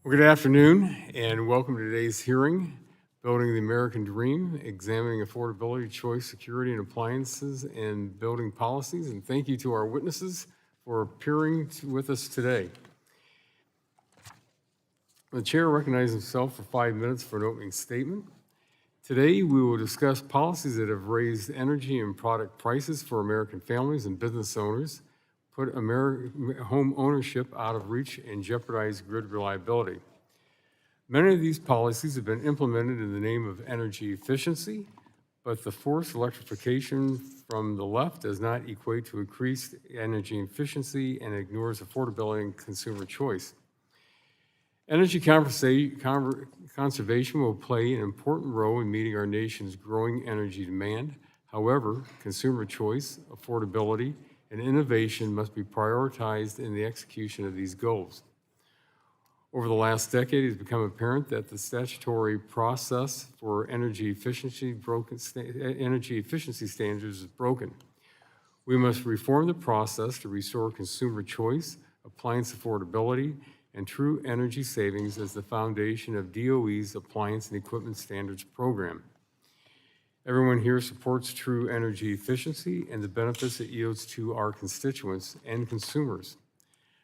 Well, good afternoon, and welcome to today's hearing, Building the American Dream, Examining Affordability, Choice, Security, and Appliances, and Building Policies. And thank you to our witnesses for appearing with us today. The chair recognizes himself for 5 minutes for an opening statement. Today, we will discuss policies that have raised energy and product prices for American families and business owners, put home ownership out of reach, and jeopardize grid reliability. Many of these policies have been implemented in the name of energy efficiency, but the forced electrification from the left does not equate to increased energy efficiency and ignores affordability and consumer choice. Energy conservation will play an important role in meeting our nation's growing energy demand. However, consumer choice, affordability, and innovation must be prioritized in the execution of these goals. Over the last decade, it has become apparent that the statutory process for energy efficiency standards is broken. We must reform the process to restore consumer choice, appliance affordability, and true energy savings as the foundation of DOE's Appliance and Equipment Standards Program. Everyone here supports true energy efficiency and the benefits it yields to our constituents and consumers.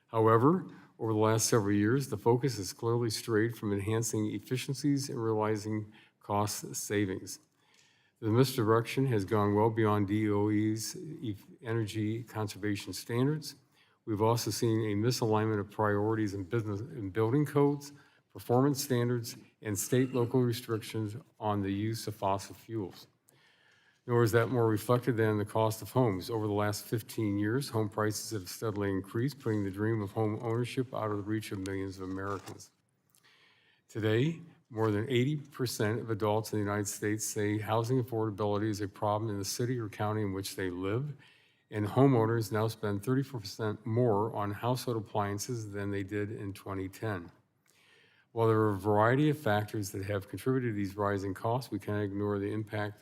However, over the last several years, the focus has clearly strayed from enhancing efficiencies and realizing cost savings. The misdirection has gone well beyond DOE's energy conservation standards. We've also seen a misalignment of priorities in business and building codes, performance standards, and state-local restrictions on the use of fossil fuels. Nor is that more reflected than the cost of homes. Over the last 15 years, home prices have steadily increased, putting the dream of home ownership out of the reach of millions of Americans. Today, more than 80% of adults in the United States say housing affordability is a problem in the city or county in which they live, and homeowners now spend 34% more on household appliances than they did in 2010. While there are a variety of factors that have contributed to these rising costs, we cannot ignore the impact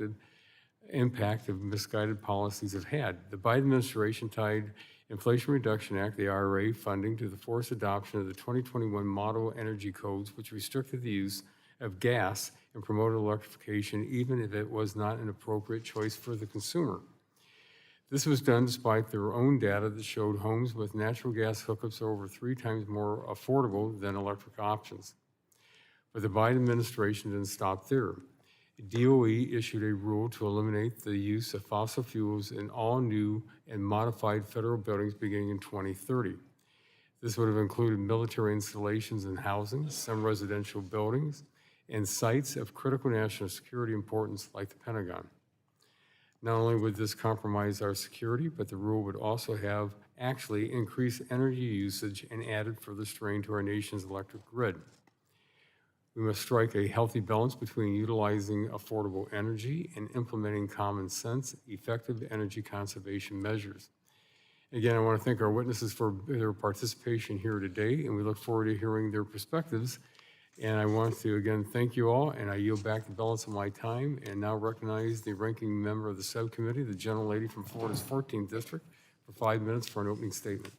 of misguided policies have had. The Biden administration tied Inflation Reduction Act, the IRA, funding to the forced adoption of the 2021 Model Energy Codes, which restricted the use of gas and promoted electrification, even if it was not an appropriate choice for the consumer. This was done despite their own data that showed homes with natural gas hookups are over 3 times more affordable than electric options. But the Biden administration didn't stop there. DOE issued a rule to eliminate the use of fossil fuels in all new and modified federal buildings beginning in 2030. This would have included military installations and housing, some residential buildings, and sites of critical national security importance like the Pentagon. Not only would this compromise our security, but the rule would also have actually increased energy usage and added further strain to our nation's electric grid. We must strike a healthy balance between utilizing affordable energy and implementing common sense, effective energy conservation measures. Again, I want to thank our witnesses for their participation here today, and we look forward to hearing their perspectives. And I want to again thank you all, and I yield back the balance of my time and now recognize the ranking member of the subcommittee, the gentlelady from Florida's 14th District, for 5 minutes for an opening statement.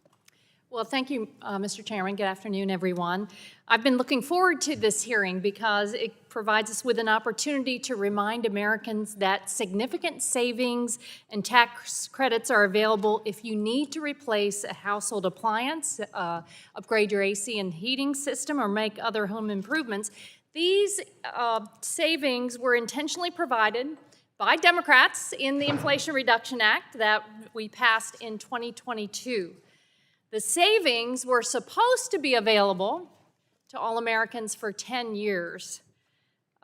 Well, thank you, Mr. Chairman. Good afternoon, everyone. I've been looking forward to this hearing because it provides us with an opportunity to remind Americans that significant savings and tax credits are available if you need to replace a household appliance, upgrade your AC and heating system, or make other home improvements. These savings were intentionally provided by Democrats in the Inflation Reduction Act that we passed in 2022. The savings were supposed to be available to all Americans for 10 years,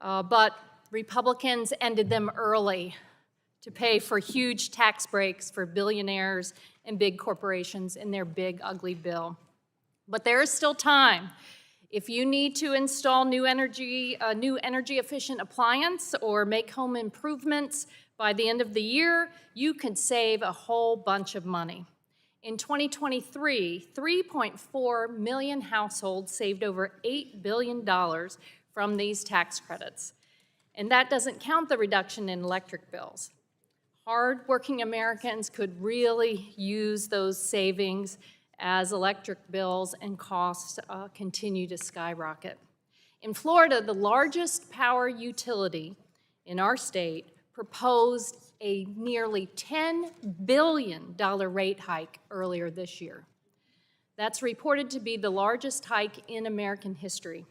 but Republicans ended them early to pay for huge tax breaks for billionaires and big corporations in their big, ugly bill. But there is still time. If you need to install a new energy-efficient appliance or make home improvements by the end of the year, you could save a whole bunch of money. In 2023, 3.4 million households saved over $8 billion from these tax credits. And that doesn't count the reduction in electric bills. Hard-working Americans could really use those savings as electric bills and costs continue to skyrocket. In Florida, the largest power utility in our state proposed a nearly $10 billion rate hike earlier this year. That's reported to be the largest hike in American history.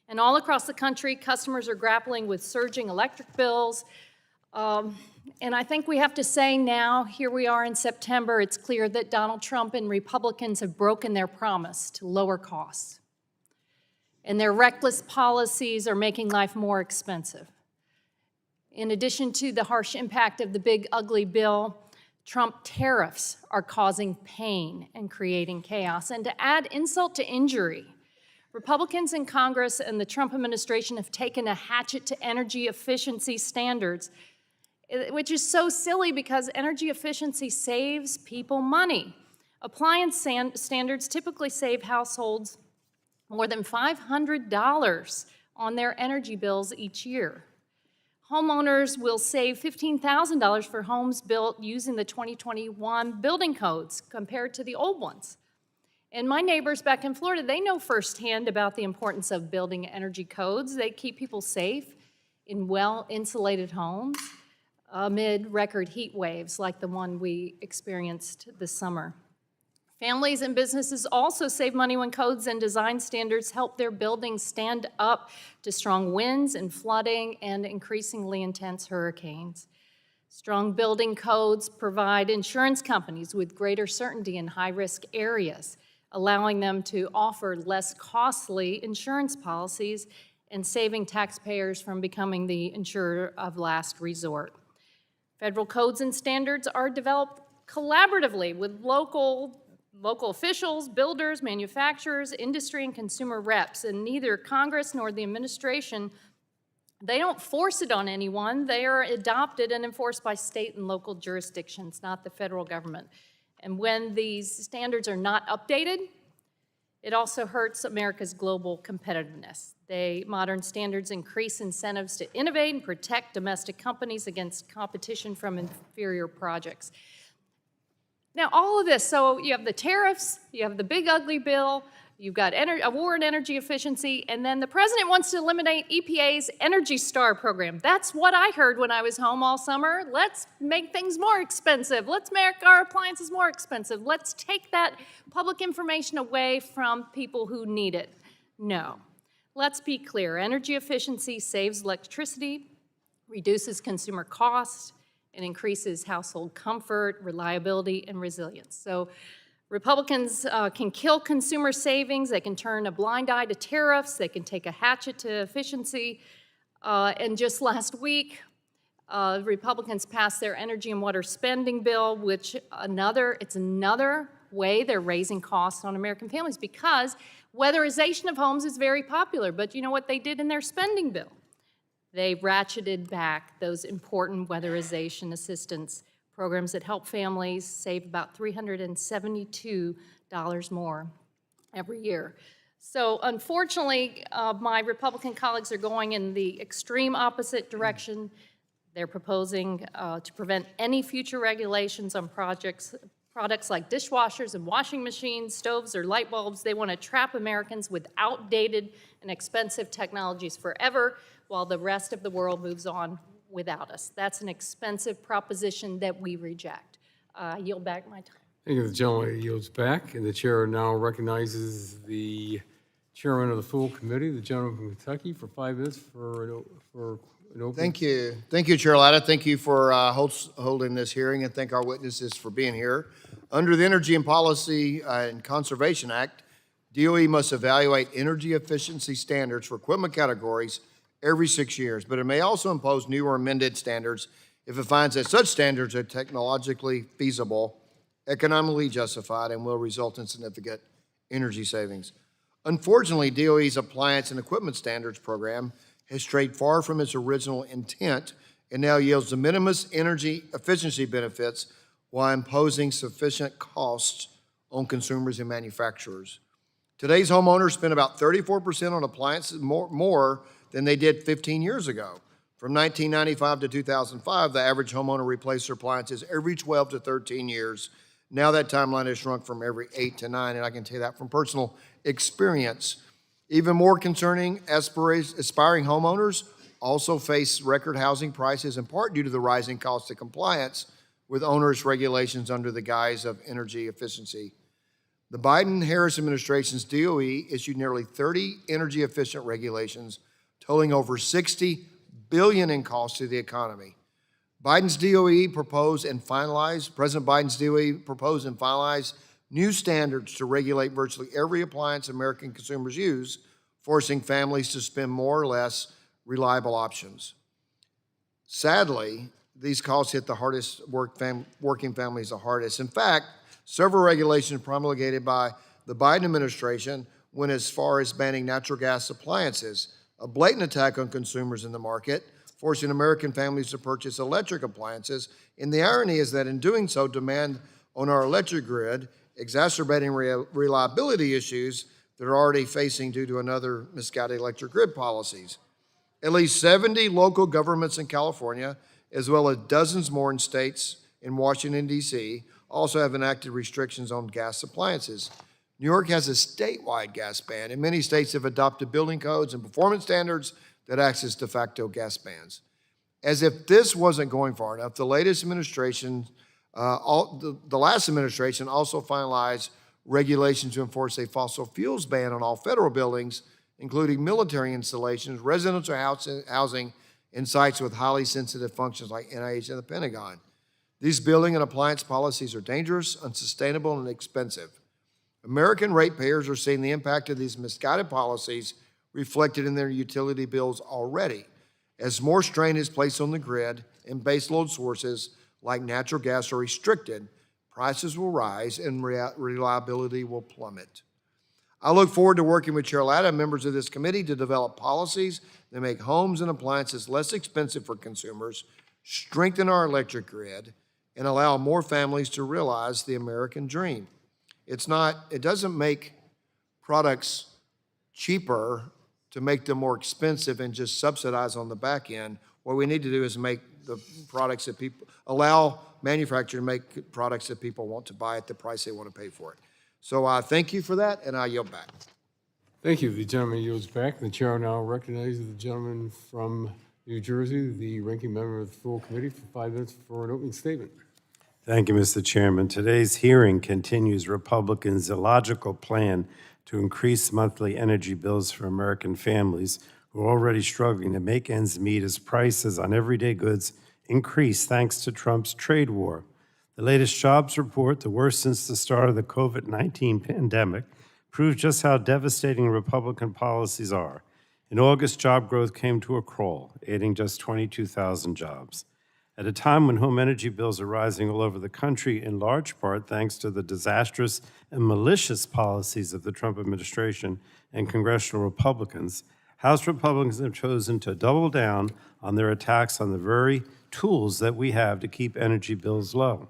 And all across the country, customers are grappling with surging electric bills. And I think we have to say now, here we are in September, it's clear that Donald Trump and Republicans have broken their promise to lower costs. And their reckless policies are making life more expensive. In addition to the harsh impact of the big, ugly bill, Trump tariffs are causing pain and creating chaos. And to add insult to injury, Republicans in Congress and the Trump administration have taken a hatchet to energy efficiency standards, which is so silly because energy efficiency saves people money. Appliance standards typically save households more than $500 on their energy bills each year. Homeowners will save $15,000 for homes built using the 2021 building codes compared to the old ones. And my neighbors back in Florida, they know firsthand about the importance of building energy codes. They keep people safe in well-insulated homes amid record heat waves like the one we experienced this summer. Families and businesses also save money when codes and design standards help their buildings stand up to strong winds and flooding and increasingly intense hurricanes. Strong building codes provide insurance companies with greater certainty in high-risk areas, allowing them to offer less costly insurance policies and saving taxpayers from becoming the insurer of last resort. Federal codes and standards are developed collaboratively with local officials, builders, manufacturers, industry, and consumer reps, and neither Congress nor the administration, they don't force it on anyone. They are adopted and enforced by state and local jurisdictions, not the federal government. And when these standards are not updated, it also hurts America's global competitiveness. Modern standards increase incentives to innovate and protect domestic companies against competition from inferior projects. Now, all of this, so you have the tariffs, you have the big ugly bill, you've got a war on energy efficiency, and then the president wants to eliminate EPA's Energy Star program. That's what I heard when I was home all summer. Let's make things more expensive. Let's make our appliances more expensive. Let's take that public information away from people who need it. No. Let's be clear. Energy efficiency saves electricity, reduces consumer costs, and increases household comfort, reliability, and resilience. So Republicans can kill consumer savings, they can turn a blind eye to tariffs, they can take a hatchet to efficiency, and just last week, Republicans passed their energy and water spending bill, which it's another way they're raising costs on American families because weatherization of homes is very popular, but you know what they did in their spending bill? They ratcheted back those important weatherization assistance programs that help families save about $372 more every year. So unfortunately, my Republican colleagues are going in the extreme opposite direction. They're proposing to prevent any future regulations on products like dishwashers and washing machines, stoves, or light bulbs. They want to trap Americans with outdated and expensive technologies forever, while the rest of the world moves on without us. That's an expensive proposition that we reject. I yield back my time. Thank you. The gentleman yields back, and the chair now recognizes the chairman of the full committee, the gentleman from Kentucky, for 5 minutes for an open. Thank you. Thank you, Chair Latta. Thank you for holding this hearing, and thank our witnesses for being here. Under the Energy and Policy and Conservation Act, DOE must evaluate energy efficiency standards for equipment categories every 6 years, but it may also impose new or amended standards if it finds that such standards are technologically feasible, economically justified, and will result in significant energy savings. Unfortunately, DOE's Appliance and Equipment Standards program has strayed far from its original intent and now yields de minimis energy efficiency benefits while imposing sufficient costs on consumers and manufacturers. Today's homeowners spend about 34% on appliances more than they did 15 years ago. From 1995 to 2005, the average homeowner replaced their appliances every 12 to 13 years, Now that timeline has shrunk from every 8 to 9, and I can tell you that from personal experience. Even more concerning, aspiring homeowners also face record housing prices, in part due to the rising cost of compliance with onerous regulations under the guise of energy efficiency. The Biden-Harris administration's DOE issued nearly 30 energy-efficient regulations, totaling over $60 billion in costs to the economy. President Biden's DOE proposed and finalized new standards to regulate virtually every appliance American consumers use, forcing families to spend more or less reliable options. Sadly, these costs hit the hardest, working families the hardest. In fact, several regulations promulgated by the Biden administration went as far as banning natural gas appliances, a blatant attack on consumers in the market, forcing American families to purchase electric appliances. And the irony is that in doing so, demand on our electric grid, exacerbating reliability issues that are already facing due to another misguided electric grid policies. At least 70 local governments in California, as well as dozens more in states in Washington, D.C., also have enacted restrictions on gas appliances. New York has a statewide gas ban, and many states have adopted building codes and performance standards that act as de facto gas bans. As if this wasn't going far enough, the last administration also finalized regulations to enforce a fossil fuels ban on all federal buildings, including military installations, residential housing, and sites with highly sensitive functions like NIH and the Pentagon. These building and appliance policies are dangerous, unsustainable, and expensive. American ratepayers are seeing the impact of these misguided policies reflected in their utility bills already. As more strain is placed on the grid and baseload sources like natural gas are restricted, prices will rise and reliability will plummet. I look forward to working with Chair Latta and members of this committee to develop policies that make homes and appliances less expensive for consumers, strengthen our electric grid, and allow more families to realize the American dream. It doesn't make products cheaper to make them more expensive and just subsidize on the back end. What we need to do is make the products that allow manufacturers to make products that people want to buy at the price they want to pay for it. So I thank you for that, and I yield back. Thank you. The gentleman yields back. The chair now recognizes the gentleman from New Jersey, the ranking member of the full committee, for 5 minutes for an opening statement. Thank you, Mr. Chairman. Today's hearing continues Republicans' illogical plan to increase monthly energy bills for American families who are already struggling to make ends meet as prices on everyday goods increase thanks to Trump's trade war. The latest jobs report, the worst since the start of the COVID-19 pandemic, proves just how devastating Republican policies are. In August, job growth came to a crawl, adding just 22,000 jobs. At a time when home energy bills are rising all over the country, in large part thanks to the disastrous and malicious policies of the Trump administration and congressional Republicans, House Republicans have chosen to double down on their attacks on the very tools that we have to keep energy bills low.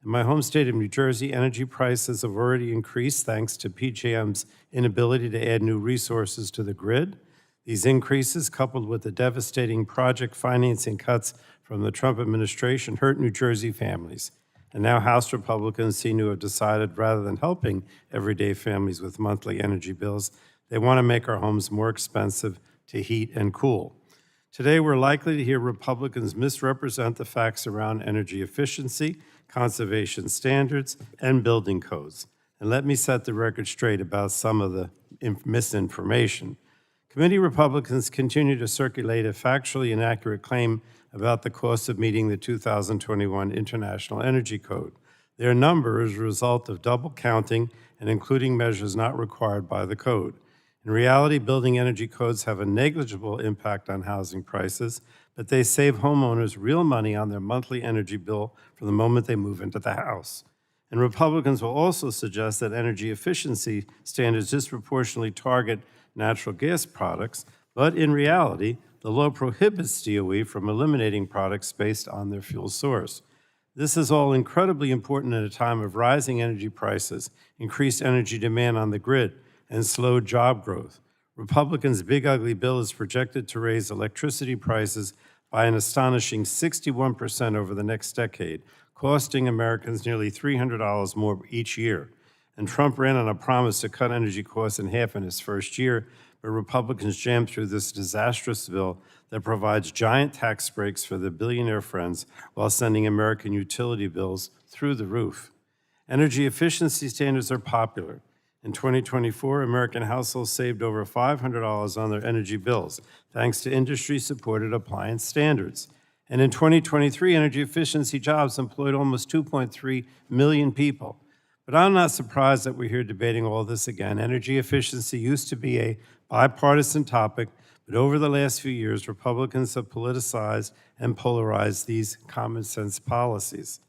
In my home state of New Jersey, energy prices have already increased thanks to PJM's inability to add new resources to the grid. These increases, coupled with the devastating project financing cuts from the Trump administration, hurt New Jersey families. And now House Republicans seem to have decided, rather than helping everyday families with monthly energy bills, they want to make our homes more expensive to heat and cool. Today, we're likely to hear Republicans misrepresent the facts around energy efficiency, conservation standards, and building codes. And let me set the record straight about some of the misinformation. Committee Republicans continue to circulate a factually inaccurate claim about the cost of meeting the 2021 International Energy Code. Their number is a result of double counting and including measures not required by the code. In reality, building energy codes have a negligible impact on housing prices, but they save homeowners real money on their monthly energy bill from the moment they move into the house. And Republicans will also suggest that energy efficiency standards disproportionately target natural gas products, but in reality, the law prohibits DOE from eliminating products based on their fuel source. This is all incredibly important at a time of rising energy prices, increased energy demand on the grid, and slowed job growth. Republicans' big ugly bill is projected to raise electricity prices by an astonishing 61% over the next decade, costing Americans nearly $300 more each year. And Trump ran on a promise to cut energy costs in half in his first year, but Republicans jammed through this disastrous bill that provides giant tax breaks for their billionaire friends while sending American utility bills through the roof. Energy efficiency standards are popular. In 2024, American households saved over $500 on their energy bills, thanks to industry-supported appliance standards. And in 2023, energy efficiency jobs employed almost 2.3 million people. But I'm not surprised that we're here debating all this again. Energy efficiency used to be a bipartisan topic, but over the last few years, Republicans have politicized and polarized these common sense policies.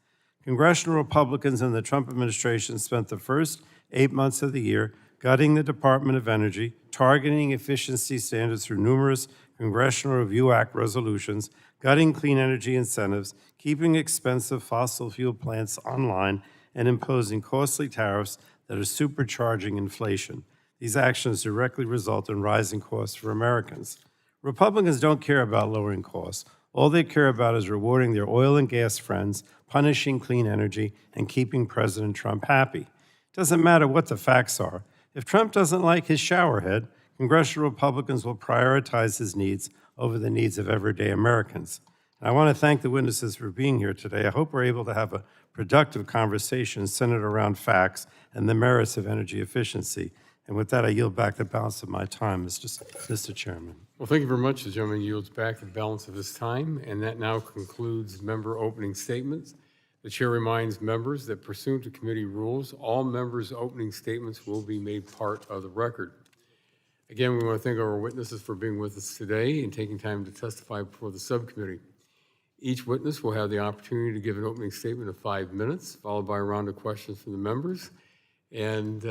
Congressional Republicans in the Trump administration spent the first 8 months of the year gutting the Department of Energy, targeting efficiency standards through numerous Congressional Review Act resolutions, gutting clean energy incentives, keeping expensive fossil fuel plants online, and imposing costly tariffs that are supercharging inflation. These actions directly result in rising costs for Americans. Republicans don't care about lowering costs. All they care about is rewarding their oil and gas friends, punishing clean energy, and keeping President Trump happy. It doesn't matter what the facts are. If Trump doesn't like his showerhead, congressional Republicans will prioritize his needs over the needs of everyday Americans. And I want to thank the witnesses for being here today. I hope we're able to have a productive conversation centered around facts and the merits of energy efficiency. And with that, I yield back the balance of my time, Mr. Chairman. Well, thank you very much. The gentleman yields back the balance of his time, and that now concludes member opening statements. The chair reminds members that pursuant to committee rules, all members' opening statements will be made part of the record. Again, we want to thank our witnesses for being with us today and taking time to testify before the subcommittee. Each witness will have the opportunity to give an opening statement of 5 minutes, followed by a round of questions from the members. And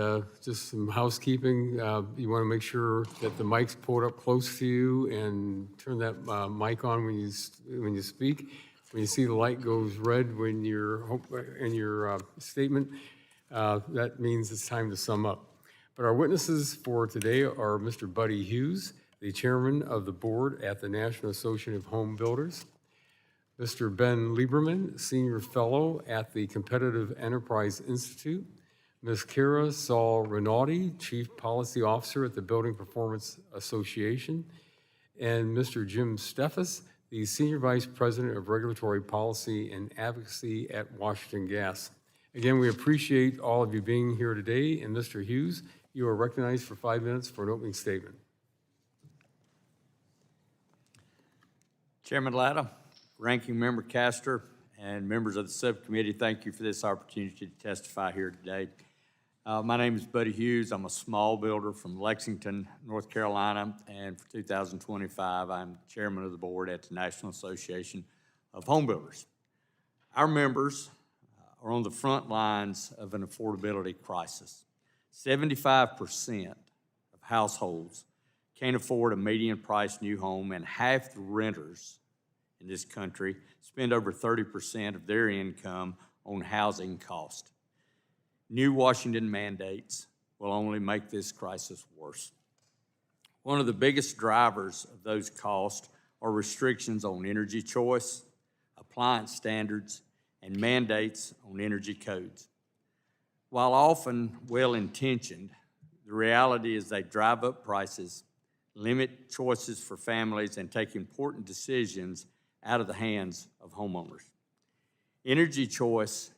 just some housekeeping, you want to make sure that the mic's pulled up close to you and turn that mic on when you speak. When you see the light goes red when you're in your statement, that means it's time to sum up. But our witnesses for today are Mr. Buddy Hughes, the chairman of the board at the National Association of Home Builders, Mr. Ben Lieberman, senior fellow at the Competitive Enterprise Institute, Ms. Kara Saul-Rinaldi, chief policy officer at the Building Performance Association, and Mr. Jim Steffes, the senior vice president of regulatory policy and advocacy at Washington Gas. Again, we appreciate all of you being here today, and Mr. Hughes, you are recognized for 5 minutes for an opening statement. Chairman Latta, Ranking Member Castor, and members of the subcommittee, thank you for this opportunity to testify here today. My name is Buddy Hughes. I'm a small builder from Lexington, North Carolina, and for 2025, I'm chairman of the board at the National Association of Home Builders. Our members are on the front lines of an affordability crisis. 75% of households can't afford a median price new home, and half the renters in this country spend over 30% of their income on housing cost. New Washington mandates will only make this crisis worse. One of the biggest drivers of those costs are restrictions on energy choice, appliance standards, and mandates on energy codes. While often well-intentioned, the reality is they drive up prices, limit choices for families, and take important decisions out of the hands of homeowners. Energy choice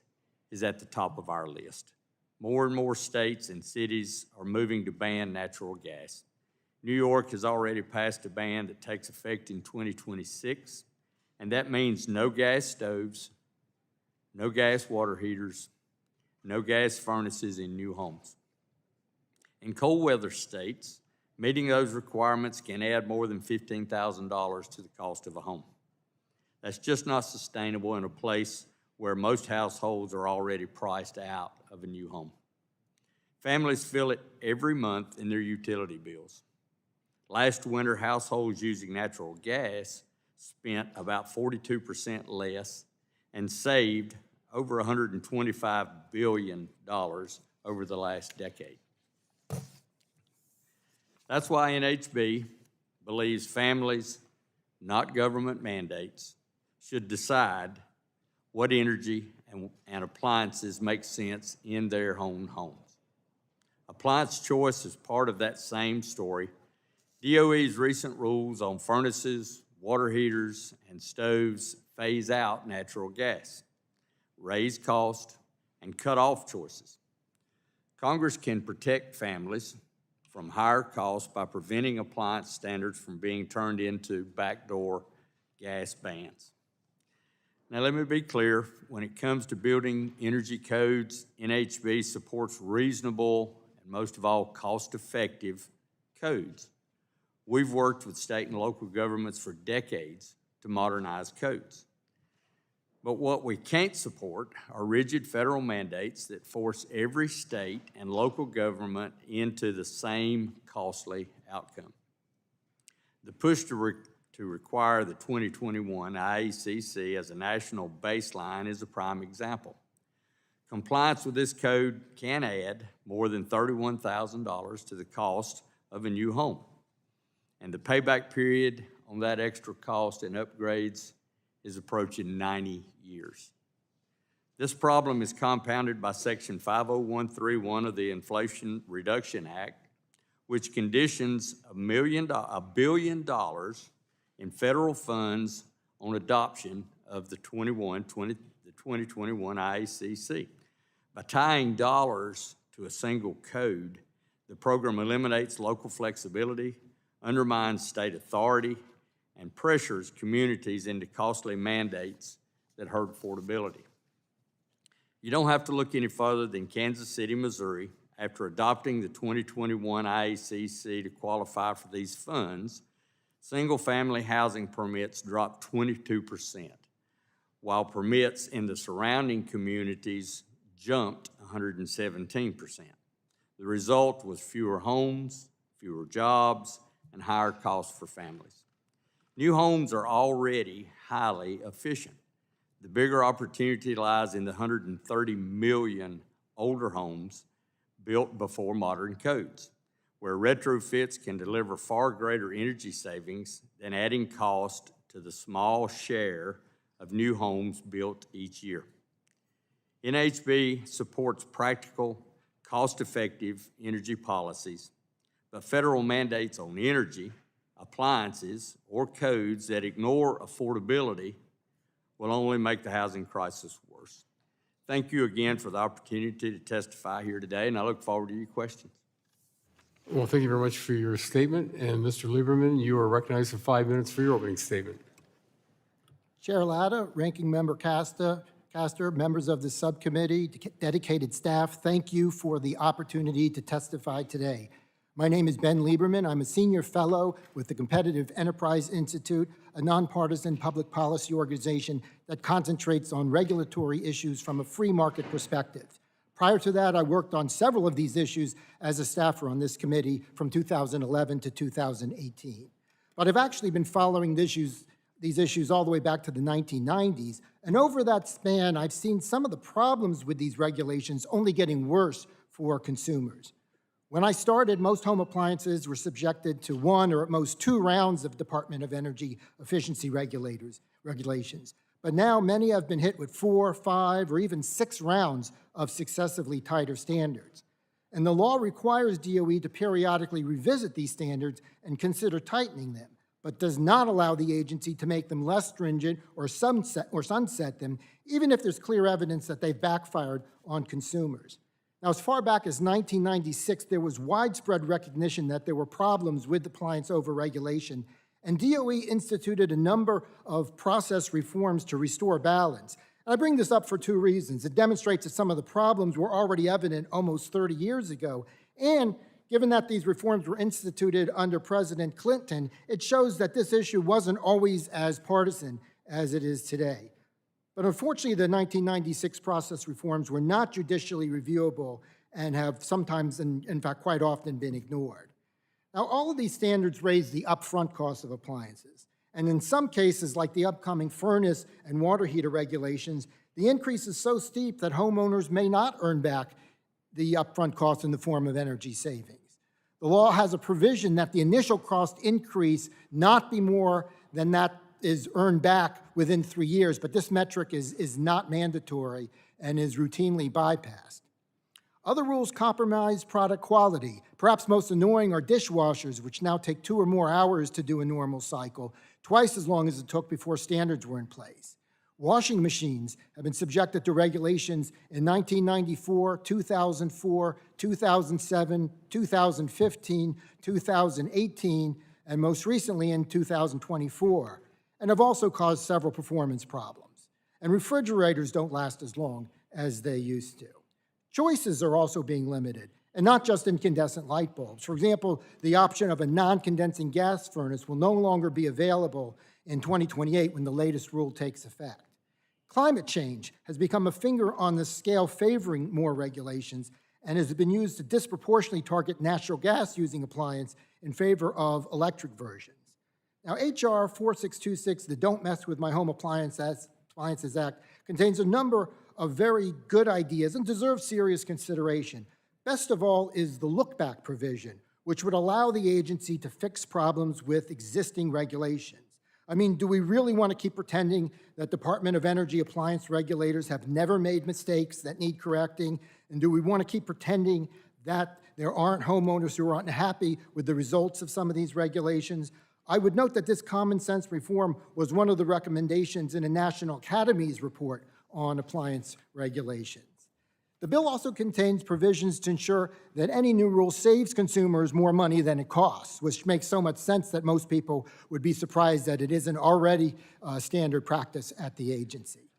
is at the top of our list. More and more states and cities are moving to ban natural gas. New York has already passed a ban that takes effect in 2026, and that means no gas stoves, no gas water heaters, no gas furnaces in new homes. In cold weather states, meeting those requirements can add more than $15,000 to the cost of a home. That's just not sustainable in a place where most households are already priced out of a new home. Families feel it every month in their utility bills. Last winter, households using natural gas spent about 42% less and saved over $125 billion over the last decade. That's why NHB believes families, not government mandates, should decide what energy and appliances make sense in their own homes. Appliance choice is part of that same story. DOE's recent rules on furnaces, water heaters, and stoves phase out natural gas, raise cost, and cut off choices. Congress can protect families from higher costs by preventing appliance standards from being turned into backdoor gas bans. Now, let me be clear, when it comes to building energy codes, NHB supports reasonable and most of all cost-effective codes. We've worked with state and local governments for decades to modernize codes. But what we can't support are rigid federal mandates that force every state and local government into the same costly outcome. The push to require the 2021 IECC as a national baseline is a prime example. Compliance with this code can add more than $31,000 to the cost of a new home. And the payback period on that extra cost and upgrades is approaching 90 years. This problem is compounded by Section 50131 of the Inflation Reduction Act, which conditions $1 billion in federal funds on adoption of the 2021 IECC. By tying dollars to a single code, the program eliminates local flexibility, undermines state authority, and pressures communities into costly mandates that hurt affordability. You don't have to look any further than Kansas City, Missouri. After adopting the 2021 IECC to qualify for these funds, single-family housing permits dropped 22%, while permits in the surrounding communities jumped 117%. The result was fewer homes, fewer jobs, and higher costs for families. New homes are already highly efficient. The bigger opportunity lies in the 130 million older homes built before modern codes, where retrofits can deliver far greater energy savings than adding cost to the small share of new homes built each year. NHB supports practical, cost-effective energy policies, but federal mandates on energy, appliances, or codes that ignore affordability will only make the housing crisis worse. Thank you again for the opportunity to testify here today, and I look forward to your questions. Well, thank you very much for your statement. And Mr. Lieberman, you are recognized for 5 minutes for your opening statement. Chair Latta, Ranking Member Castor, members of the subcommittee, dedicated staff, thank you for the opportunity to testify today. My name is Ben Lieberman. I'm a senior fellow with the Competitive Enterprise Institute, a nonpartisan public policy organization that concentrates on regulatory issues from a free market perspective. Prior to that, I worked on several of these issues as a staffer on this committee from 2011 to 2018. But I've actually been following these issues all the way back to the 1990s, and over that span, I've seen some of the problems with these regulations only getting worse for consumers. When I started, most home appliances were subjected to one or at most two rounds of Department of Energy efficiency regulations. But now many have been hit with 4, 5, or even 6 rounds of successively tighter standards. And the law requires DOE to periodically revisit these standards and consider tightening them, but does not allow the agency to make them less stringent or sunset them, even if there's clear evidence that they've backfired on consumers. Now, as far back as 1996, there was widespread recognition that there were problems with appliance overregulation, and DOE instituted a number of process reforms to restore balance. And I bring this up for 2 reasons. It demonstrates that some of the problems were already evident almost 30 years ago, and given that these reforms were instituted under President Clinton, it shows that this issue wasn't always as partisan as it is today. But unfortunately, the 1996 process reforms were not judicially reviewable and have sometimes, in fact, quite often been ignored. Now, all of these standards raise the upfront cost of appliances. And in some cases, like the upcoming furnace and water heater regulations, the increase is so steep that homeowners may not earn back the upfront cost in the form of energy savings. The law has a provision that the initial cost increase not be more than that is earned back within 3 years, but this metric is not mandatory and is routinely bypassed. Other rules compromise product quality. Perhaps most annoying are dishwashers, which now take 2 or more hours to do a normal cycle, twice as long as it took before standards were in place. Washing machines have been subjected to regulations in 1994, 2004, 2007, 2015, 2018, and most recently in 2024, and have also caused several performance problems. And refrigerators don't last as long as they used to. Choices are also being limited, and not just incandescent light bulbs. For example, the option of a non-condensing gas furnace will no longer be available in 2028 when the latest rule takes effect. Climate change has become a finger on the scale favoring more regulations and has been used to disproportionately target natural gas-using appliances in favor of electric versions. Now, H.R. 4626, the Don't Mess With My Home Appliances Act, contains a number of very good ideas and deserves serious consideration. Best of all is the look-back provision, which would allow the agency to fix problems with existing regulations. I mean, do we really want to keep pretending that Department of Energy appliance regulators have never made mistakes that need correcting? And do we want to keep pretending that there aren't homeowners who are unhappy with the results of some of these regulations? I would note that this common sense reform was one of the recommendations in a National Academy's report on appliance regulations. The bill also contains provisions to ensure that any new rule saves consumers more money than it costs, which makes so much sense that most people would be surprised that it isn't already standard practice at the agency.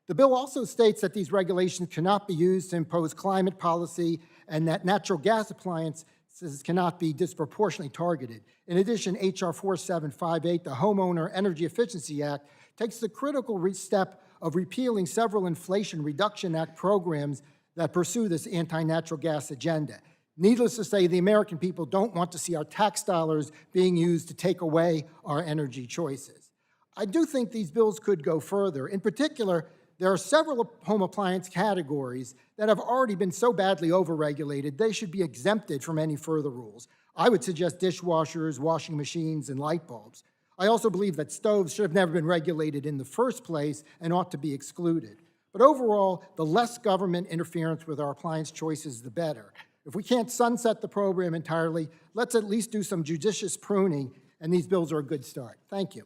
The bill also states that these regulations cannot be used to impose climate policy and that natural gas appliances cannot be disproportionately targeted. In addition, H.R. 4758, the Homeowner Energy Efficiency Act, takes the critical step of repealing several Inflation Reduction Act programs that pursue this anti-natural gas agenda. Needless to say, the American people don't want to see our tax dollars being used to take away our energy choices. I do think these bills could go further. In particular, there are several home appliance categories that have already been so badly overregulated, they should be exempted from any further rules. I would suggest dishwashers, washing machines, and light bulbs. I also believe that stoves should have never been regulated in the first place and ought to be excluded. But overall, the less government interference with our appliance choices, the better. If we can't sunset the program entirely, let's at least do some judicious pruning, and these bills are a good start. Thank you.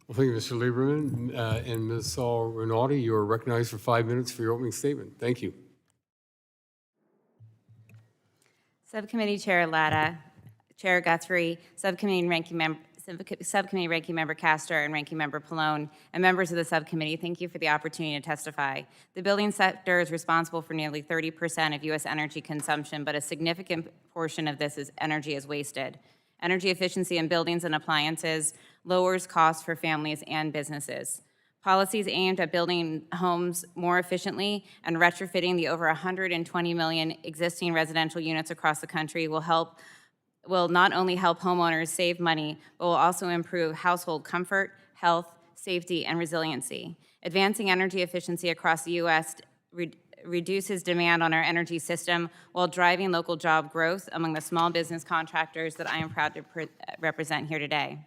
Well, thank you, Mr. Lieberman. And Ms. Saul-Rinaldi, you are recognized for 5 minutes for your opening statement. Thank you. Subcommittee Chair Latta, Chair Guthrie, Subcommittee Ranking Member Castor, and Ranking Member Pallone, and members of the subcommittee, thank you for the opportunity to testify. The building sector is responsible for nearly 30% of U.S. energy consumption, but a significant portion of this energy is wasted. Energy efficiency in buildings and appliances lowers costs for families and businesses. Policies aimed at building homes more efficiently and retrofitting the over 120 million existing residential units across the country will not only help homeowners save money, but will also improve household comfort, health, safety, and resiliency. Advancing energy efficiency across the U.S. reduces demand on our energy system while driving local job growth among the small business contractors that I am proud to represent here today.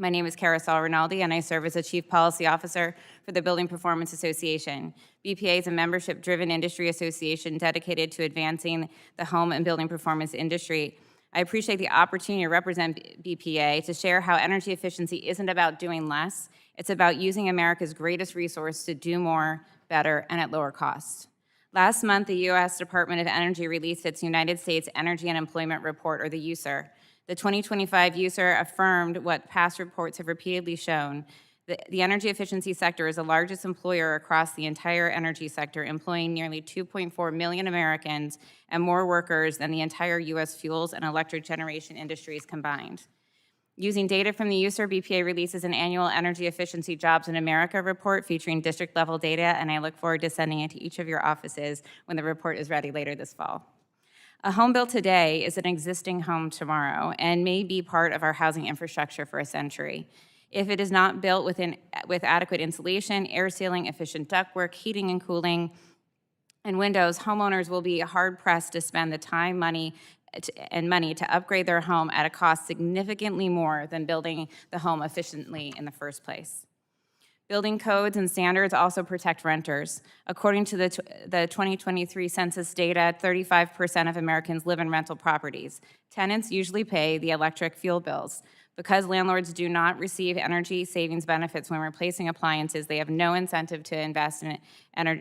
My name is Saul-Rinaldi, and I serve as the Chief Policy Officer for the Building Performance Association. BPA is a membership-driven industry association dedicated to advancing the home and building performance industry. I appreciate the opportunity to represent BPA to share how energy efficiency isn't about doing less. It's about using America's greatest resource to do more, better, and at lower cost. Last month, the U.S. Department of Energy released its United States Energy and Employment Report, or the USER. The 2025 USER affirmed what past reports have repeatedly shown. The energy efficiency sector is the largest employer across the entire energy sector, employing nearly 2.4 million Americans and more workers than the entire U.S. fuels and electric generation industries combined. Using data from the USER, BPA releases an annual Energy Efficiency Jobs in America report featuring district-level data, and I look forward to sending it to each of your offices when the report is ready later this fall. A home built today is an existing home tomorrow and may be part of our housing infrastructure for a century. If it is not built with adequate insulation, air sealing, efficient ductwork, heating and cooling, and windows, homeowners will be hard-pressed to spend the time, money, and money to upgrade their home at a cost significantly more than building the home efficiently in the first place. Building codes and standards also protect renters. According to the 2023 census data, 35% of Americans live in rental properties. Tenants usually pay the electric fuel bills. Because landlords do not receive energy savings benefits when replacing appliances, they have no incentive to invest in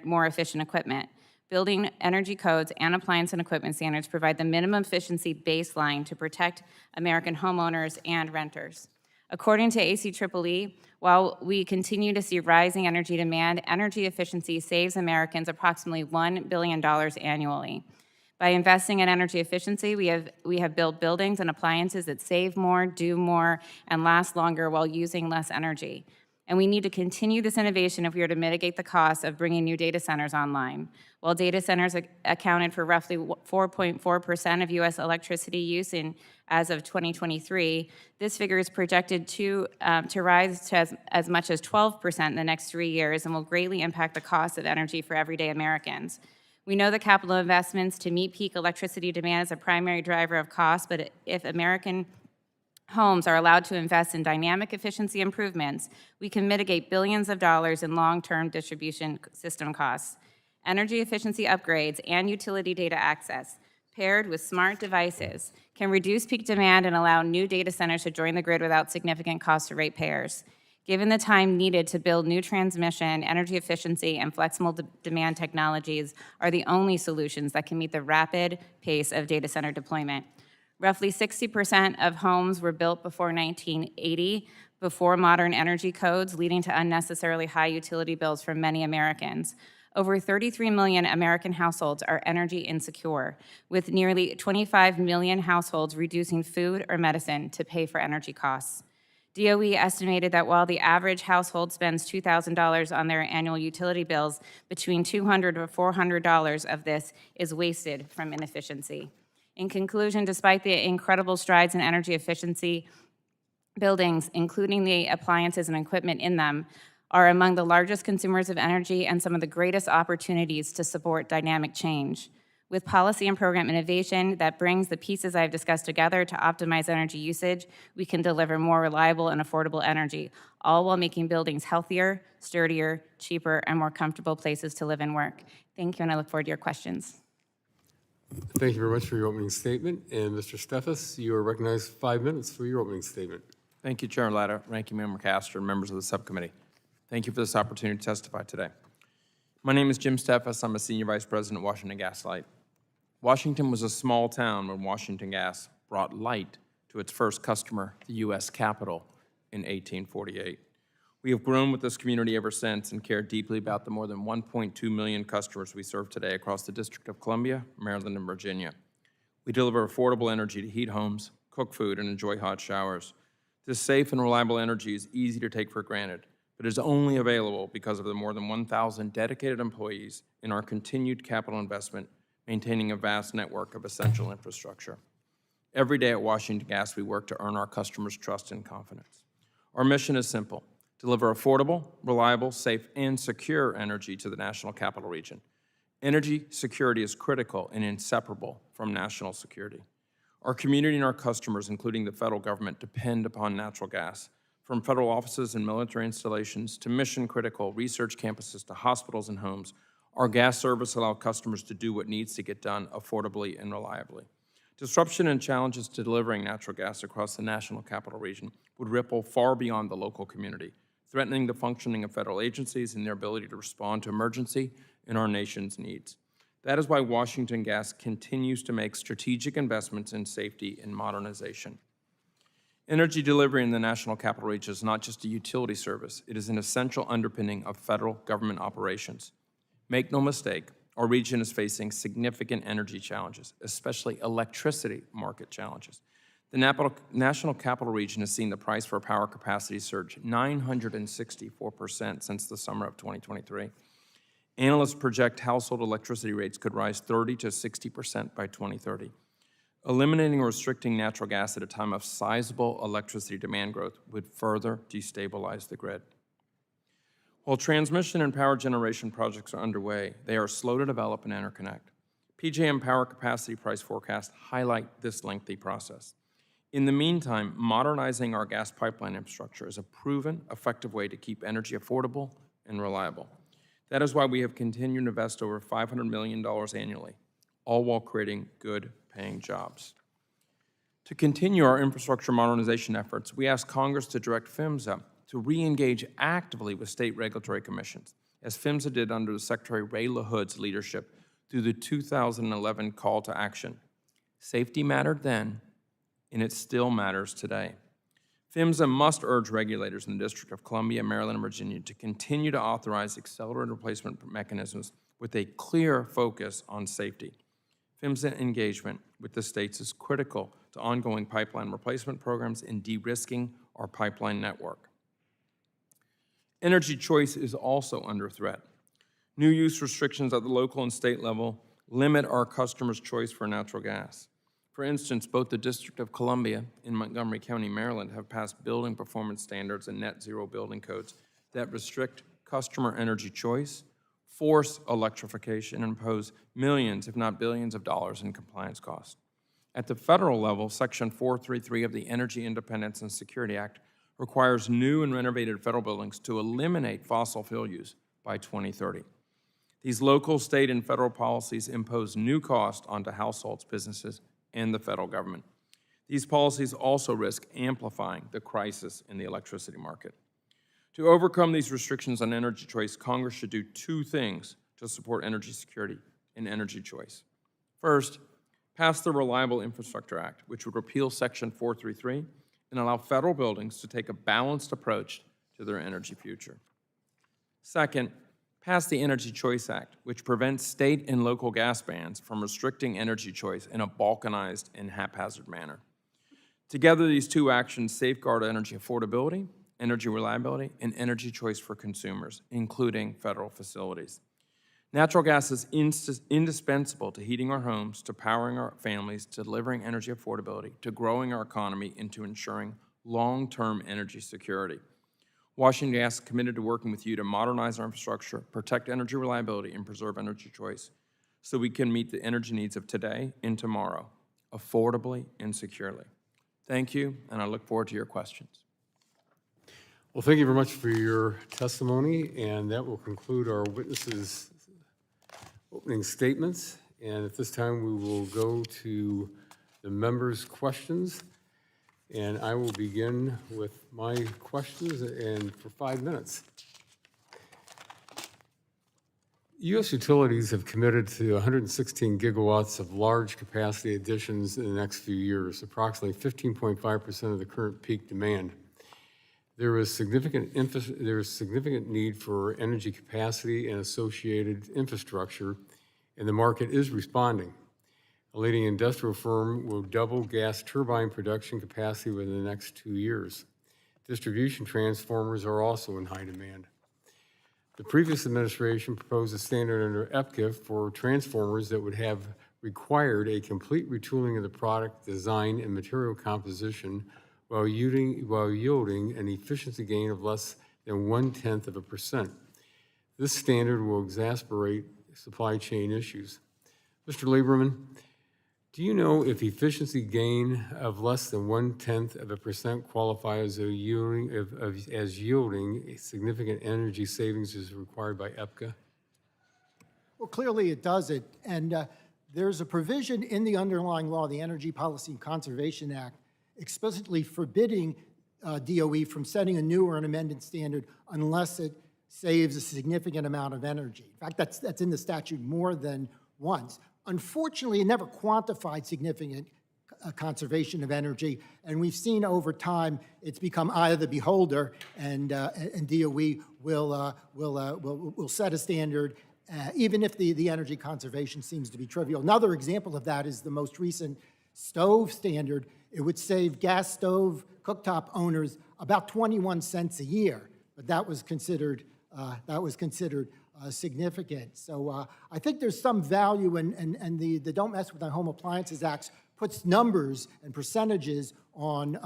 more efficient equipment. Building energy codes and appliance and equipment standards provide the minimum efficiency baseline to protect American homeowners and renters. According to ACEEE, while we continue to see rising energy demand, energy efficiency saves Americans approximately $1 billion annually. By investing in energy efficiency, we have built buildings and appliances that save more, do more, and last longer while using less energy. And we need to continue this innovation if we are to mitigate the costs of bringing new data centers online. While data centers accounted for roughly 4.4% of U.S. electricity use as of 2023, this figure is projected to rise to as much as 12% in the next 3 years and will greatly impact the cost of energy for everyday Americans. We know that capital investments to meet peak electricity demand is a primary driver of cost, but if American homes are allowed to invest in dynamic efficiency improvements, we can mitigate billions of dollars in long-term distribution system costs. Energy efficiency upgrades and utility data access, paired with smart devices, can reduce peak demand and allow new data centers to join the grid without significant cost to ratepayers. Given the time needed to build new transmission, energy efficiency and flexible demand technologies are the only solutions that can meet the rapid pace of data center deployment. Roughly 60% of homes were built before 1980, before modern energy codes, leading to unnecessarily high utility bills for many Americans. Over 33 million American households are energy insecure, with nearly 25 million households reducing food or medicine to pay for energy costs. DOE estimated that while the average household spends $2,000 on their annual utility bills, between $200 to $400 of this is wasted from inefficiency. In conclusion, despite the incredible strides in energy efficiency, buildings, including the appliances and equipment in them, are among the largest consumers of energy and some of the greatest opportunities to support dynamic change. With policy and program innovation that brings the pieces I've discussed together to optimize energy usage, we can deliver more reliable and affordable energy, all while making buildings healthier, sturdier, cheaper, and more comfortable places to live and work. Thank you, and I look forward to your questions. Thank you very much for your opening statement. And Mr. Steffes, you are recognized 5 minutes for your opening statement. Thank you, Chair Latta, Ranking Member Castor, and members of the subcommittee. Thank you for this opportunity to testify today. My name is Jim Steffes. I'm a Senior Vice President at Washington Gas Light. Washington was a small town when Washington Gas brought light to its first customer, the U.S. Capitol, in 1848. We have grown with this community ever since and care deeply about the more than 1.2 million customers we serve today across the District of Columbia, Maryland, and Virginia. We deliver affordable energy to heat homes, cook food, and enjoy hot showers. This safe and reliable energy is easy to take for granted, but is only available because of the more than 1,000 dedicated employees in our continued capital investment, maintaining a vast network of essential infrastructure. Every day at Washington Gas, we work to earn our customers' trust and confidence. Our mission is simple: deliver affordable, reliable, safe, and secure energy to the National Capital Region. Energy security is critical and inseparable from national security. Our community and our customers, including the federal government, depend upon natural gas. From federal offices and military installations to mission-critical research campuses to hospitals and homes, our gas service allows customers to do what needs to get done affordably and reliably. Disruption and challenges to delivering natural gas across the National Capital Region would ripple far beyond the local community, threatening the functioning of federal agencies and their ability to respond to emergency and our nation's needs. That is why Washington Gas continues to make strategic investments in safety and modernization. Energy delivery in the National Capital Region is not just a utility service, it is an essential underpinning of federal government operations. Make no mistake, our region is facing significant energy challenges, especially electricity market challenges. The National Capital Region has seen the price for power capacity surge 964% since the summer of 2023. Analysts project household electricity rates could rise 30 to 60% by 2030. Eliminating or restricting natural gas at a time of sizable electricity demand growth would further destabilize the grid. While transmission and power generation projects are underway, they are slow to develop and interconnect. PJM power capacity price forecasts highlight this lengthy process. In the meantime, modernizing our gas pipeline infrastructure is a proven, effective way to keep energy affordable and reliable. That is why we have continued to invest over $500 million annually, all while creating good-paying jobs. To continue our infrastructure modernization efforts, we ask Congress to direct PHMSA to re-engage actively with state regulatory commissions, as PHMSA did under the Secretary Ray LaHood's leadership through the 2011 call to action. Safety mattered then, and it still matters today. PHMSA must urge regulators in the District of Columbia, Maryland, and Virginia to continue to authorize accelerated replacement mechanisms with a clear focus on safety. PHMSA engagement with the states is critical to ongoing pipeline replacement programs and de-risking our pipeline network. Energy choice is also under threat. New use restrictions at the local and state level limit our customers' choice for natural gas. For instance, both the District of Columbia and Montgomery County, Maryland, have passed building performance standards and net zero building codes that restrict customer energy choice, force electrification, and impose millions, if not billions of dollars in compliance costs. At the federal level, Section 433 of the Energy Independence and Security Act requires new and renovated federal buildings to eliminate fossil fuel use by 2030. These local, state, and federal policies impose new costs onto households, businesses, and the federal government. These policies also risk amplifying the crisis in the electricity market. To overcome these restrictions on energy choice, Congress should do two things to support energy security and energy choice. First, pass the Reliable Infrastructure Act, which would repeal Section 433 and allow federal buildings to take a balanced approach to their energy future. Second, pass the Energy Choice Act, which prevents state and local gas bans from restricting energy choice in a balkanized and haphazard manner. Together, these two actions safeguard energy affordability, energy reliability, and energy choice for consumers, including federal facilities. Natural gas is indispensable to heating our homes, to powering our families, to delivering energy affordability, to growing our economy, and to ensuring long-term energy security. Washington Gas is committed to working with you to modernize our infrastructure, protect energy reliability, and preserve energy choice so we can meet the energy needs of today and tomorrow, affordably and securely. Thank you, and I look forward to your questions. Well, thank you very much for your testimony, and that will conclude our witnesses' opening statements. And at this time, we will go to the members' questions. And I will begin with my questions, and for 5 minutes. U.S. utilities have committed to 116 gigawatts of large capacity additions in the next few years, approximately 15.5% of the current peak demand. There is significant need for energy capacity and associated infrastructure, and the market is responding. A leading industrial firm will double gas turbine production capacity within the next 2 years. Distribution transformers are also in high demand. The previous administration proposed a standard under EPCA for transformers that would have required a complete retooling of the product design and material composition while yielding an efficiency gain of less than 0.1%. This standard will exacerbate supply chain issues. Mr. Lieberman, do you know if efficiency gain of less than 0.1% qualifies as yielding a significant energy savings as required by EPCA? Well, clearly it doesn't. And there's a provision in the underlying law, the Energy Policy and Conservation Act, explicitly forbidding DOE from setting a new or an amended standard unless it saves a significant amount of energy. In fact, that's in the statute more than once. Unfortunately, it never quantified significant conservation of energy, and we've seen over time it's become eye of the beholder, and DOE will set a standard even if the energy conservation seems to be trivial. Another example of that is the most recent stove standard. It would save gas stove cooktop owners about 21 cents a year, but that was considered significant. So I think there's some value in the Don't Mess with My Home Appliances Act puts numbers and percentages on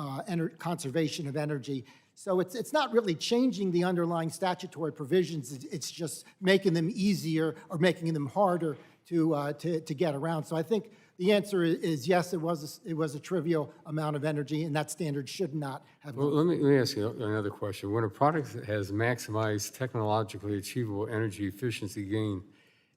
conservation of energy. So it's not really changing the underlying statutory provisions. It's just making them easier or making them harder to get around. So I think the answer is yes, it was a trivial amount of energy, and that standard should not have. Well, let me ask you another question. When a product has maximized technologically achievable energy efficiency gain,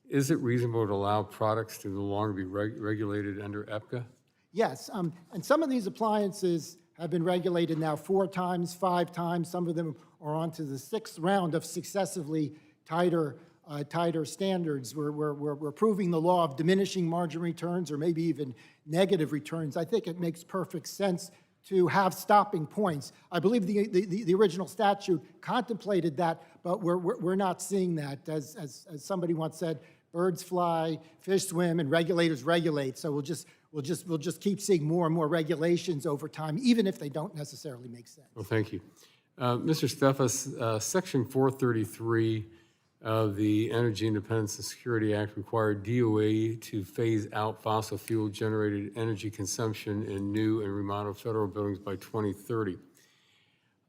is it reasonable to allow products to no longer be regulated under EPCA? Yes, and some of these appliances have been regulated now 4 times, 5 times. Some of them are on to the 6th round of successively tighter standards. We're proving the law of diminishing margin returns or maybe even negative returns. I think it makes perfect sense to have stopping points. I believe the original statute contemplated that, but we're not seeing that. As somebody once said, birds fly, fish swim, and regulators regulate. So we'll just keep seeing more and more regulations over time, even if they don't necessarily make sense. Well, thank you. Mr. Steffes, Section 433 of the Energy Independence and Security Act required DOE to phase out fossil fuel-generated energy consumption in new and remodeled federal buildings by 2030.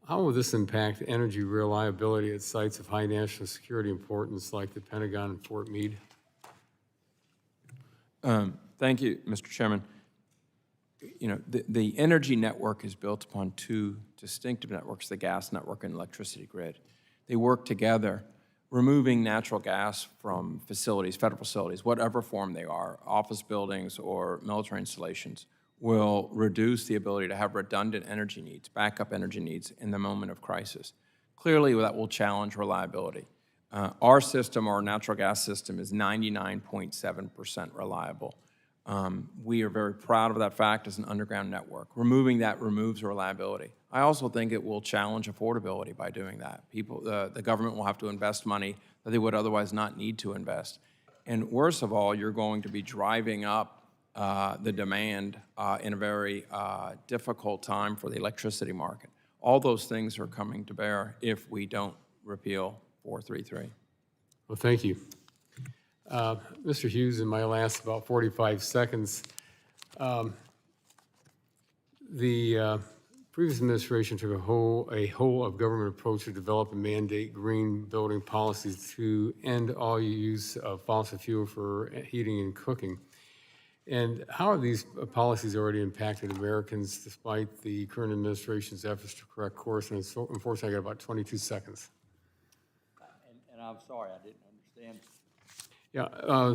How will this impact energy reliability at sites of high national security importance like the Pentagon and Fort Meade? Thank you, Mr. Chairman. You know, the energy network is built upon 2 distinctive networks, the gas network and electricity grid. They work together. Removing natural gas from facilities, federal facilities, whatever form they are, office buildings or military installations, will reduce the ability to have redundant energy needs, backup energy needs in the moment of crisis. Clearly, that will challenge reliability. Our system, our natural gas system, is 99.7% reliable. We are very proud of that fact as an underground network. Removing that removes reliability. I also think it will challenge affordability by doing that. The government will have to invest money that they would otherwise not need to invest. And worst of all, you're going to be driving up the demand in a very difficult time for the electricity market. All those things are coming to bear if we don't repeal 433. Well, thank you. Mr. Hughes, in my last about 45 seconds, the previous administration took a whole of government approach to develop and mandate green building policies to end all use of fossil fuel for heating and cooking. And how have these policies already impacted Americans despite the current administration's efforts to correct course? And unfortunately, I got about 22 seconds. And I'm sorry, I didn't understand. Yeah,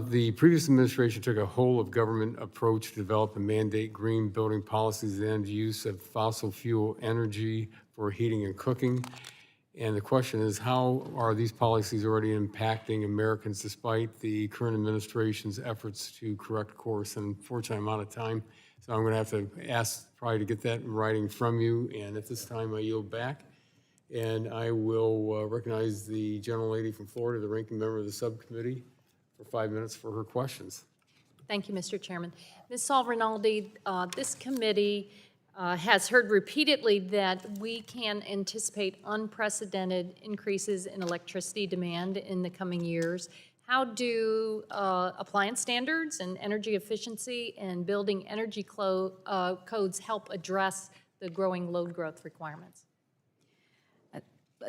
the previous administration took a whole of government approach to develop and mandate green building policies and use of fossil fuel energy for heating and cooking. And the question is, how are these policies already impacting Americans despite the current administration's efforts to correct course? And unfortunately, I'm out of time, so I'm going to have to ask probably to get that in writing from you. And at this time, I yield back. And I will recognize the gentlelady from Florida, the ranking member of the subcommittee, for 5 minutes for her questions. Thank you, Mr. Chairman. Ms. Saul-Rinaldi, this committee has heard repeatedly that we can anticipate unprecedented increases in electricity demand in the coming years. How do appliance standards and energy efficiency and building energy codes help address the growing load growth requirements?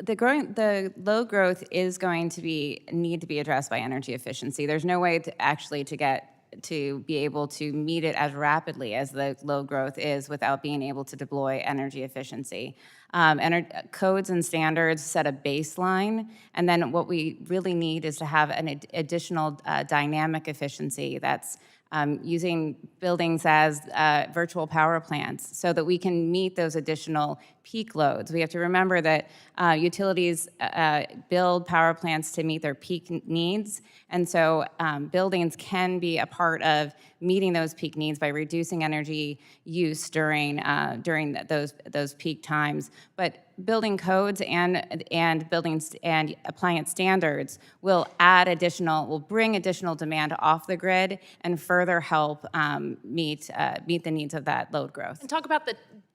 The load growth is going to need to be addressed by energy efficiency. There's no way to be able to meet it as rapidly as the load growth is without being able to deploy energy efficiency. Codes and standards set a baseline, and then what we really need is to have an additional dynamic efficiency that's using buildings as virtual power plants so that we can meet those additional peak loads. We have to remember that utilities build power plants to meet their peak needs, and so buildings can be a part of meeting those peak needs by reducing energy use during those peak times. But building codes and buildings and appliance standards will bring additional demand off the grid and further help meet the needs of that load growth. And talk about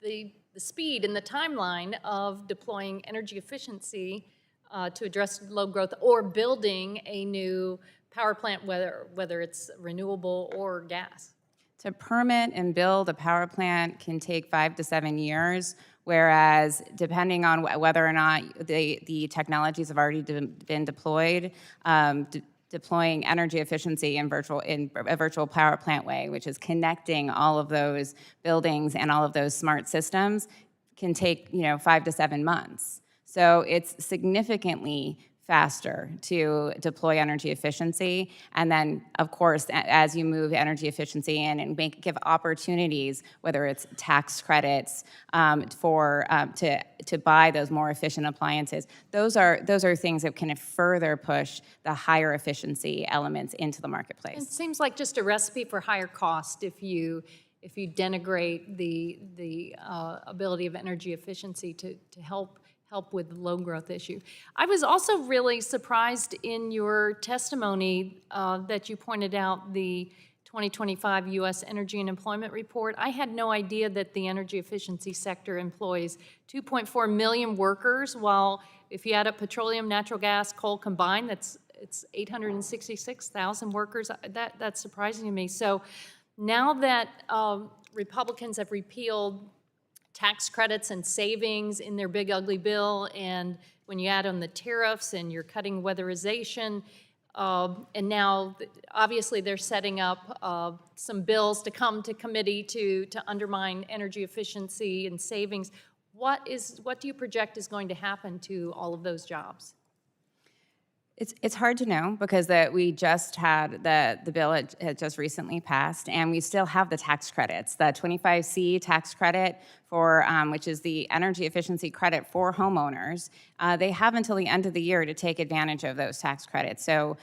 the speed and the timeline of deploying energy efficiency to address load growth or building a new power plant, whether it's renewable or gas. To permit and build a power plant can take 5 to 7 years, whereas depending on whether or not the technologies have already been deployed, deploying energy efficiency in a virtual power plant way, which is connecting all of those buildings and all of those smart systems, can take 5 to 7 months. So it's significantly faster to deploy energy efficiency. And then, of course, as you move energy efficiency in and give opportunities, whether it's tax credits to buy those more efficient appliances, those are things that can further push the higher efficiency elements into the marketplace. It seems like just a recipe for higher cost if you denigrate the ability of energy efficiency to help with the low growth issue. I was also really surprised in your testimony that you pointed out the 2025 U.S. Energy and Employment Report. I had no idea that the energy efficiency sector employs 2.4 million workers, while if you add up petroleum, natural gas, coal combined, it's 866,000 workers. That's surprising to me. So now that Republicans have repealed tax credits and savings in their big ugly bill, and when you add on the tariffs and you're cutting weatherization, and now obviously they're setting up some bills to come to committee to undermine energy efficiency and savings. What do you project is going to happen to all of those jobs? It's hard to know because we just had the bill had just recently passed, and we still have the tax credits, the 25C tax credit for which is the energy efficiency credit for homeowners. They have until the end of the year to take advantage of those tax credits. So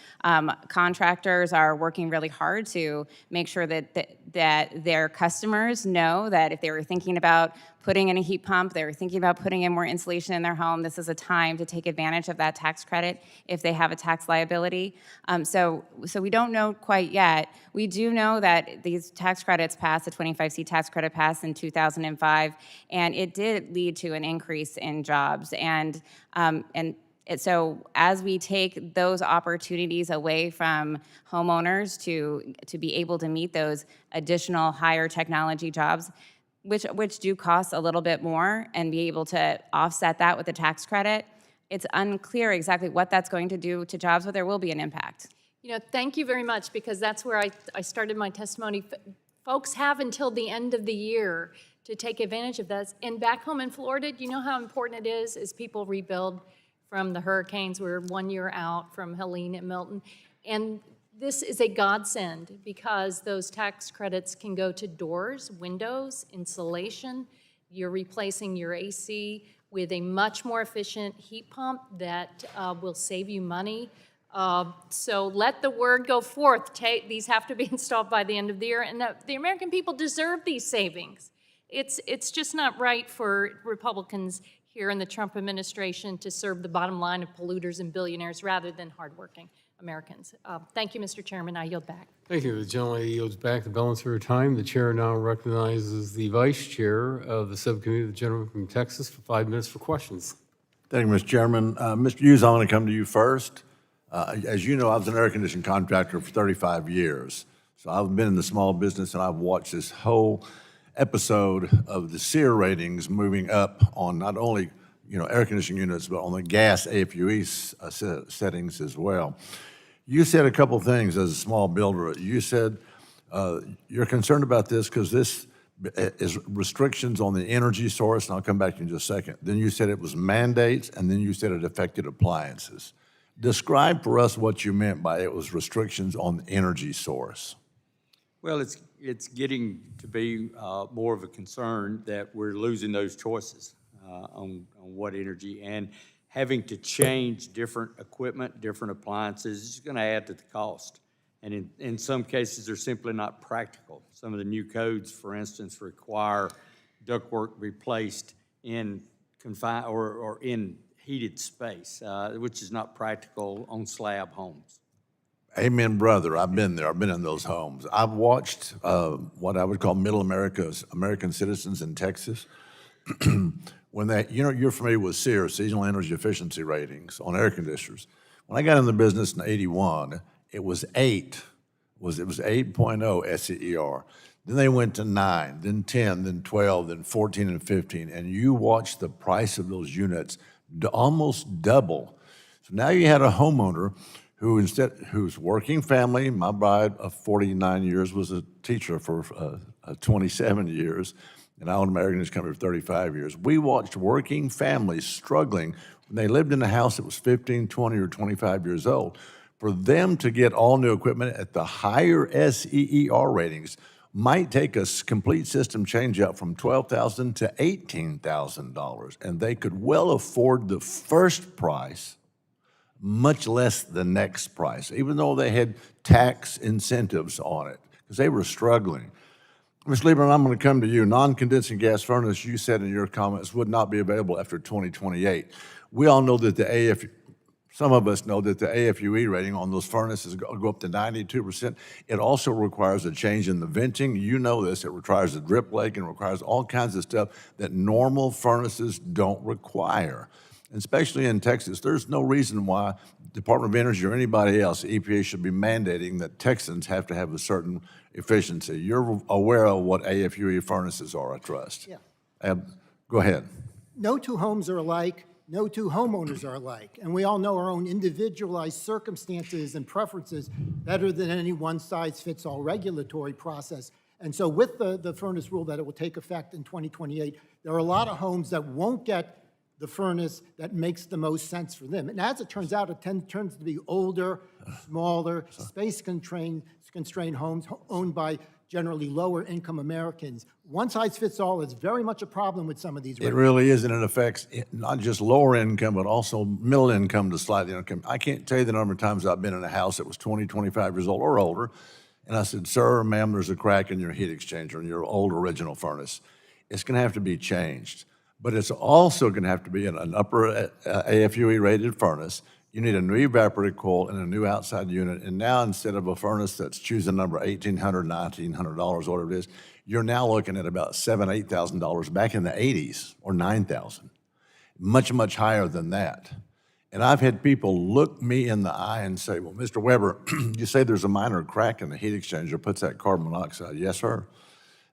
contractors are working really hard to make sure that their customers know that if they were thinking about putting in a heat pump, they were thinking about putting in more insulation in their home, this is a time to take advantage of that tax credit if they have a tax liability. So we don't know quite yet. We do know that these tax credits passed, the 25C tax credit passed in 2005, and it did lead to an increase in jobs. And so as we take those opportunities away from homeowners to be able to meet those additional higher technology jobs, which do cost a little bit more, and be able to offset that with the tax credit, it's unclear exactly what that's going to do to jobs, but there will be an impact. Thank you very much, because that's where I started my testimony. Folks have until the end of the year to take advantage of that. And back home in Florida, do you know how important it is as people rebuild from the hurricanes? We're 1 year out from Helene and Milton. And this is a godsend because those tax credits can go to doors, windows, insulation. You're replacing your AC with a much more efficient heat pump that will save you money. So let the word go forth. These have to be installed by the end of the year, and the American people deserve these savings. It's just not right for Republicans here in the Trump administration to serve the bottom line of polluters and billionaires rather than hardworking Americans. Thank you, Mr. Chairman. I yield back. Thank you. The gentlelady yields back the balance of her time. The chair now recognizes the vice chair of the subcommittee, the gentleman from Texas, for 5 minutes for questions. Thank you, Mr. Chairman. Mr. Hughes, I want to come to you first. As you know, I was an air conditioning contractor for 35 years. So I've been in the small business, and I've watched this whole episode of the SEER ratings moving up on not only air conditioning units, but on the gas AFUE settings as well. You said a couple things as a small builder. You said you're concerned about this because this is restrictions on the energy source, and I'll come back to you in just a second. Then you said it was mandates, and then you said it affected appliances. Describe for us what you meant by it was restrictions on the energy source. Well, it's getting to be more of a concern that we're losing those choices on what energy, and having to change different equipment, different appliances is going to add to the cost. And in some cases, they're simply not practical. Some of the new codes, for instance, require ductwork replaced in confined or in heated space, which is not practical on slab homes. Amen, brother. I've been there. I've been in those homes. I've watched what I would call middle American citizens in Texas. When they, you're familiar with SEER, seasonal energy efficiency ratings on air conditioners. When I got in the business in '81, it was 8. It was 8.0 SEER. Then they went to 9, then 10, then 12, then 14 and 15, and you watched the price of those units almost double. So now you had a homeowner whose working family, my bride of 49 years was a teacher for 27 years, and I owned an American company for 35 years. We watched working families struggling when they lived in a house that was 15, 20, or 25 years old. For them to get all new equipment at the higher SEER ratings might take a complete system change out from $12,000 to $18,000, and they could well afford the first price, much less the next price, even though they had tax incentives on it, because they were struggling. Ms. Lieberman, I'm going to come to you. Non-condensing gas furnace, you said in your comments, would not be available after 2028. We all know that some of us know that the AFUE rating on those furnaces go up to 92%. It also requires a change in the venting. You know this. It requires a drip lake and requires all kinds of stuff that normal furnaces don't require. And especially in Texas, there's no reason why Department of Energy or anybody else, EPA, should be mandating that Texans have to have a certain efficiency. You're aware of what AFUE furnaces are, I trust. Yeah. Go ahead. No two homes are alike. No two homeowners are alike. And we all know our own individualized circumstances and preferences better than any one-size-fits-all regulatory process. And so with the furnace rule that it will take effect in 2028, there are a lot of homes that won't get the furnace that makes the most sense for them. And as it turns out, it tends to be older, smaller, space-constrained homes owned by generally lower-income Americans. One-size-fits-all is very much a problem with some of these. It really is, and it affects not just lower income, but also middle income to slightly income. I can't tell you the number of times I've been in a house that was 20, 25 years old or older, and I said, sir, ma'am, there's a crack in your heat exchanger in your old original furnace. It's going to have to be changed. But it's also going to have to be an upper AFUE-rated furnace. You need a new evaporator coil and a new outside unit. And now, instead of a furnace that's choosing number $1,800, $1,900, whatever it is, you're now looking at about $7,000, $8,000 back in the 80s, or $9,000. Much, much higher than that. And I've had people look me in the eye and say, well, Mr. Weber, you say there's a minor crack in the heat exchanger, puts that carbon monoxide. Yes, sir.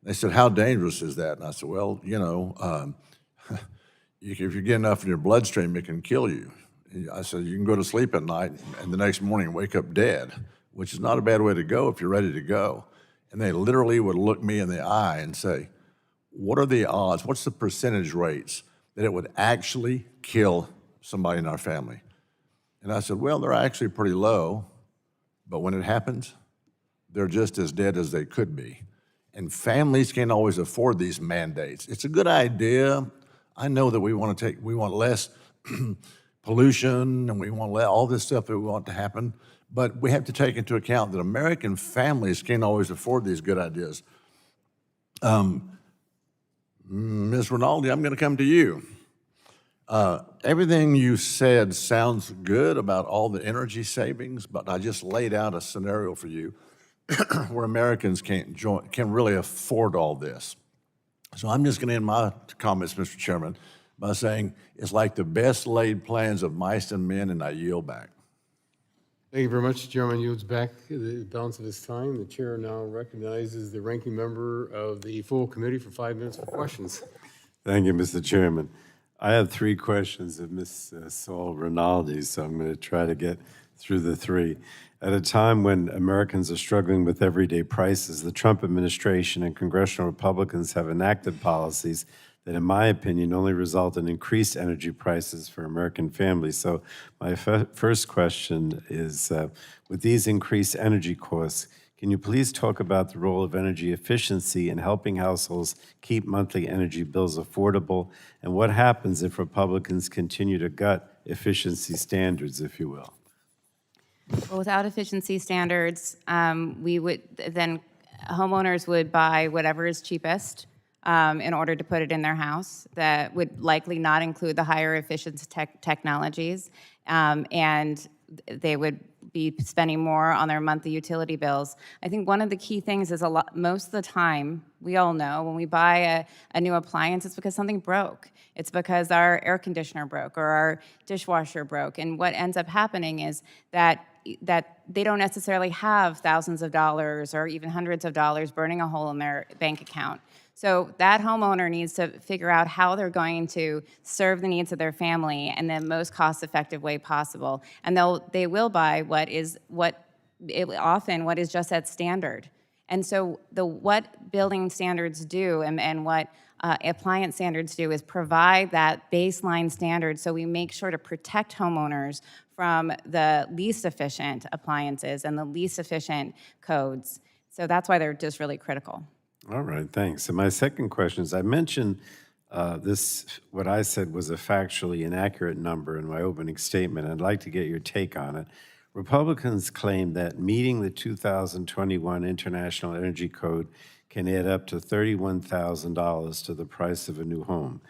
They said, how dangerous is that? And I said, well, you know, if you get enough in your bloodstream, it can kill you. I said, you can go to sleep at night and the next morning wake up dead, which is not a bad way to go if you're ready to go. And they literally would look me in the eye and say, what are the odds, what's the percentage rates that it would actually kill somebody in our family? And I said, well, they're actually pretty low, but when it happens, they're just as dead as they could be. And families can't always afford these mandates. It's a good idea. I know that we want less pollution, and we want all this stuff that we want to happen, but we have to take into account that American families can't always afford these good ideas. Ms. Rinaldi, I'm going to come to you. Everything you said sounds good about all the energy savings, but I just laid out a scenario for you where Americans can really afford all this. So I'm just going to end my comments, Mr. Chairman, by saying it's like the best laid plans of mice and men, and I yield back. Thank you very much. The chairman yields back the balance of his time. The chair now recognizes the ranking member of the full committee for 5 minutes for questions. Thank you, Mr. Chairman. I have 3 questions of Ms. Saul-Rinaldi, so I'm going to try to get through the 3. At a time when Americans are struggling with everyday prices, the Trump administration and congressional Republicans have enacted policies that, in my opinion, only result in increased energy prices for American families. So my first question is, with these increased energy costs, can you please talk about the role of energy efficiency in helping households keep monthly energy bills affordable? And what happens if Republicans continue to gut efficiency standards, if you will? Well, without efficiency standards, homeowners would buy whatever is cheapest in order to put it in their house. That would likely not include the higher efficiency technologies, and they would be spending more on their monthly utility bills. I think one of the key things is most of the time, we all know when we buy a new appliance, it's because something broke. It's because our air conditioner broke or our dishwasher broke. And what ends up happening is that they don't necessarily have thousands of dollars or even hundreds of dollars burning a hole in their bank account. So that homeowner needs to figure out how they're going to serve the needs of their family in the most cost-effective way possible. And they will buy what is just at standard. And so what building standards do and what appliance standards do is provide that baseline standard so we make sure to protect homeowners from the least efficient appliances and the least efficient codes. So that's why they're just really critical. All right, thanks. And my second question is, I mentioned what I said was a factually inaccurate number in my opening statement. I'd like to get your take on it. Republicans claim that meeting the 2021 International Energy Code can add up to $31,000 to the price of a new home.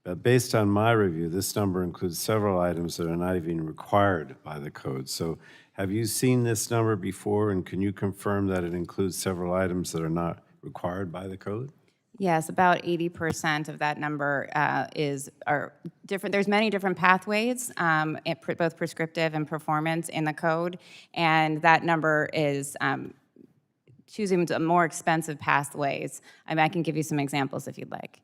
But based on my review, this number includes several items that are not even required by the code. So have you seen this number before, and can you confirm that it includes several items that are not required by the code? Yes, about 80% of that number are different. There's many different pathways, both prescriptive and performance in the code, and that number is choosing more expensive pathways. I mean, I can give you some examples if you'd like.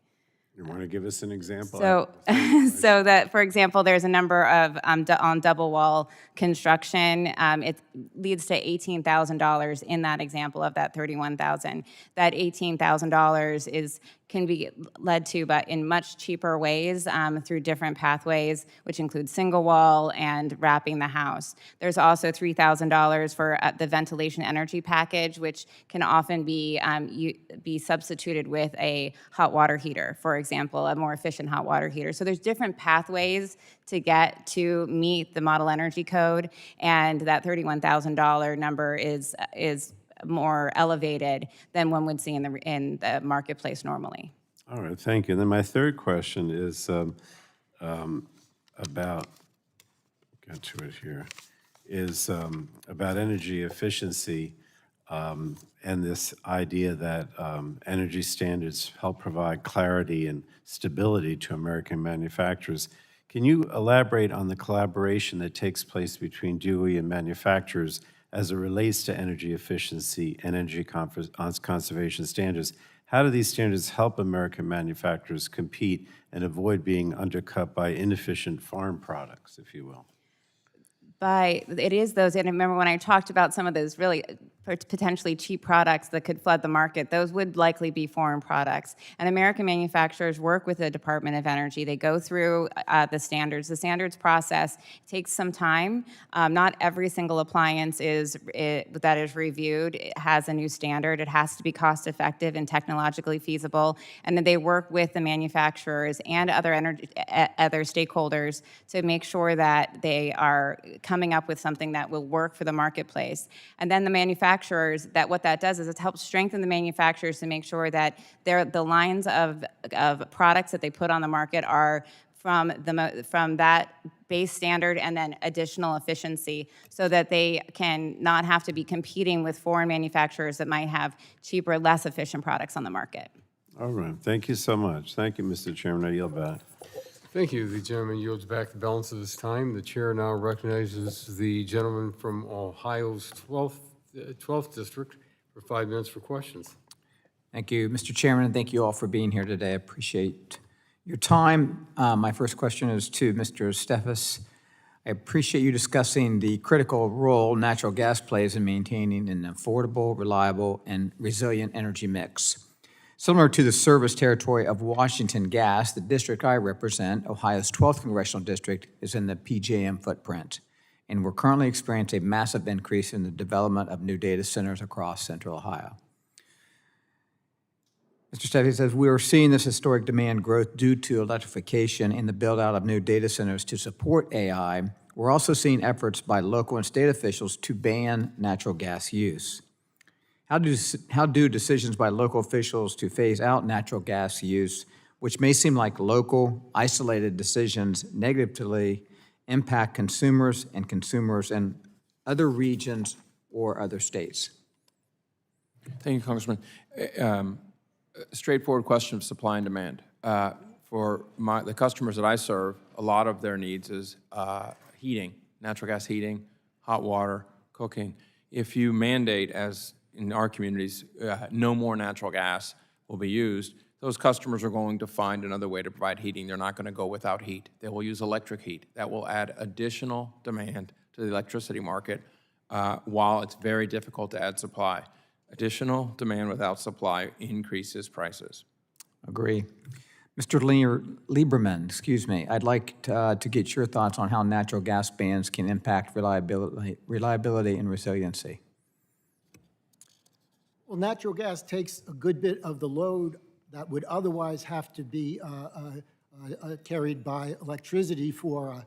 You want to give us an example? So that, for example, there's a number of on double wall construction. It leads to $18,000 in that example of that $31,000. That $18,000 can be led to, but in much cheaper ways through different pathways, which include single wall and wrapping the house. There's also $3,000 for the ventilation energy package, which can often be substituted with a hot water heater, for example, a more efficient hot water heater. So there's different pathways to get to meet the model energy code, and that $31,000 number is more elevated than one would see in the marketplace normally. All right, thank you. And then my third question is about, got to it here, is about energy efficiency and this idea that energy standards help provide clarity and stability to American manufacturers. Can you elaborate on the collaboration that takes place between DOE and manufacturers as it relates to energy efficiency and energy conservation standards? How do these standards help American manufacturers compete and avoid being undercut by inefficient foreign products, if you will? It is those, and remember when I talked about some of those really potentially cheap products that could flood the market, those would likely be foreign products. And American manufacturers work with the Department of Energy. They go through the standards. The standards process takes some time. Not every single appliance that is reviewed has a new standard. It has to be cost effective and technologically feasible. And then they work with the manufacturers and other stakeholders to make sure that they are coming up with something that will work for the marketplace. And then the manufacturers, what that does is it helps strengthen the manufacturers to make sure that the lines of products that they put on the market are from that base standard and then additional efficiency, so that they can not have to be competing with foreign manufacturers that might have cheaper, less efficient products on the market. All right, thank you so much. Thank you, Mr. Chairman. I yield back. Thank you. The gentleman yields back the balance of his time. The chair now recognizes the gentleman from Ohio's 12th District for 5 minutes for questions. Thank you, Mr. Chairman, and thank you all for being here today. I appreciate your time. My first question is to Mr. Steffes. I appreciate you discussing the critical role natural gas plays in maintaining an affordable, reliable, and resilient energy mix. Similar to the service territory of Washington Gas, the district I represent, Ohio's 12th Congressional District, is in the PJM footprint. And we're currently experiencing a massive increase in the development of new data centers across central Ohio. Mr. Steffes says, we are seeing this historic demand growth due to electrification and the build-out of new data centers to support AI. We're also seeing efforts by local and state officials to ban natural gas use. How do decisions by local officials to phase out natural gas use, which may seem like local, isolated decisions, negatively impact consumers in other regions or other states? Thank you, Congressman. Straightforward question of supply and demand. For the customers that I serve, a lot of their needs is heating, natural gas heating, hot water, cooking. If you mandate, as in our communities, no more natural gas will be used, those customers are going to find another way to provide heating. They're not going to go without heat. They will use electric heat. That will add additional demand to the electricity market while it's very difficult to add supply. Additional demand without supply increases prices. Agree. Mr. Lieberman, excuse me, I'd like to get your thoughts on how natural gas bans can impact reliability and resiliency. Well, natural gas takes a good bit of the load that would otherwise have to be carried by electricity for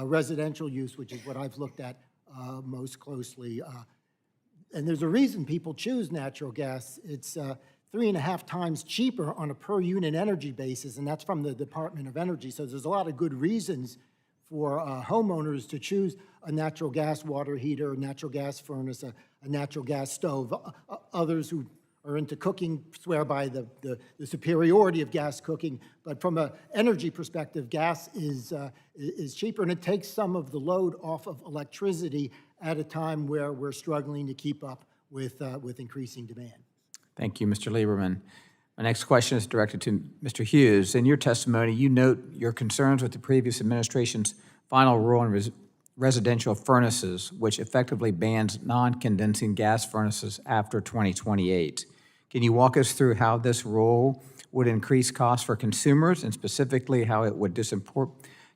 residential use, which is what I've looked at most closely. And there's a reason people choose natural gas. It's 3.5 times cheaper on a per unit energy basis, and that's from the Department of Energy. So there's a lot of good reasons for homeowners to choose a natural gas water heater, a natural gas furnace, a natural gas stove. Others who are into cooking swear by the superiority of gas cooking. But from an energy perspective, gas is cheaper, and it takes some of the load off of electricity at a time where we're struggling to keep up with increasing demand. Thank you, Mr. Lieberman. My next question is directed to Mr. Hughes. In your testimony, you note your concerns with the previous administration's final rule on residential furnaces, which effectively bans non-condensing gas furnaces after 2028. Can you walk us through how this rule would increase costs for consumers, and specifically how it would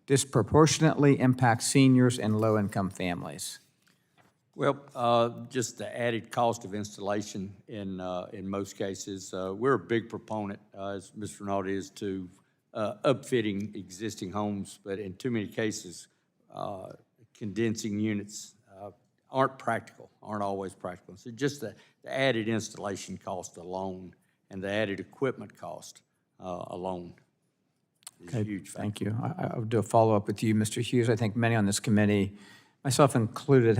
disproportionately impact seniors and low-income families? Well, just the added cost of installation in most cases. We're a big proponent, as Mr. Rinaldi is, to upfitting existing homes, but in too many cases, condensing units aren't always practical. So just the added installation cost alone and the added equipment cost alone is a huge factor. Thank you. I'll do a follow-up with you, Mr. Hughes. I think many on this committee, myself included,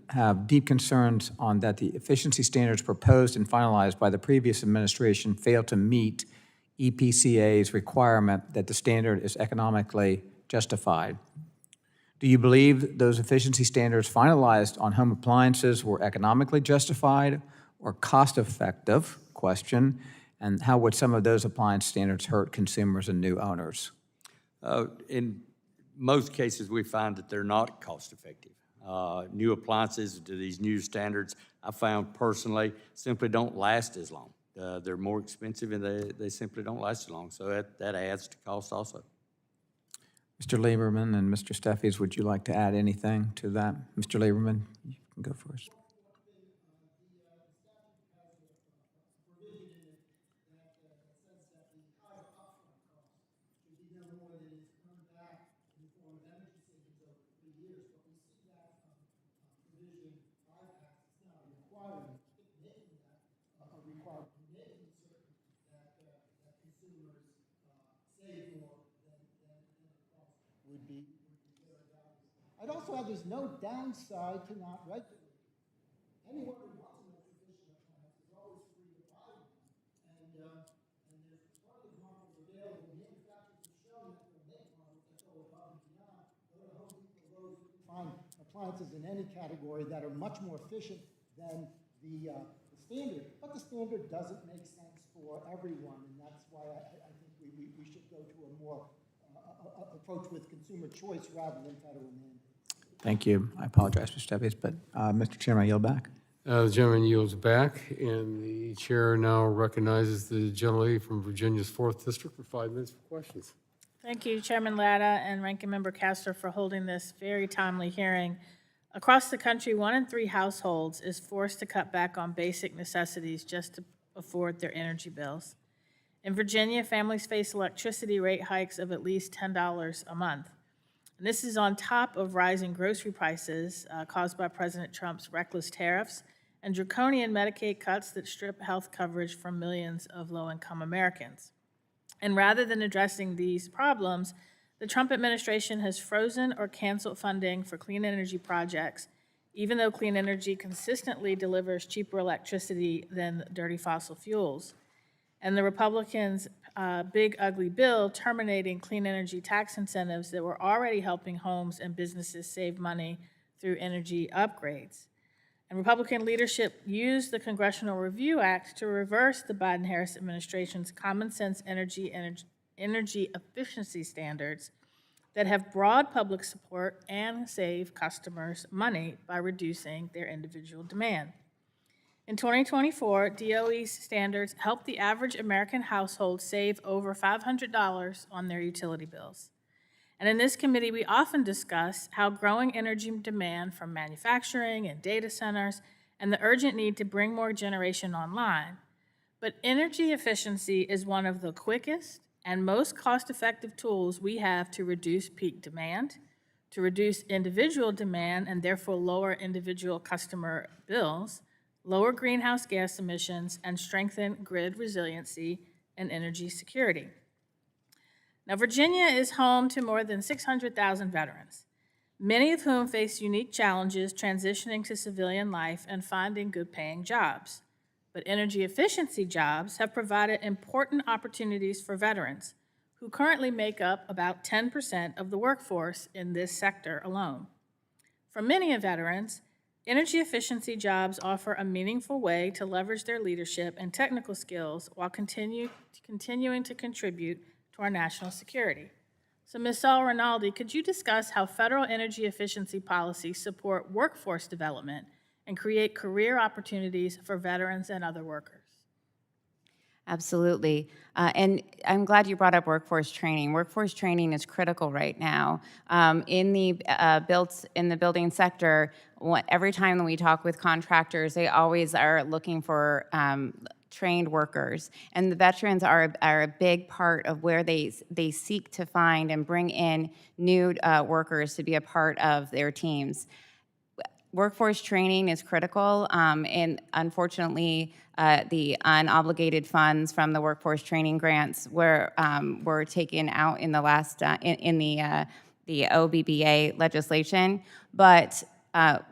have deep concerns on that the efficiency standards proposed and finalized by the previous administration fail to meet EPCA's requirement that the standard is economically justified. Do you believe those efficiency standards finalized on home appliances were economically justified or cost-effective? Question. And how would some of those appliance standards hurt consumers and new owners? In most cases, we find that they're not cost-effective. New appliances to these new standards, I found personally, simply don't last as long. They're more expensive and they simply don't last as long. So that adds to cost also. Mr. Lieberman and Mr. Steffes, would you like to add anything to that? Mr. Lieberman, you can go first. I'd also add there's no downside to not regulating. Anyone who wants an efficient appliance is always free to buy one. And there's plenty of models available. Manufacturers have shown that they'll make models that go above and beyond. Go to Home Depot, Lowe's, you can find appliances in any category that are much more efficient than the standard. But the standard doesn't make sense for everyone, and that's why I think we should go to a more approach with consumer choice rather than federal mandate. Thank you. I apologize, Mr. Steffes, but Mr. Chairman, I yield back. The gentleman yields back, and the chair now recognizes the gentlelady from Virginia's 4th District for 5 minutes for questions. Thank you, Chairman Latta and Ranking Member Castor, for holding this very timely hearing. Across the country, 1 in 3 households is forced to cut back on basic necessities just to afford their energy bills. In Virginia, families face electricity rate hikes of at least $10 a month. And this is on top of rising grocery prices caused by President Trump's reckless tariffs and draconian Medicaid cuts that strip health coverage from millions of low-income Americans. And rather than addressing these problems, the Trump administration has frozen or canceled funding for clean energy projects, even though clean energy consistently delivers cheaper electricity than dirty fossil fuels. And the Republicans' big, ugly bill terminating clean energy tax incentives that were already helping homes and businesses save money through energy upgrades. And Republican leadership used the Congressional Review Act to reverse the Biden-Harris administration's common sense energy efficiency standards that have broad public support and save customers money by reducing their individual demand. In 2024, DOE's standards help the average American household save over $500 on their utility bills. And in this committee, we often discuss how growing energy demand from manufacturing and data centers and the urgent need to bring more generation online. But energy efficiency is one of the quickest and most cost-effective tools we have to reduce peak demand, to reduce individual demand and therefore lower individual customer bills, lower greenhouse gas emissions, and strengthen grid resiliency and energy security. Now, Virginia is home to more than 600,000 veterans, many of whom face unique challenges transitioning to civilian life and finding good-paying jobs. But energy efficiency jobs have provided important opportunities for veterans, who currently make up about 10% of the workforce in this sector alone. For many veterans, energy efficiency jobs offer a meaningful way to leverage their leadership and technical skills while continuing to contribute to our national security. So, Ms. Saul-Rinaldi, could you discuss how federal energy efficiency policies support workforce development and create career opportunities for veterans and other workers? Absolutely. And I'm glad you brought up workforce training. Workforce training is critical right now. In the building sector, every time that we talk with contractors, they always are looking for trained workers. And the veterans are a big part of where they seek to find and bring in new workers to be a part of their teams. Workforce training is critical, and unfortunately, the unobligated funds from the workforce training grants were taken out in the last in the OBBA legislation. But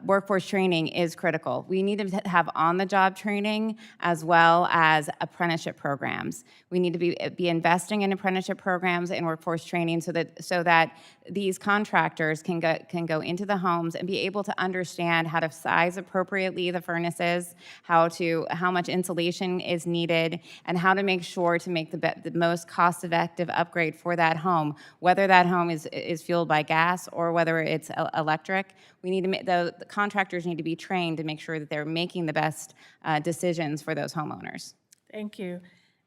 workforce training is critical. We need to have on-the-job training as well as apprenticeship programs. We need to be investing in apprenticeship programs and workforce training so that these contractors can go into the homes and be able to understand how to size appropriately the furnaces, how much insulation is needed, and how to make sure to make the most cost-effective upgrade for that home, whether that home is fueled by gas or whether it's electric. We need to the contractors need to be trained to make sure that they're making the best decisions for those homeowners. Thank you.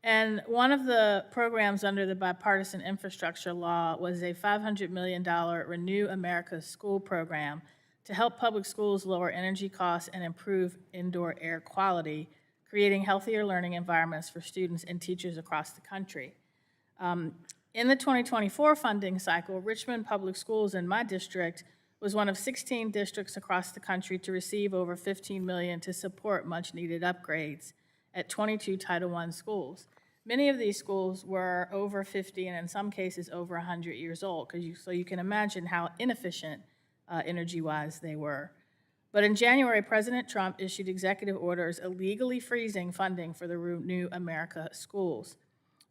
And one of the programs under the bipartisan infrastructure law was a $500 million Renew America School program to help public schools lower energy costs and improve indoor air quality, creating healthier learning environments for students and teachers across the country. In the 2024 funding cycle, Richmond Public Schools in my district was one of 16 districts across the country to receive over $15 million to support much-needed upgrades at 22 Title I schools. Many of these schools were over 50 and in some cases over 100 years old, so you can imagine how inefficient energy-wise they were. But in January, President Trump issued executive orders illegally freezing funding for the Renew America schools.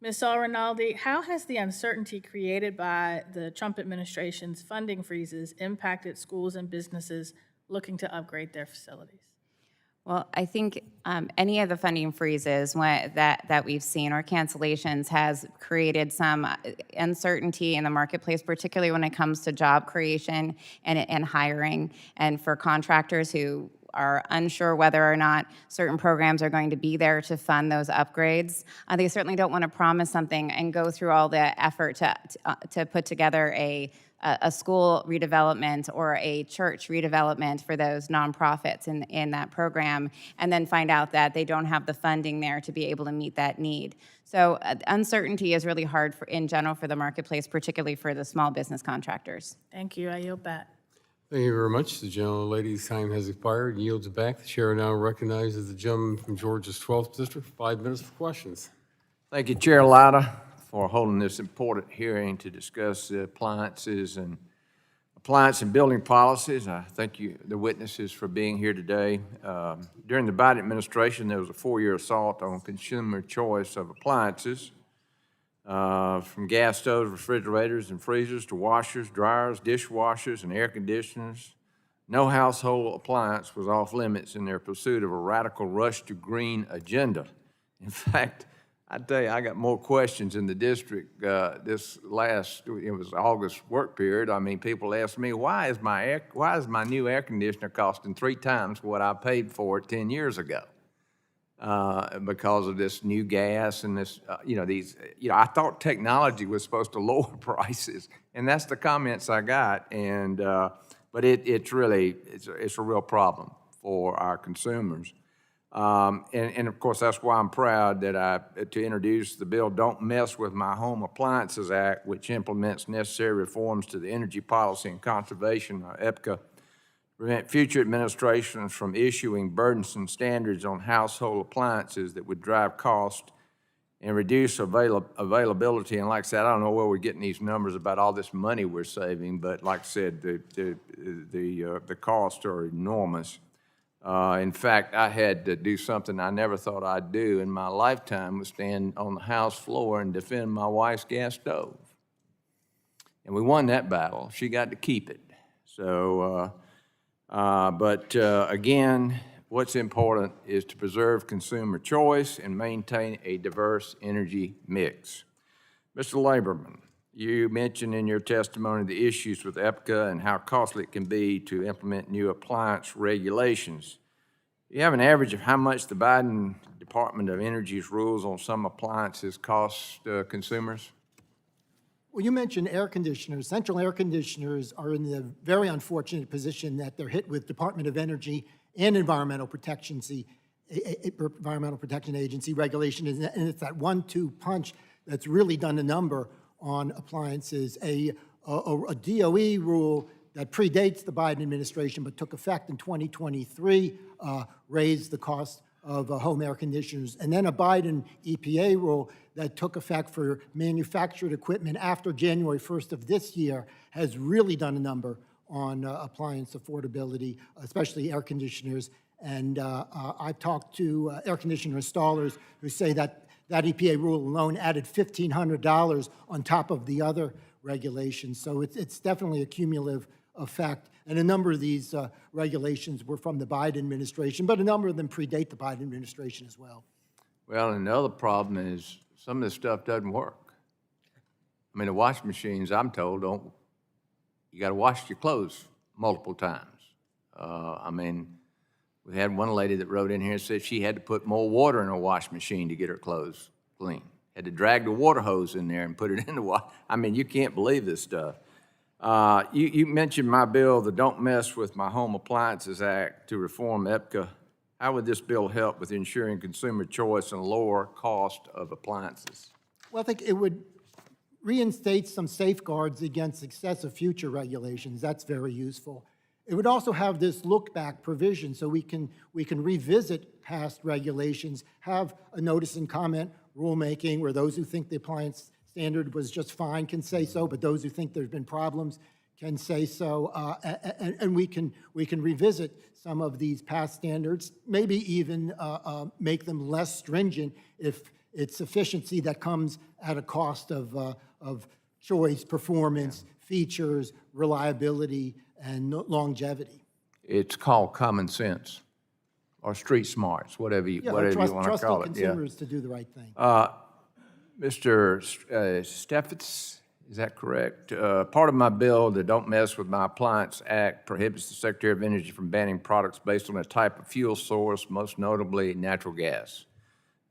Ms. Saul-Rinaldi, how has the uncertainty created by the Trump administration's funding freezes impacted schools and businesses looking to upgrade their facilities? Well, I think any of the funding freezes that we've seen or cancellations has created some uncertainty in the marketplace, particularly when it comes to job creation and hiring, and for contractors who are unsure whether or not certain programs are going to be there to fund those upgrades. They certainly don't want to promise something and go through all the effort to put together a school redevelopment or a church redevelopment for those nonprofits in that program, and then find out that they don't have the funding there to be able to meet that need. So uncertainty is really hard in general for the marketplace, particularly for the small business contractors. Thank you. I yield back. Thank you very much. The gentlelady's time has expired and yields it back. The chair now recognizes the gentleman from Georgia's 12th District for 5 minutes for questions. Thank you, Chair Latta, for holding this important hearing to discuss the appliance and building policies. I thank you, the witnesses, for being here today. During the Biden administration, there was a 4-year assault on consumer choice of appliances, from gas stoves, refrigerators, and freezers to washers, dryers, dishwashers, and air conditioners. No household appliance was off limits in their pursuit of a radical rush to green agenda. In fact, I tell you, I got more questions in the district it was August work period. I mean, people ask me, why is my new air conditioner costing 3 times what I paid for it 10 years ago? Because of this new gas and this, I thought technology was supposed to lower prices, and that's the comments I got. And but it's a real problem for our consumers. And of course, that's why I'm proud that to introduce the bill Don't Mess with My Home Appliances Act, which implements necessary reforms to the Energy Policy and Conservation, EPCA, prevent future administrations from issuing burdensome standards on household appliances that would drive cost and reduce availability. And like I said, I don't know where we're getting these numbers about all this money we're saving, but like I said, the costs are enormous. In fact, I had to do something I never thought I'd do in my lifetime, was stand on the House floor and defend my wife's gas stove. And we won that battle. She got to keep it. So, again, what's important is to preserve consumer choice and maintain a diverse energy mix. Mr. Lieberman, you mentioned in your testimony the issues with EPCA and how costly it can be to implement new appliance regulations. Do you have an average of how much the Biden Department of Energy's rules on some appliances cost consumers? Well, you mentioned air conditioners. Central air conditioners are in the very unfortunate position that they're hit with Department of Energy and Environmental Protection Agency regulation, and it's that 1-2 punch that's really done a number on appliances. A DOE rule that predates the Biden administration but took effect in 2023 raised the cost of home air conditioners. And then a Biden EPA rule that took effect for manufactured equipment after January 1st of this year has really done a number on appliance affordability, especially air conditioners. And I've talked to air conditioner installers who say that that EPA rule alone added $1,500 on top of the other regulations. So it's definitely a cumulative effect. And a number of these regulations were from the Biden administration, but a number of them predate the Biden administration as well. Well, and the other problem is some of this stuff doesn't work. I mean, the washing machines, I'm told, you got to wash your clothes multiple times. I mean, we had one lady that wrote in here and said she had to put more water in her washing machine to get her clothes clean. Had to drag the water hose in there and put it in the water. I mean, you can't believe this stuff. You mentioned my bill, the Don't Mess with My Home Appliances Act, to reform EPCA. How would this bill help with ensuring consumer choice and lower cost of appliances? Well, I think it would reinstate some safeguards against excessive future regulations. That's very useful. It would also have this look-back provision so we can revisit past regulations, have a notice and comment rulemaking where those who think the appliance standard was just fine can say so, but those who think there's been problems can say so, and we can revisit some of these past standards, maybe even make them less stringent if it's efficiency that comes at a cost of choice, performance, features, reliability, and longevity. It's called common sense or street smarts, whatever you want to call it. Trusting consumers to do the right thing. Mr. Steffes, is that correct? Part of my bill, the Don't Mess with My Appliance Act, prohibits the Secretary of Energy from banning products based on a type of fuel source, most notably natural gas.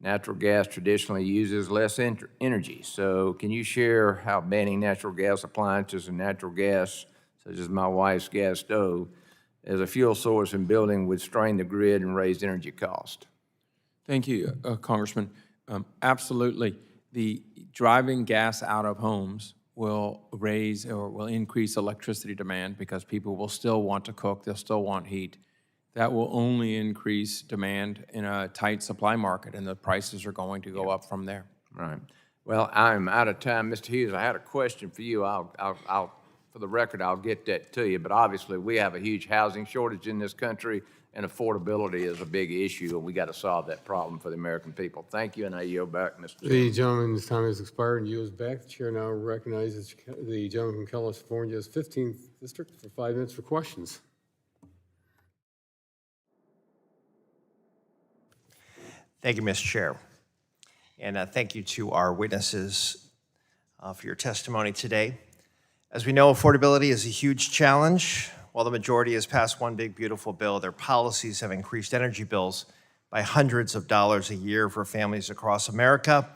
Natural gas traditionally uses less energy, so can you share how banning natural gas appliances and natural gas, such as my wife's gas stove, as a fuel source in building would strain the grid and raise energy cost? Thank you, Congressman. Absolutely. The driving gas out of homes will raise or will increase electricity demand because people will still want to cook, they'll still want heat. That will only increase demand in a tight supply market, and the prices are going to go up from there. Right. Well, I'm out of time. Mr. Hughes, I had a question for you. For the record, I'll get that to you, but obviously we have a huge housing shortage in this country, and affordability is a big issue, and we got to solve that problem for the American people. Thank you, and I yield back, Mr. Chairman. The gentleman's time has expired and yields back. The chair now recognizes the gentleman from California's 15th district for 5 minutes for questions. Thank you, Mr. Chair. And thank you to our witnesses for your testimony today. As we know, affordability is a huge challenge. While the majority has passed one big, beautiful bill, their policies have increased energy bills by hundreds of dollars a year for families across America.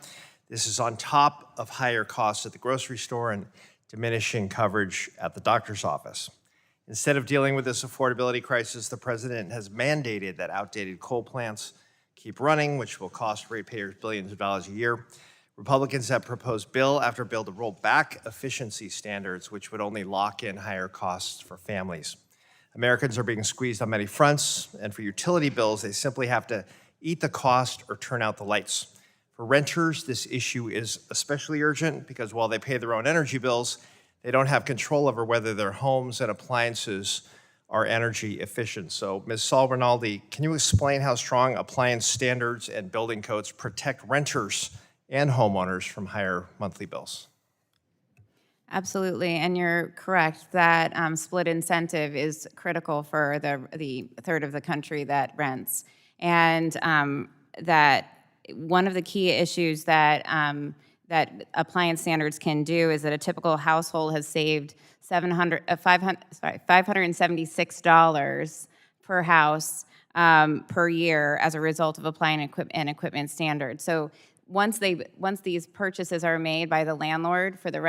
This is on top of higher costs at the grocery store and diminishing coverage at the doctor's office. Instead of dealing with this affordability crisis, the president has mandated that outdated coal plants keep running, which will cost ratepayers billions of dollars a year. Republicans have proposed bill after bill to roll back efficiency standards, which would only lock in higher costs for families. Americans are being squeezed on many fronts, and for utility bills, they simply have to eat the cost or turn out the lights. For renters, this issue is especially urgent because while they pay their own energy bills, they don't have control over whether their homes and appliances are energy efficient. So, Ms. Saul-Rinaldi, can you explain how strong appliance standards and building codes protect renters and homeowners from higher monthly bills? Absolutely, and you're correct that split incentive is critical for the third of the country that rents, and that one of the key issues that appliance standards can do is that a typical household has saved $576 per house per year as a result of applying equipment standards. So once these purchases are made by the landlord for the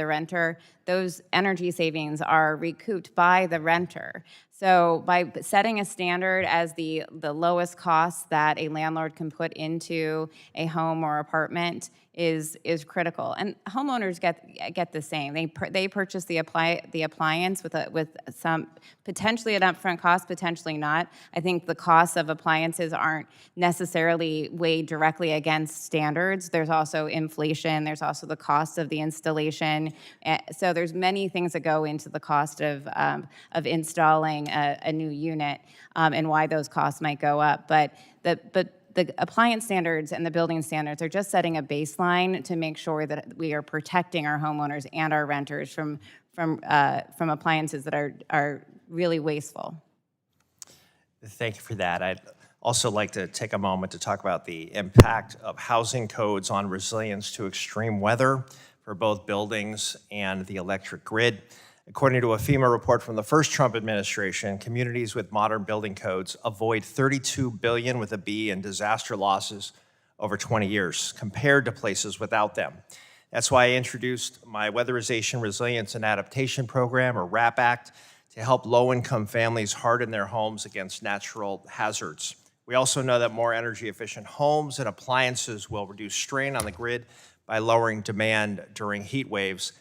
renter, those energy savings are recouped by the renter. So by setting a standard as the lowest cost that a landlord can put into a home or apartment is critical. And homeowners get the same. They purchase the appliance with some potentially an upfront cost, potentially not. I think the costs of appliances aren't necessarily weighed directly against standards. There's also inflation. There's also the cost of the installation. So there's many things that go into the cost of installing a new unit and why those costs might go up. But the appliance standards and the building standards are just setting a baseline to make sure that we are protecting our homeowners and our renters from appliances that are really wasteful. Thank you for that. I'd also like to take a moment to talk about the impact of housing codes on resilience to extreme weather for both buildings and the electric grid. According to a FEMA report from the first Trump administration, communities with modern building codes avoid $32 billion with a B in disaster losses over 20 years, compared to places without them. That's why I introduced my Weatherization, Resilience, and Adaptation Program, or WRAP Act, to help low-income families harden their homes against natural hazards. We also know that more energy-efficient homes and appliances will reduce strain on the grid by lowering demand during heat waves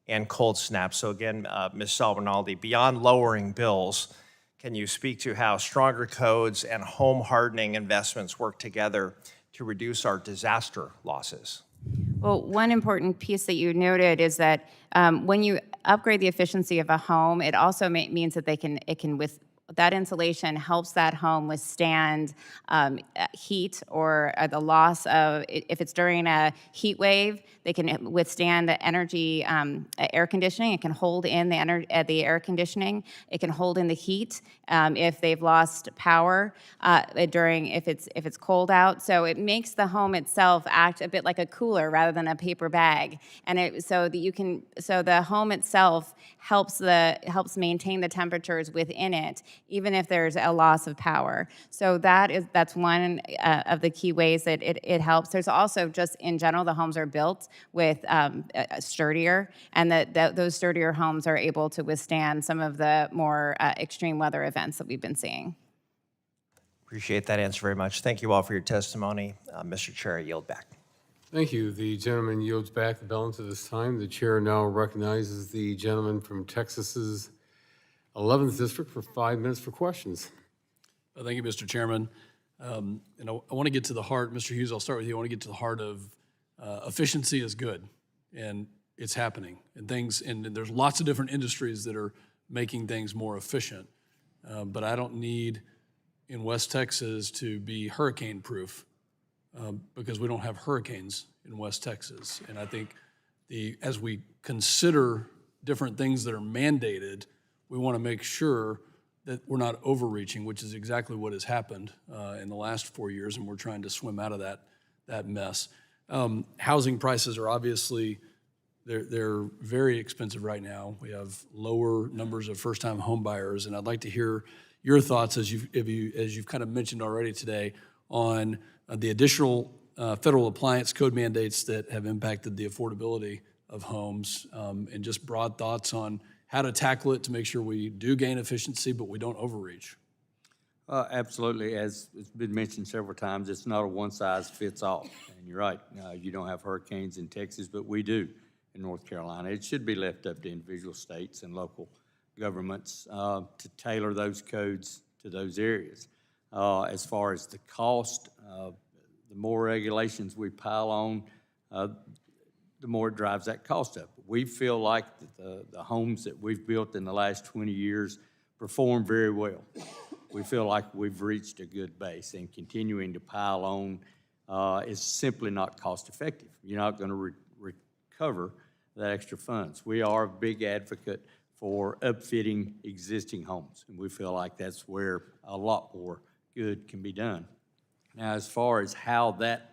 and cold snaps. So again, Ms. Saul-Rinaldi, beyond lowering bills, can you speak to how stronger codes and home hardening investments work together to reduce our disaster losses? Well, one important piece that you noted is that when you upgrade the efficiency of a home, it also means that that insulation helps that home withstand heat or the loss of, if it's during a heat wave, they can withstand the energy, air conditioning. It can hold in the air conditioning. It can hold in the heat if they've lost power if it's cold out. So it makes the home itself act a bit like a cooler rather than a paper bag. And so the home itself helps maintain the temperatures within it, even if there's a loss of power. So that's one of the key ways that it helps. There's also just in general, the homes are built with sturdier, and those sturdier homes are able to withstand some of the more extreme weather events that we've been seeing. Appreciate that answer very much. Thank you all for your testimony. Mr. Chair, I yield back. Thank you. The gentleman yields back the balance of this time. The chair now recognizes the gentleman from Texas's 11th District for 5 minutes for questions. Thank you, Mr. Chairman. And I want to get to the heart, Mr. Hughes, I'll start with you. I want to get to the heart of efficiency is good, and it's happening. And there's lots of different industries that are making things more efficient. But I don't need in West Texas to be hurricane-proof because we don't have hurricanes in West Texas. And I think as we consider different things that are mandated, we want to make sure that we're not overreaching, which is exactly what has happened in the last 4 years, and we're trying to swim out of that mess. Housing prices are obviously, they're very expensive right now. We have lower numbers of first-time home buyers, and I'd like to hear your thoughts, as you've kind of mentioned already today, on the additional federal appliance code mandates that have impacted the affordability of homes, and just broad thoughts on how to tackle it to make sure we do gain efficiency, but we don't overreach. Absolutely. As it's been mentioned several times, it's not a one-size-fits-all. And you're right, you don't have hurricanes in Texas, but we do in North Carolina. It should be left up to individual states and local governments to tailor those codes to those areas. As far as the cost, the more regulations we pile on, the more it drives that cost up. We feel like the homes that we've built in the last 20 years perform very well. We feel like we've reached a good base, and continuing to pile on is simply not cost effective. You're not going to recover that extra funds. We are a big advocate for upfitting existing homes, and we feel like that's where a lot more good can be done. Now, as far as how that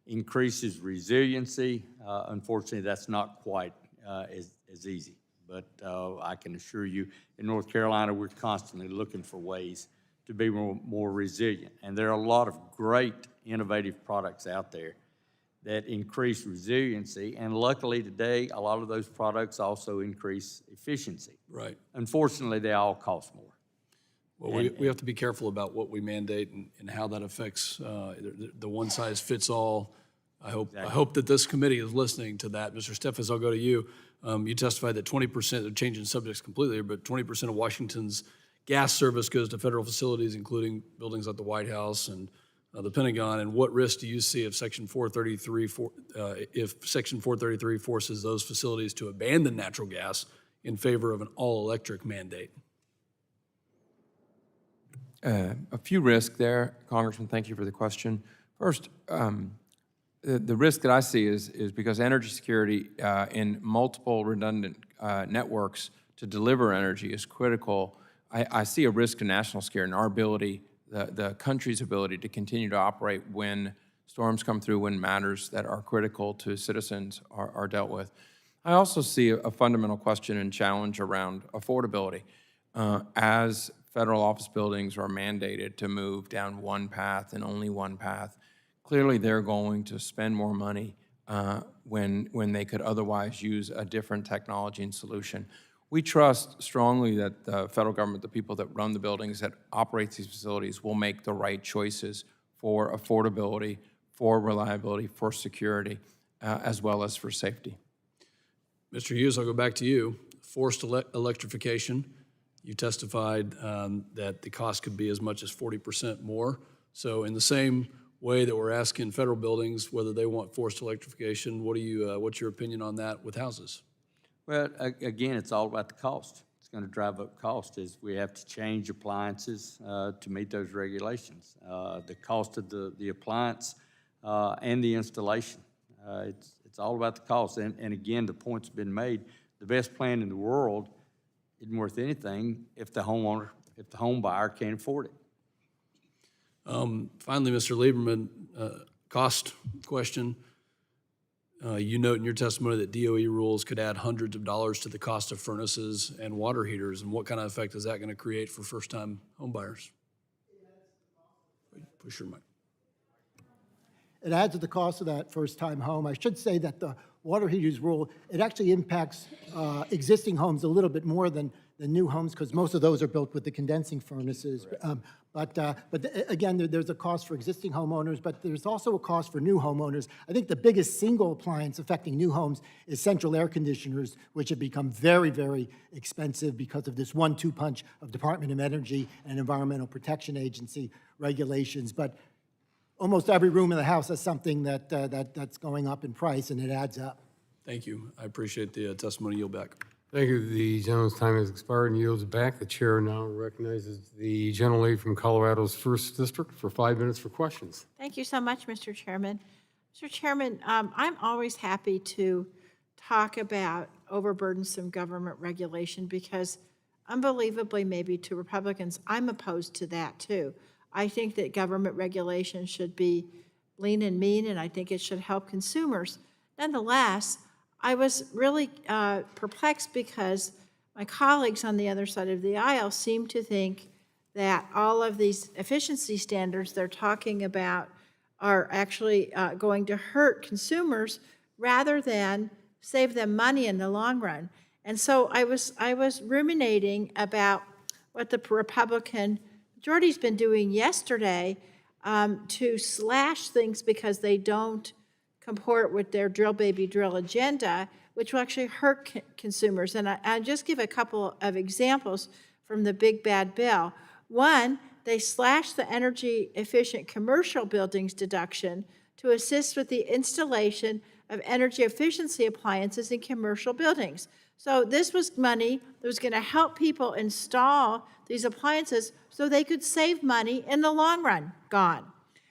increases resiliency, unfortunately, that's not quite as easy. But I can assure you, in North Carolina, we're constantly looking for ways to be more resilient. And there are a lot of great innovative products out there that increase resiliency. And luckily today, a lot of those products also increase efficiency. Right. Unfortunately, they all cost more. Well, we have to be careful about what we mandate and how that affects the one-size-fits-all. I hope that this committee is listening to that. Mr. Steffes, I'll go to you. You testified that 20%, of changing subjects completely, but 20% of Washington's gas service goes to federal facilities, including buildings like the White House and the Pentagon. And what risk do you see if Section 433 forces those facilities to abandon natural gas in favor of an all-electric mandate? A few risks there, Congressman. Thank you for the question. First, the risk that I see is because energy security in multiple redundant networks to deliver energy is critical. I see a risk to national security and our ability, the country's ability to continue to operate when storms come through, when matters that are critical to citizens are dealt with. I also see a fundamental question and challenge around affordability. As federal office buildings are mandated to move down one path and only one path, clearly they're going to spend more money when they could otherwise use a different technology and solution. We trust strongly that the federal government, the people that run the buildings, that operate these facilities, will make the right choices for affordability, for reliability, for security, as well as for safety. Mr. Hughes, I'll go back to you. Forced electrification. You testified that the cost could be as much as 40% more. So in the same way that we're asking federal buildings whether they want forced electrification, what's your opinion on that with houses? Well, again, it's all about the cost. It's going to drive up cost as we have to change appliances to meet those regulations. The cost of the appliance and the installation. It's all about the cost. And again, the point's been made. The best plan in the world isn't worth anything if the home buyer can't afford it. Finally, Mr. Lieberman, cost question. You note in your testimony that DOE rules could add hundreds of dollars to the cost of furnaces and water heaters, and what kind of effect is that going to create for first-time home buyers? Push your mic. It adds to the cost of that first-time home. I should say that the water heaters rule, it actually impacts existing homes a little bit more than new homes, because most of those are built with the condensing furnaces. But again, there's a cost for existing homeowners, but there's also a cost for new homeowners. I think the biggest single appliance affecting new homes is central air conditioners, which have become very, very expensive because of this 1-2 punch of Department of Energy and Environmental Protection Agency regulations. But almost every room in the house has something that's going up in price, and it adds up. Thank you. I appreciate the testimony. Yield back. Thank you. The gentleman's time has expired and yields back. The chair now recognizes the gentlelady from Colorado's 1st District for 5 minutes for questions. Thank you so much, Mr. Chairman. Mr. Chairman, I'm always happy to talk about overburdensome government regulation because unbelievably maybe to Republicans, I'm opposed to that too. I think that government regulation should be lean and mean, and I think it should help consumers. Nonetheless, I was really perplexed because my colleagues on the other side of the aisle seem to think that all of these efficiency standards they're talking about are actually going to hurt consumers rather than save them money in the long run. And so I was ruminating about what the Republican majority's been doing yesterday to slash things because they don't comport with their drill baby drill agenda, which will actually hurt consumers. And I'll just give a couple of examples from the big bad bill. One, they slashed the energy efficient commercial buildings deduction to assist with the installation of energy efficiency appliances in commercial buildings. So this was money that was going to help people install these appliances so they could save money in the long run. Gone.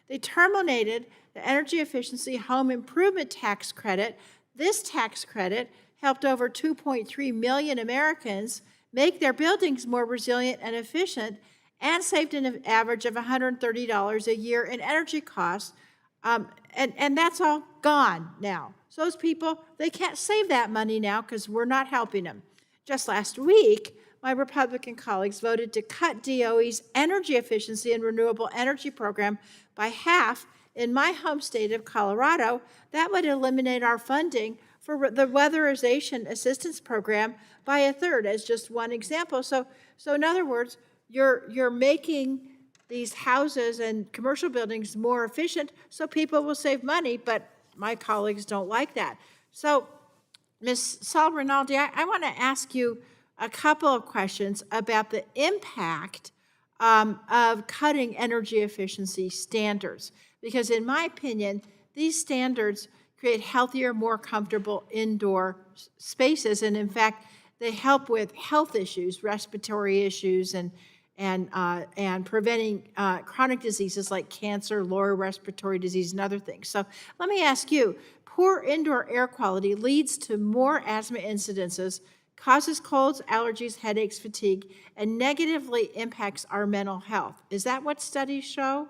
They terminated the energy efficiency home improvement tax credit. This tax credit helped over 2.3 million Americans make their buildings more resilient and efficient and saved an average of $130 a year in energy costs. And that's all gone now. So those people, they can't save that money now because we're not helping them. Just last week, my Republican colleagues voted to cut DOE's energy efficiency and renewable energy program by half. In my home state of Colorado, that would eliminate our funding for the weatherization assistance program by a third, as just one example. So in other words, you're making these houses and commercial buildings more efficient so people will save money, but my colleagues don't like that. So, Ms. Saul-Rinaldi, I want to ask you a couple of questions about the impact of cutting energy efficiency standards. Because in my opinion, these standards create healthier, more comfortable indoor spaces. And in fact, they help with health issues, respiratory issues, and preventing chronic diseases like cancer, lower respiratory disease, and other things. So let me ask you, poor indoor air quality leads to more asthma incidences, causes colds, allergies, headaches, fatigue, and negatively impacts our mental health. Is that what studies show?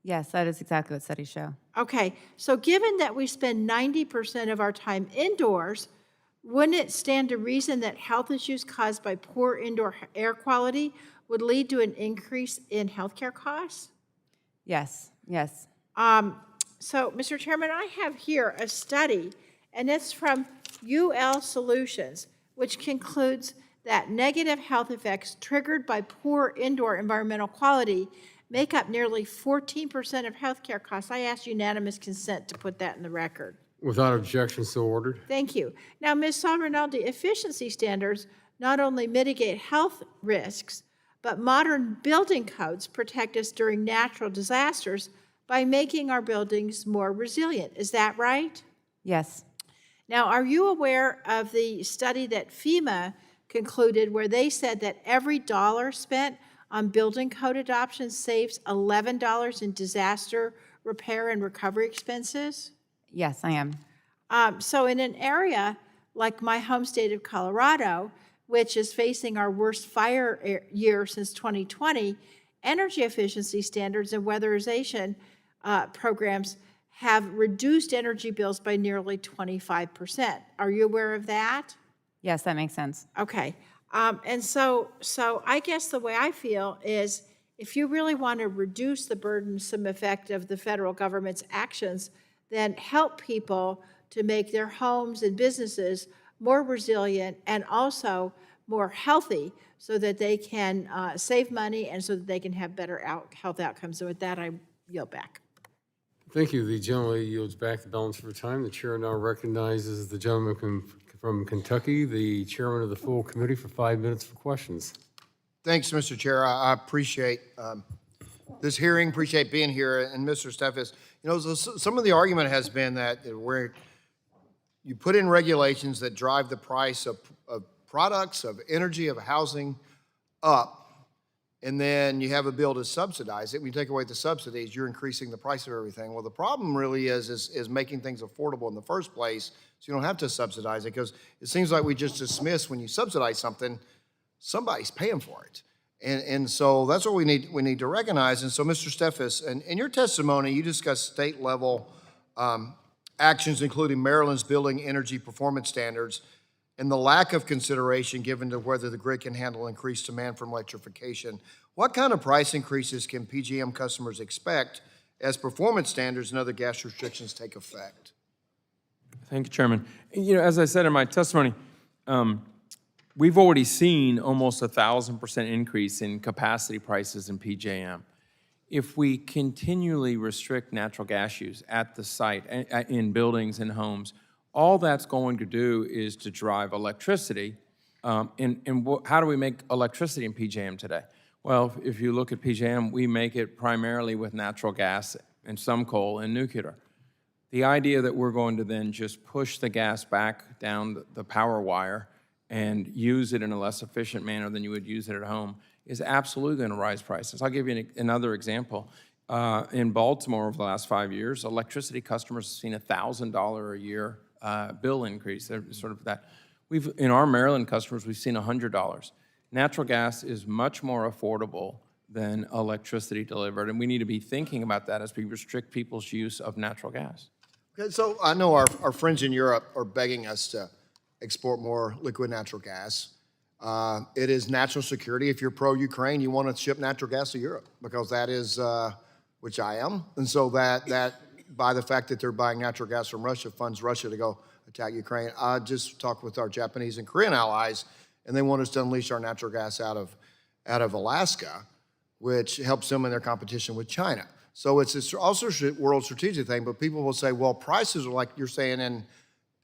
Yes, that is exactly what studies show. Okay, so given that we spend 90% of our time indoors, wouldn't it stand to reason that health issues caused by poor indoor air quality would lead to an increase in healthcare costs? Yes, yes. So, Mr. Chairman, I have here a study, and it's from UL Solutions, which concludes that negative health effects triggered by poor indoor environmental quality make up nearly 14% of healthcare costs. I ask unanimous consent to put that in the record. Without objection, so ordered. Thank you. Now, Ms. Saul-Rinaldi, efficiency standards not only mitigate health risks, but modern building codes protect us during natural disasters by making our buildings more resilient. Is that right? Yes. Now, are you aware of the study that FEMA concluded where they said that every dollar spent on building code adoption saves $11 in disaster repair and recovery expenses? Yes, I am. So in an area like my home state of Colorado, which is facing our worst fire year since 2020, energy efficiency standards and weatherization programs have reduced energy bills by nearly 25%. Are you aware of that? Yes, that makes sense. Okay. And so I guess the way I feel is if you really want to reduce the burdensome effect of the federal government's actions, then help people to make their homes and businesses more resilient and also more healthy so that they can save money and so that they can have better health outcomes. So with that, I yield back. Thank you. The gentleman yields back the balance for time. The chair now recognizes the gentleman from Kentucky, the chairman of the full committee, for 5 minutes for questions. Thanks, Mr. Chair. I appreciate this hearing, appreciate being here. And Mr. Steffes, you know, some of the argument has been that where you put in regulations that drive the price of products, of energy, of housing up, and then you have a bill to subsidize it. When you take away the subsidies, you're increasing the price of everything. Well, the problem really is making things affordable in the first place so you don't have to subsidize it, because it seems like we just dismiss when you subsidize something, somebody's paying for it. And so that's what we need to recognize. And so, Mr. Steffes, in your testimony, you discussed state level actions, including Maryland's building energy performance standards, and the lack of consideration given to whether the grid can handle increased demand from electrification. What kind of price increases can PJM customers expect as performance standards and other gas restrictions take effect? Thank you, Chairman. As I said in my testimony, we've already seen almost 1,000% increase in capacity prices in PJM. If we continually restrict natural gas use at the site, in buildings and homes, all that's going to do is to drive electricity. How do we make electricity in PJM today? Well, if you look at PJM, we make it primarily with natural gas and some coal and nuclear. The idea that we're going to then just push the gas back down the power wire and use it in a less efficient manner than you would use it at home is absolutely going to rise prices. I'll give you another example. In Baltimore over the last 5 years, electricity customers have seen a $1,000 a year bill increase, sort of that. In our Maryland customers, we've seen $100. Natural gas is much more affordable than electricity delivered, and we need to be thinking about that as we restrict people's use of natural gas. Okay, so I know our friends in Europe are begging us to export more liquid natural gas. It is national security. If you're pro-Ukraine, you want to ship natural gas to Europe because that is, which I am. And so that by the fact that they're buying natural gas from Russia funds Russia to go attack Ukraine. I just talked with our Japanese and Korean allies, and they want us to unleash our natural gas out of Alaska, which helps them in their competition with China. So it's also a world strategic thing, but people will say, well, prices are like you're saying, and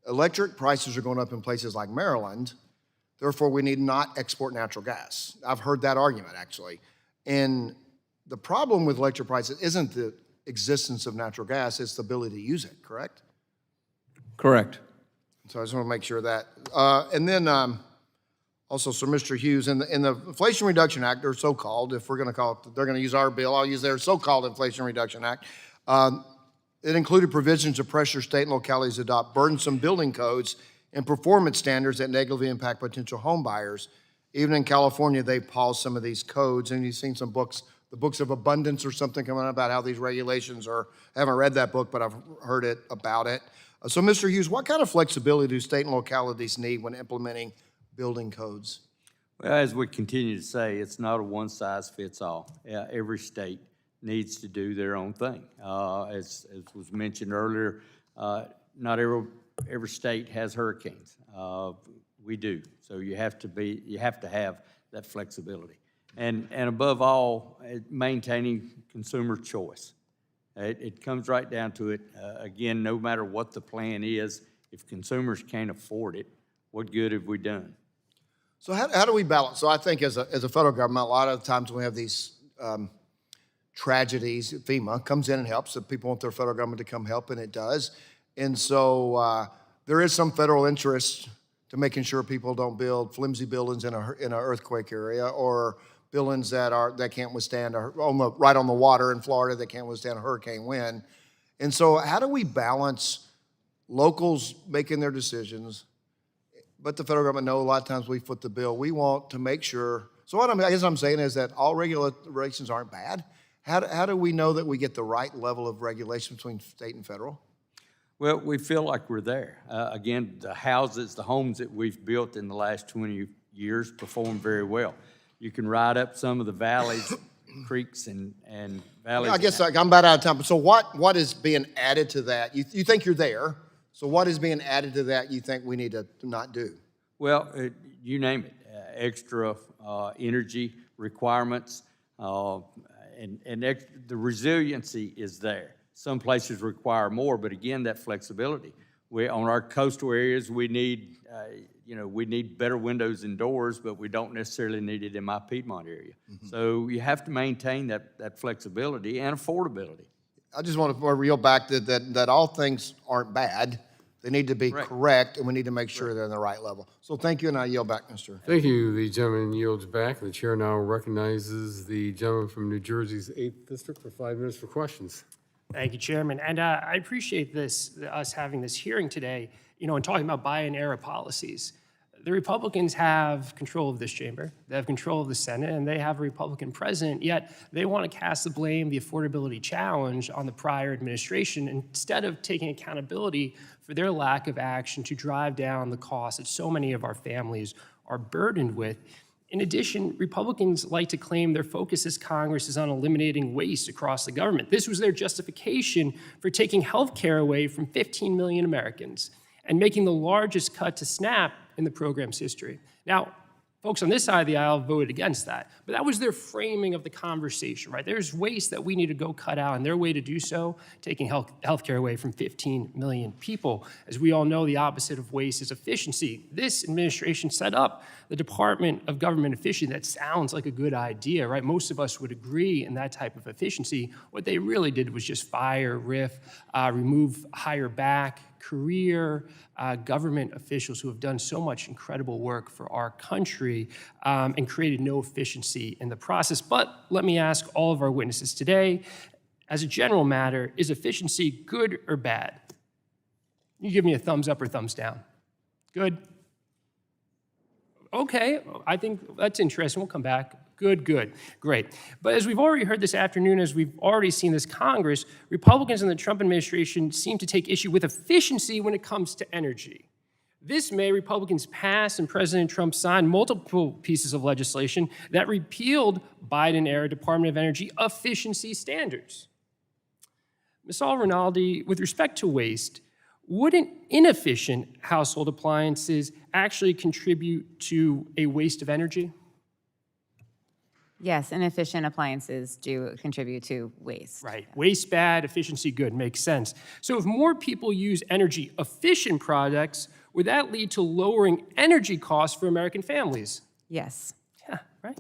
electric prices are going up in places like Maryland, therefore we need not export natural gas. I've heard that argument, actually. And the problem with electric prices isn't the existence of natural gas, it's the ability to use it, correct? Correct. So I just want to make sure that. And then also, so Mr. Hughes, in the Inflation Reduction Act, or so-called, if we're going to call it, they're going to use our bill, I'll use their so-called Inflation Reduction Act. It included provisions to pressure state and localities to adopt burdensome building codes and performance standards that negatively impact potential home buyers. Even in California, they paused some of these codes, and you've seen some books, the Books of Abundance or something coming out about how these regulations are. I haven't read that book, but I've heard it about it. So, Mr. Hughes, what kind of flexibility do state and localities need when implementing building codes? Well, as we continue to say, it's not a one-size-fits-all. Every state needs to do their own thing. As was mentioned earlier, not every state has hurricanes. We do. So you have to have that flexibility. And above all, maintaining consumer choice. It comes right down to it. Again, no matter what the plan is, if consumers can't afford it, what good have we done? So how do we balance? So I think as a federal government, a lot of times when we have these tragedies, FEMA comes in and helps. If people want their federal government to come help, and it does. And so there is some federal interest to making sure people don't build flimsy buildings in an earthquake area, or buildings that can't withstand right on the water in Florida that can't withstand a hurricane wind. And so how do we balance locals making their decisions, but the federal government know a lot of times we foot the bill. We want to make sure. So what I guess I'm saying is that all regulations aren't bad. How do we know that we get the right level of regulation between state and federal? Well, we feel like we're there. Again, the homes that we've built in the last 20 years perform very well. You can ride up some of the valleys, creeks and valleys. I guess I'm about out of time. So what is being added to that? You think you're there. So what is being added to that you think we need to not do? Well, you name it. Extra energy requirements, and the resiliency is there. Some places require more, but again, that flexibility. On our coastal areas, we need better windows and doors, but we don't necessarily need it in my Piedmont area. Mm-hmm. So you have to maintain that flexibility and affordability. I just want to reel back that all things aren't bad. They need to be correct, and we need to make sure they're in the right level. So thank you, and I yield back, Mr. Thank you. The gentleman yields back. The chair now recognizes the gentleman from New Jersey's 8th District for 5 minutes for questions. Thank you, Chairman. And I appreciate us having this hearing today, and talking about buy-in era policies. the Republicans have control of this chamber, they have control of the Senate, and they have a Republican president, yet they want to cast the blame, the affordability challenge, on the prior administration instead of taking accountability for their lack of action to drive down the costs that so many of our families are burdened with. In addition, Republicans like to claim their focus as Congress is on eliminating waste across the government. This was their justification for taking health care away from 15 million Americans and making the largest cut to SNAP in the program's history. Now, folks on this side of the aisle voted against that, but that was their framing of the conversation, right? There's waste that we need to go cut out, and their way to do so, taking health care away from 15 million people. As we all know, the opposite of waste is efficiency. This administration set up the Department of Government Efficiency. That sounds like a good idea, right? Most of us would agree in that type of efficiency. What they really did was just fire, remove, hire back, career government officials who have done so much incredible work for our country and created no efficiency in the process. But let me ask all of our witnesses today, as a general matter, is efficiency good or bad? You give me a thumbs up or thumbs down. Good? Okay, I think that's interesting. We'll come back. Good, good, great. But as we've already heard this afternoon, as we've already seen this Congress, Republicans in the Trump administration seem to take issue with efficiency when it comes to energy. This May, Republicans passed and President Trump signed multiple pieces of legislation that repealed Biden-era Department of Energy efficiency standards. Ms. Saul-Rinaldi, with respect to waste, wouldn't inefficient household appliances actually contribute to a waste of energy? Yes, inefficient appliances do contribute to waste. Right. Waste bad, efficiency good. Makes sense. So if more people use energy efficient products, would that lead to lowering energy costs for American families? Yes. Yeah, right.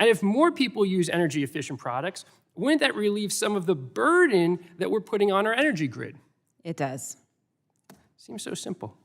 And if more people use energy efficient products, wouldn't that relieve some of the burden that we're putting on our energy grid? It does. Seems so simple.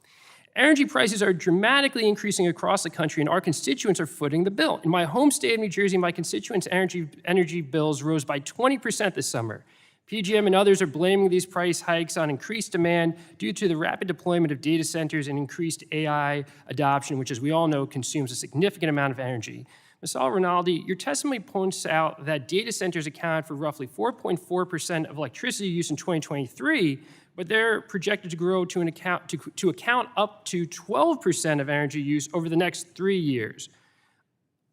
Energy prices are dramatically increasing across the country, and our constituents are footing the bill. In my home state of New Jersey, my constituents' energy bills rose by 20% this summer. PG&M and others are blaming these price hikes on increased demand due to the rapid deployment of data centers and increased AI adoption, which, as we all know, consumes a significant amount of energy. Ms. Saul-Rinaldi, your testimony points out that data centers account for roughly 4.4% of electricity use in 2023, but they're projected to grow to account up to 12% of energy use over the next 3 years.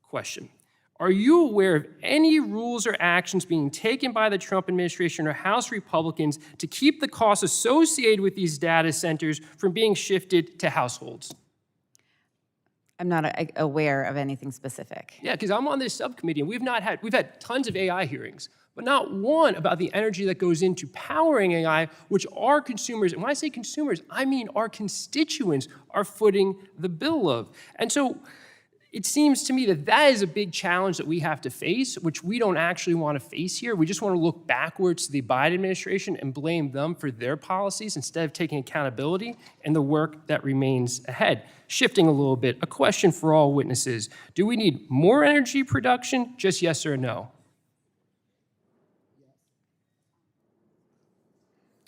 Question: are you aware of any rules or actions being taken by the Trump administration or House Republicans to keep the costs associated with these data centers from being shifted to households? I'm not aware of anything specific. Yeah, because I'm on this subcommittee, and we've had tons of AI hearings, but not one about the energy that goes into powering AI, which our consumers, and when I say consumers, I mean our constituents, are footing the bill of. And so it seems to me that that is a big challenge that we have to face, which we don't actually want to face here. We just want to look backwards to the Biden administration and blame them for their policies instead of taking accountability and the work that remains ahead. Shifting a little bit, a question for all witnesses. Do we need more energy production? Just yes or no?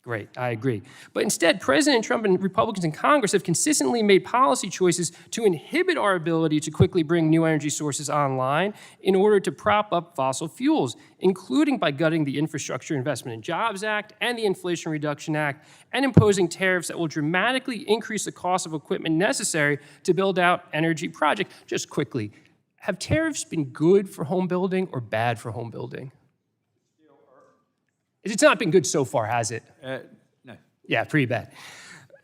Great, I agree. But instead, President Trump and Republicans in Congress have consistently made policy choices to inhibit our ability to quickly bring new energy sources online in order to prop up fossil fuels, including by gutting the Infrastructure Investment and Jobs Act and the Inflation Reduction Act, and imposing tariffs that will dramatically increase the cost of equipment necessary to build out energy projects. Just quickly, have tariffs been good for home building or bad for home building? It's not been good so far, has it? No. Yeah, pretty bad.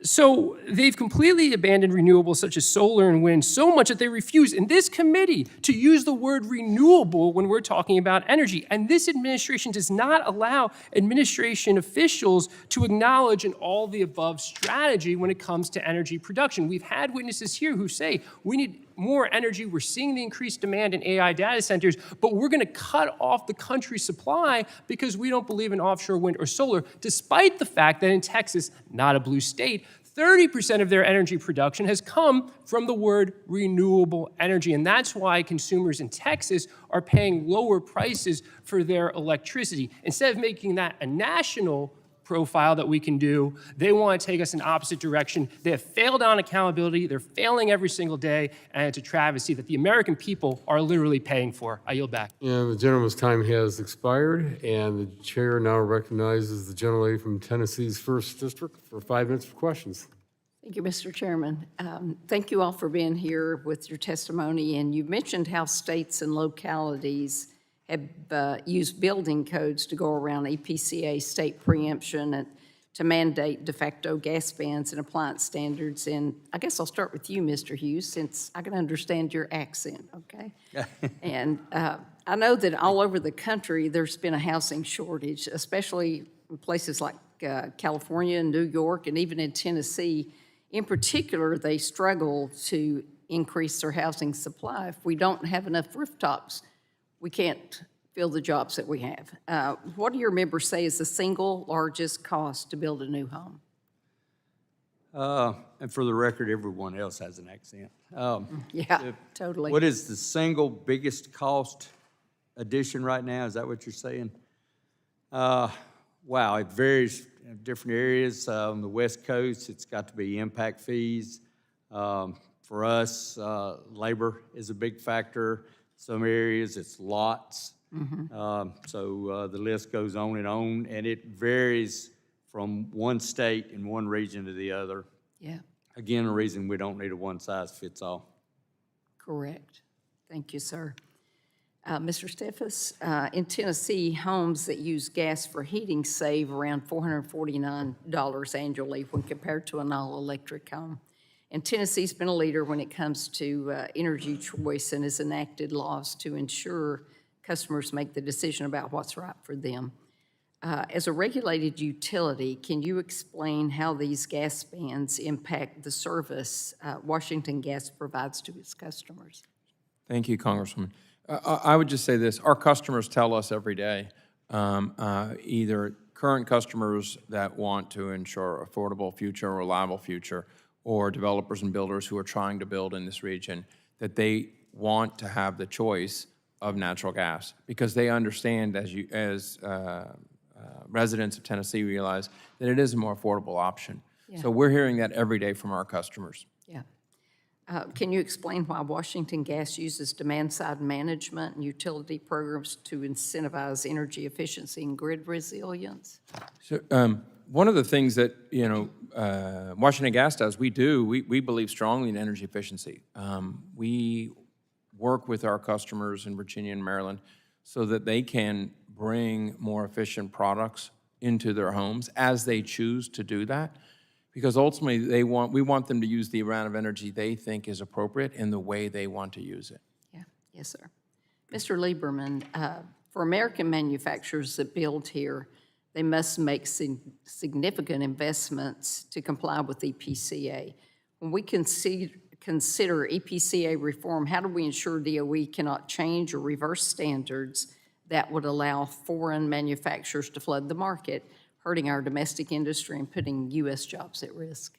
So they've completely abandoned renewables such as solar and wind so much that they refuse in this committee to use the word renewable when we're talking about energy. And this administration does not allow administration officials to acknowledge an all-the-above strategy when it comes to energy production. We've had witnesses here who say we need more energy, we're seeing the increased demand in AI data centers, but we're going to cut off the country's supply because we don't believe in offshore wind or solar, despite the fact that in Texas, not a blue state, 30% of their energy production has come from the word renewable energy. And that's why consumers in Texas are paying lower prices for their electricity. Instead of making that a national profile that we can do. They want to take us in opposite direction. They have failed on accountability. They're failing every single day, and it's a travesty that the American people are literally paying for. I yield back. And the gentleman's time has expired, and the chair now recognizes the gentlelady from Tennessee's 1st District for 5 minutes for questions. Thank you, Mr. Chairman. Thank you all for being here with your testimony. And you mentioned how states and localities have used building codes to go around EPCA state preemption and to mandate de facto gas bans and appliance standards. And I guess I'll start with you, Mr. Hughes, since I can understand your accent, okay? And I know that all over the country, there's been a housing shortage, especially in places like California and New York, and even in Tennessee. In particular, they struggle to increase their housing supply. If we don't have enough rooftops, we can't fill the jobs that we have. What do your members say is the single largest cost to build a new home? And for the record, everyone else has an accent. Yeah, totally. What is the single biggest cost addition right now? Is that what you're saying? Wow, it varies in different areas. On the West Coast, it's got to be impact fees. For us, labor is a big factor. Some areas, it's lots. So the list goes on, and it varies from one state and one region to the other. Yeah. Again, a reason we don't need a one-size-fits-all. Correct. Thank you, sir. Mr. Steffes, in Tennessee, homes that use gas for heating save around $449 annually when compared to an all-electric home. And Tennessee's been a leader when it comes to energy choice and has enacted laws to ensure customers make the decision about what's right for them. As a regulated utility, can you explain how these gas bans impact the service Washington Gas provides to its customers? Thank you, Congresswoman. I would just say this. Our customers tell us every day, either current customers that want to ensure affordable future, reliable future, or developers and builders who are trying to build in this region, that they want to have the choice of natural gas because they understand, as residents of Tennessee realize, that it is a more affordable option. Yeah. So we're hearing that every day from our customers. Yeah. Can you explain why Washington Gas uses demand-side management and utility programs to incentivize energy efficiency and grid resilience? So, one of the things that, Washington Gas does, we believe strongly in energy efficiency. We work with our customers in Virginia and Maryland so that they can bring more efficient products into their homes as they choose to do that. Because ultimately, we want them to use the amount of energy they think is appropriate in the way they want to use it. Yeah, yes, sir. Mr. Lieberman, for American manufacturers that build here, they must make significant investments to comply with EPCA. When we consider EPCA reform, how do we ensure DOE cannot change or reverse standards that would allow foreign manufacturers to flood the market, hurting our domestic industry and putting U.S. jobs at risk?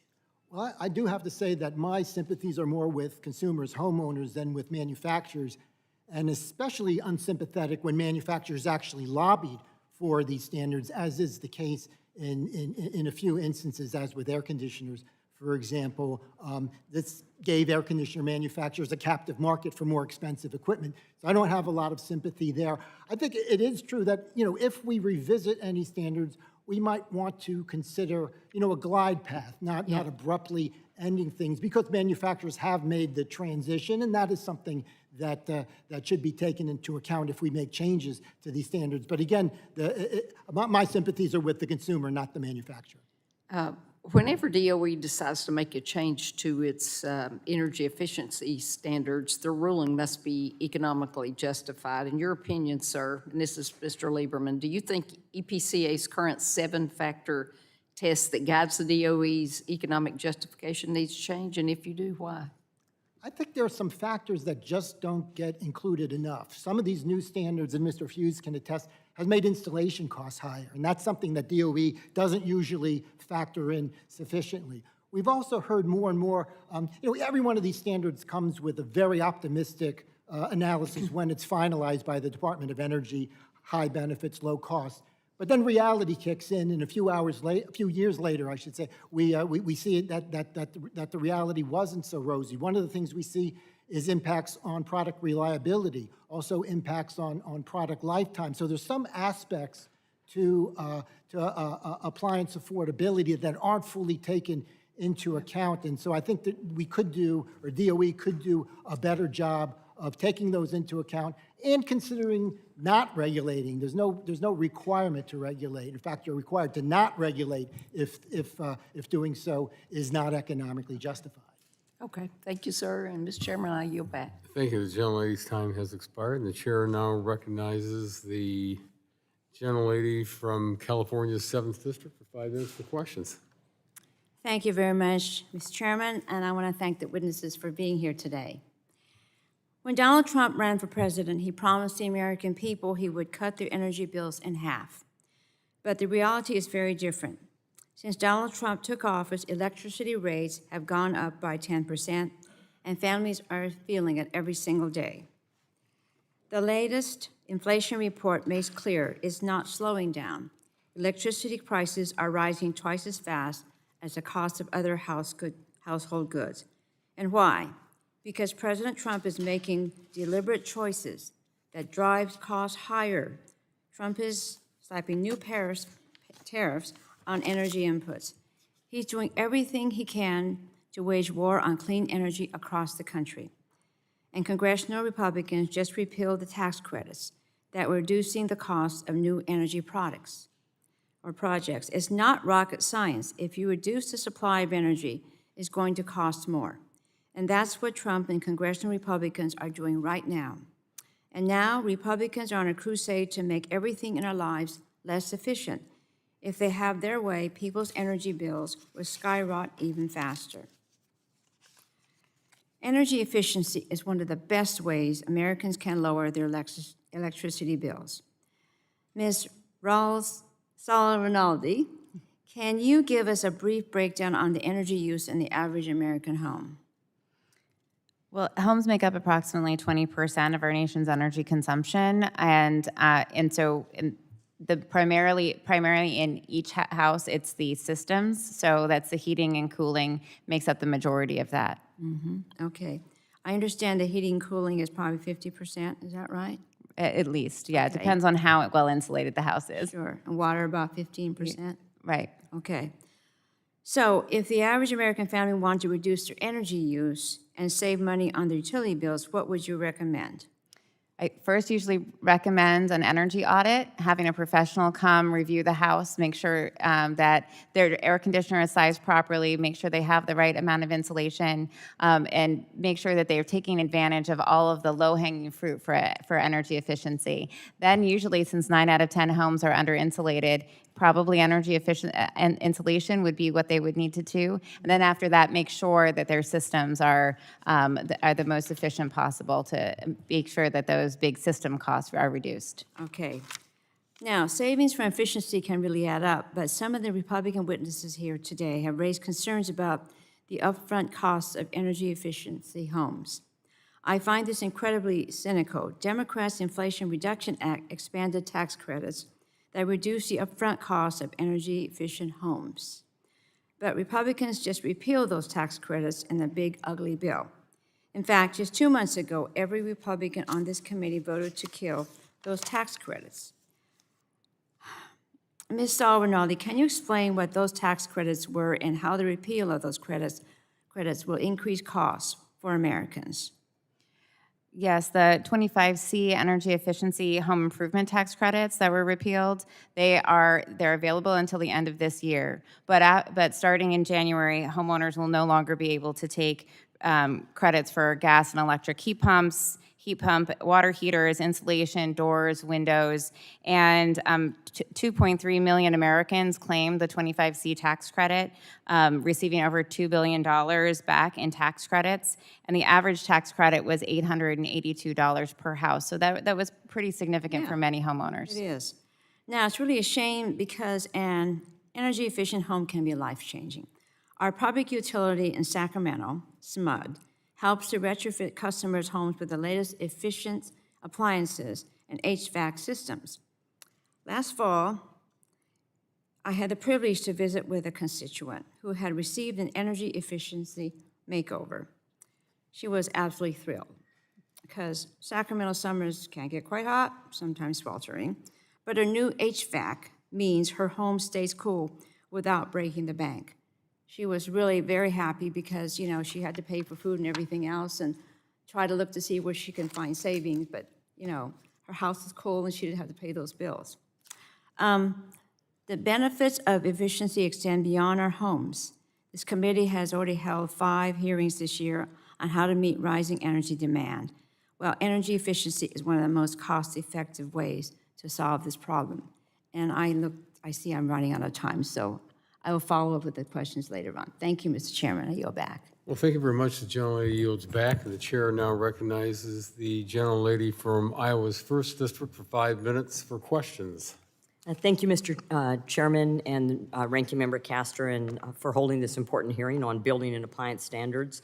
Well, I do have to say that my sympathies are more with consumers, homeowners, than with manufacturers, and especially unsympathetic when manufacturers actually lobbied for these standards, as is the case in a few instances, as with air conditioners. For example, this gave air conditioner manufacturers a captive market for more expensive equipment. So I don't have a lot of sympathy there. I think it is true that, if we revisit any standards, we might want to consider, a glide path, not abruptly ending things, because manufacturers have made the transition, and that is something that should be taken into account if we make changes to these standards. But again, my sympathies are with the consumer, not the manufacturer. Whenever DOE decides to make a change to its energy efficiency standards, the ruling must be economically justified. In your opinion, sir, and this is Mr. Lieberman, do you think EPCA's current 7-factor test that guides the DOE's economic justification needs to change? And if you do, why? I think there are some factors that just don't get included enough. Some of these new standards, and Mr. Hughes can attest, has made installation costs higher, and that's something that DOE doesn't usually factor in sufficiently. We've also heard more and more, every one of these standards comes with a very optimistic analysis when it's finalized by the Department of Energy, high benefits, low cost. But then reality kicks in, and a few years later, I should say, we see that the reality wasn't so rosy. One of the things we see is impacts on product reliability, also impacts on product lifetime. So there's some aspects to appliance affordability that aren't fully taken into account. And so I think that we could do, or DOE could do a better job of taking those into account and considering not regulating. There's no requirement to regulate. In fact, you're required to not regulate if doing so is not economically justified. Okay, thank you, sir. And Mr. Chairman, I yield back. Thank you. The gentlelady's time has expired, and the chair now recognizes the gentlelady from California's 7th District for 5 minutes for questions. Thank you very much, Mr. Chairman, and I want to thank the witnesses for being here today. When Donald Trump ran for president, he promised the American people he would cut their energy bills in half. But the reality is very different. Since Donald Trump took office, electricity rates have gone up by 10%, and families are feeling it every single day. The latest inflation report makes clear it's not slowing down. Electricity prices are rising twice as fast as the cost of other household goods. And why? Because President Trump is making deliberate choices that drive costs higher. Trump is slapping new tariffs on energy inputs. He's doing everything he can to wage war on clean energy across the country. And congressional Republicans just repealed the tax credits that were reducing the cost of new energy products or projects. It's not rocket science. If you reduce the supply of energy, it's going to cost more. And that's what Trump and congressional Republicans are doing right now. And now Republicans are on a crusade to make everything in our lives less efficient. If they have their way, people's energy bills will skyrocket even faster. Energy efficiency is one of the best ways Americans can lower their electricity bills. Ms. Saul-Rinaldi, can you give us a brief breakdown on the energy use in the average American home? Well, homes make up approximately 20% of our nation's energy consumption, and so primarily in each house, it's the systems. So that's the heating and cooling makes up the majority of that. Mm-hmm. Okay. I understand the heating and cooling is probably 50%, is that right? At least, yeah. Okay. It depends on how well insulated the house is. Sure. And water about 15%? Right. Okay. So if the average American family wanted to reduce their energy use and save money on their utility bills, what would you recommend? I first usually recommend an energy audit, having a professional come review the house, make sure that their air conditioner is sized properly, make sure they have the right amount of insulation, and make sure that they are taking advantage of all of the low-hanging fruit for energy efficiency. Then usually, since 9 out of 10 homes are under-insulated, probably energy efficient and insulation would be what they would need to do. And then after that, make sure that their systems are the most efficient possible to make sure that those big system costs are reduced. Okay. Now, savings from efficiency can really add up, but some of the Republican witnesses here today have raised concerns about the upfront costs of energy efficiency homes. I find this incredibly cynical. Democrats' Inflation Reduction Act expanded tax credits that reduce the upfront cost of energy-efficient homes. But Republicans just repealed those tax credits in the big, ugly bill. In fact, just 2 months ago, every Republican on this committee voted to kill those tax credits. Ms. Saul-Rinaldi, can you explain what those tax credits were and how the repeal of those credits will increase costs for Americans? Yes, the 25C energy efficiency home improvement tax credits that were repealed, they're available until the end of this year. But starting in January, homeowners will no longer be able to take credits for gas and electric heat pumps, heat pump, water heaters, insulation, doors, windows, and 2.3 million Americans claimed the 25C tax credit, receiving over $2 billion back in tax credits, and the average tax credit was $882 per house. So that was pretty significant for many homeowners. It is. Now, it's really a shame because an energy-efficient home can be life-changing. Our public utility in Sacramento, SMUD, helps to retrofit customers' homes with the latest efficient appliances and HVAC systems. Last fall, I had the privilege to visit with a constituent who had received an energy efficiency makeover. She was absolutely thrilled because Sacramento summers can get quite hot, sometimes sweltering, but a new HVAC means her home stays cool without breaking the bank. She was really very happy because, you know, she had to pay for food and everything else and try to look to see where she can find savings, but, you know, her house is cool and she didn't have to pay those bills. The benefits of efficiency extend beyond our homes. This committee has already held 5 hearings this year on how to meet rising energy demand. Well, energy efficiency is one of the most cost-effective ways to solve this problem. And I see I'm running out of time, so I will follow up with the questions later on. Thank you, Mr. Chairman. I yield back. Well, thank you very much. The gentlelady yields back, and the chair now recognizes the gentlelady from Iowa's 1st District for 5 minutes for questions. Thank you, Mr. Chairman and Ranking Member Castor, and for holding this important hearing on building and appliance standards.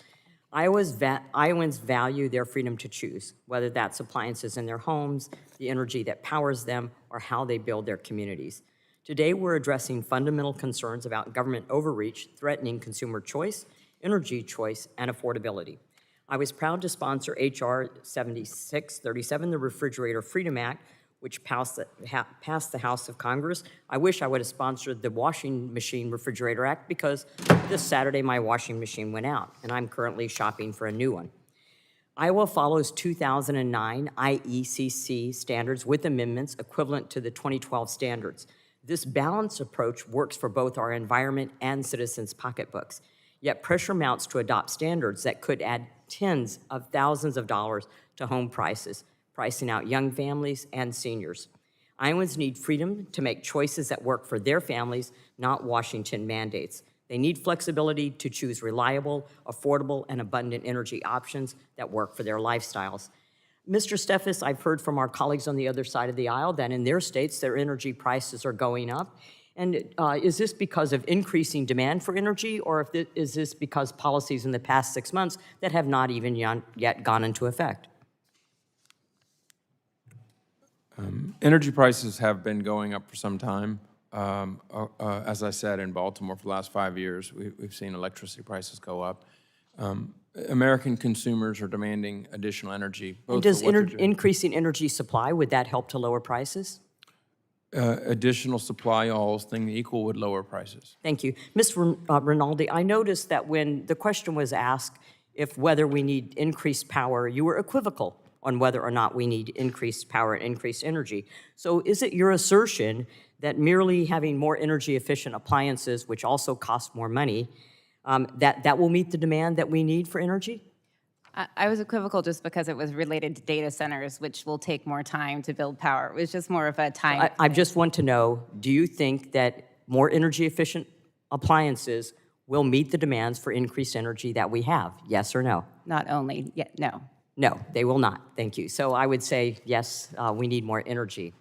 Iowans value their freedom to choose, whether that's appliances in their homes, the energy that powers them, or how they build their communities. Today, we're addressing fundamental concerns about government overreach, threatening consumer choice, energy choice, and affordability. I was proud to sponsor H.R. 7637, the Refrigerator Freedom Act, which passed the House of Congress. I wish I would have sponsored the Washing Machine Refrigerator Act because this Saturday my washing machine went out, and I'm currently shopping for a new one. Iowa follows 2009 IECC standards with amendments equivalent to the 2012 standards. This balanced approach works for both our environment and citizens' pocketbooks. Yet pressure mounts to adopt standards that could add tens of thousands of dollars to home prices, pricing out young families and seniors. Iowans need freedom to make choices that work for their families, not Washington mandates. They need flexibility to choose reliable, affordable, and abundant energy options that work for their lifestyles. Mr. Steffes, I've heard from our colleagues on the other side of the aisle that in their states, their energy prices are going up. And is this because of increasing demand for energy, or is this because policies in the past 6 months that have not even yet gone into effect? Energy prices have been going up for some time. As I said, in Baltimore for the last 5 years, we've seen electricity prices go up. American consumers are demanding additional energy. And does increasing energy supply, would that help to lower prices? Additional supply, all things equal, would lower prices. Thank you. Ms. Rinaldi, I noticed that when the question was asked if whether we need increased power, you were equivocal on whether or not we need increased power and increased energy. So is it your assertion that merely having more energy efficient appliances, which also cost more money, that will meet the demand that we need for energy? I was equivocal just because it was related to data centers, which will take more time to build power. It was just more of a time. I just want to know, do you think that more energy efficient appliances will meet the demands for increased energy that we have? Yes or no? Not only, no. No, they will not. Thank you. So I would say, yes, we need more energy.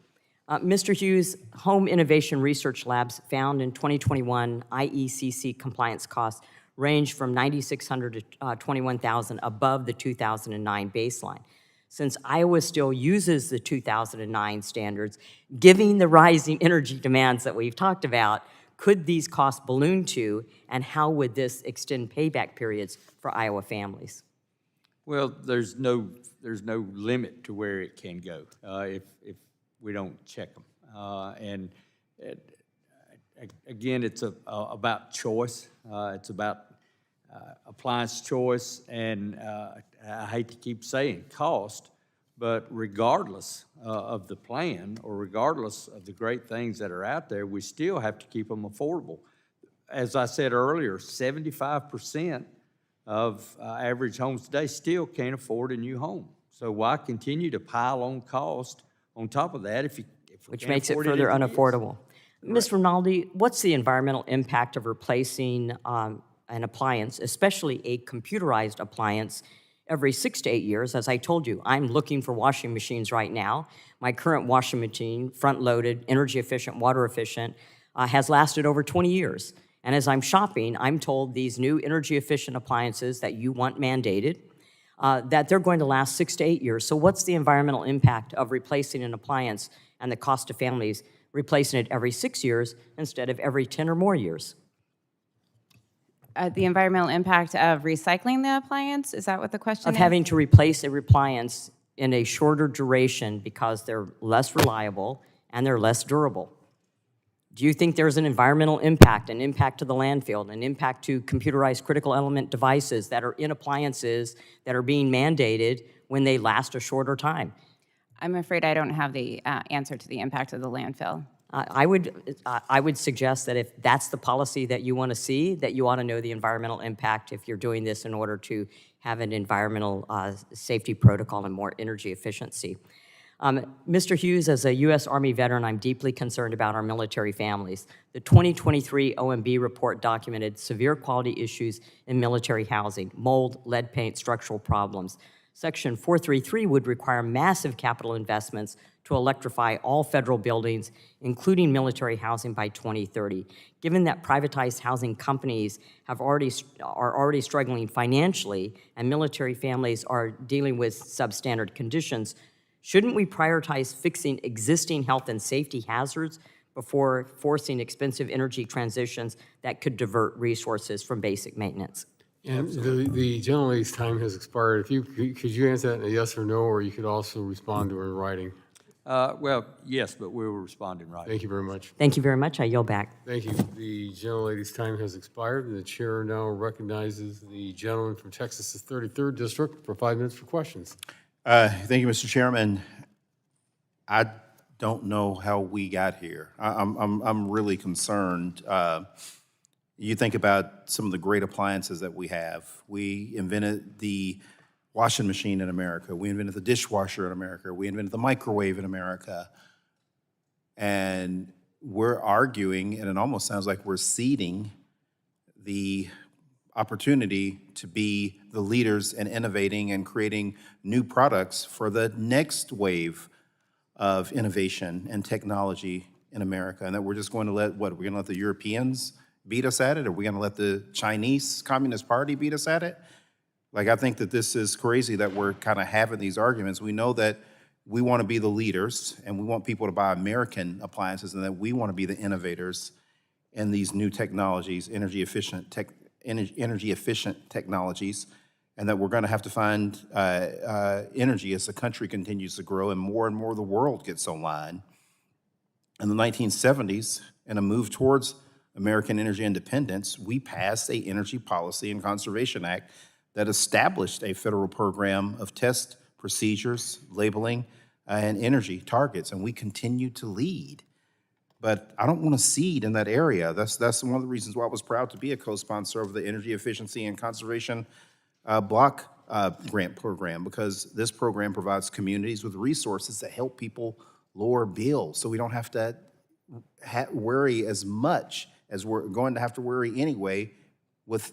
Mr. Hughes, Home Innovation Research Labs found in 2021 IECC compliance costs ranged from $9,600 to $21,000 above the 2009 baseline. Since Iowa still uses the 2009 standards, given the rising energy demands that we've talked about, could these costs balloon to, and how would this extend payback periods for Iowa families? Well, there's no limit to where it can go if we don't check them. Again, it's about choice. It's about appliance choice, and I hate to keep saying cost, but regardless of the plan or regardless of the great things that are out there, we still have to keep them affordable. As I said earlier, 75% of average homes today still can't afford a new home. So why continue to pile on cost on top of that if we Which can't makes it afford further as is? unaffordable. Ms. Rinaldi, what's the environmental impact of replacing an appliance, especially a computerized appliance, every 6 to 8 years? As I told you, I'm looking for washing machines right now. My current washing machine, front-loaded, energy efficient, water efficient, has lasted over 20 years. And as I'm shopping, I'm told these new energy efficient appliances that you want mandated, that they're going to last 6 to 8 years. So what's the environmental impact of replacing an appliance and the cost to families replacing it every 6 years instead of every 10 or more years? The environmental impact of recycling the appliance, is that what the question Of is? having to replace a appliance in a shorter duration because they're less reliable and they're less durable. Do you think there's an environmental impact, an impact to the landfill, an impact to computerized critical element devices that are in appliances that are being mandated when they last a shorter time? I'm afraid I don't have the answer to the impact of the landfill. I would suggest that if that's the policy that you want to see, that you ought to know the environmental impact if you're doing this in order to have an environmental safety protocol and more energy efficiency. Mr. Hughes, as a U.S. Army veteran, I'm deeply concerned about our military families. The 2023 OMB report documented severe quality issues in military housing, mold, lead paint, structural problems. Section 433 would require massive capital investments to electrify all federal buildings, including military housing, by 2030. Given that privatized housing companies are already struggling financially and military families are dealing with substandard conditions, shouldn't we prioritize fixing existing health and safety hazards before forcing expensive energy transitions that could divert resources from basic maintenance? And the gentlelady's time has expired. If you, could you answer that in a yes or no, or you could also respond to her in writing? Well, yes, but we will respond in writing. Thank you very much. Thank you very much. I yield back. Thank you. The gentlelady's time has expired, and the chair now recognizes the gentleman from Texas's 33rd District for 5 minutes for questions. Thank you, Mr. Chairman. I don't know how we got here. I'm really concerned. You think about some of the great appliances that we have. We invented the washing machine in America. We invented the dishwasher in America. We invented the microwave in America. And we're arguing, and it almost sounds like we're ceding the opportunity to be the leaders in innovating and creating new products for the next wave of innovation and technology in America. And that we're just going to let, what, we're going to let the Europeans beat us at it? Or we're going to let the Chinese Communist Party beat us at it? Like, I think that this is crazy that we're kind of having these arguments. We know that we want to be the leaders and we want people to buy American appliances, and that we want to be the innovators in these new technologies, energy efficient technologies, and that we're going to have to find energy as the country continues to grow and more of the world gets online. In the 1970s, in a move towards American energy independence, we passed an Energy Policy and Conservation Act that established a federal program of test procedures, labeling, and energy targets, and we continue to lead. But I don't want to cede in that area. That's one of the reasons why I was proud to be a co-sponsor of the Energy Efficiency and Conservation Block Grant Program, because this program provides communities with resources that help people lower bills, so we don't have to worry as much as we're going to have to worry anyway with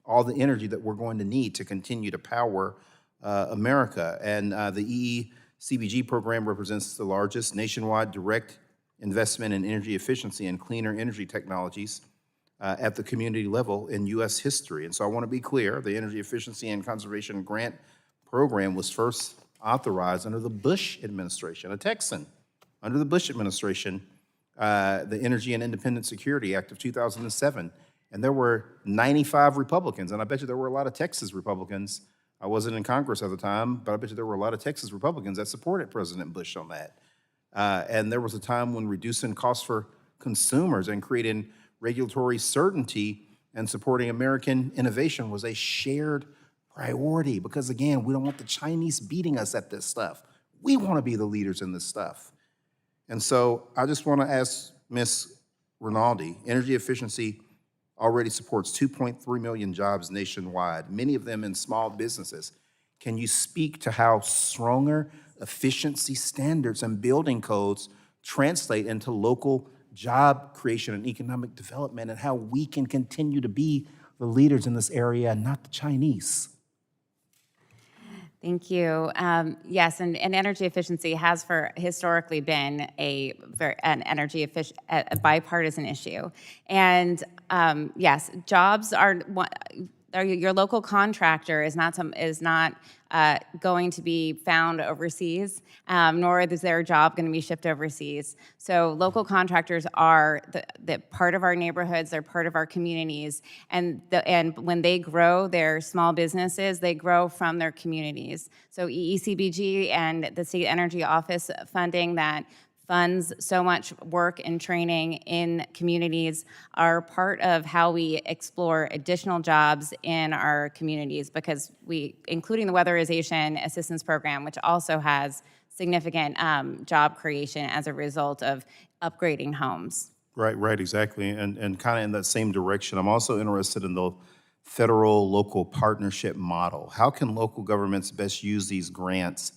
all the energy that we're going to need to continue to power America. And the EECBG program represents the largest nationwide direct investment in energy efficiency and cleaner energy technologies at the community level in U.S. history. And so I want to be clear, the Energy Efficiency and Conservation Grant Program was first authorized under the Bush administration, a Texan. Under the Bush administration, the Energy and Independent Security Act of 2007. And there were 95 Republicans, and I bet you there were a lot of Texas Republicans. I wasn't in Congress at the time, but I bet you there were a lot of Texas Republicans that supported President Bush on that. And there was a time when reducing costs for consumers and creating regulatory certainty and supporting American innovation was a shared priority, because again, we don't want the Chinese beating us at this stuff. We want to be the leaders in this stuff. And so I just want to ask Ms. Rinaldi, energy efficiency already supports 2.3 million jobs nationwide, many of them in small businesses. Can you speak to how stronger efficiency standards and building codes translate into local job creation and economic development, and how we can continue to be the leaders in this area and not the Chinese? Thank you. Yes, and energy efficiency has historically been a bipartisan issue. And yes, jobs are your local contractor is not going to be found overseas, nor is their job going to be shipped overseas. So local contractors are the part of our neighborhoods, they're part of our communities, and when they grow their small businesses, they grow from their communities. So EECBG and the State Energy Office funding that funds so much work and training in communities are part of how we explore additional jobs in our communities, because including the Weatherization Assistance Program, which also has significant job creation as a result of upgrading homes. Right, exactly. And kind of in that same direction, I'm also interested in the federal-local partnership model. How can local governments best use these grants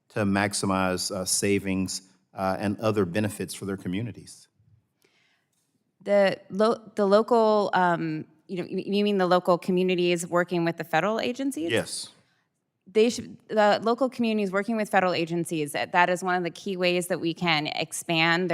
to maximize savings and other benefits for their communities? The local, you mean the local communities working with the federal agencies? Yes. The local communities working with federal agencies, that is one of the key ways that we can expand.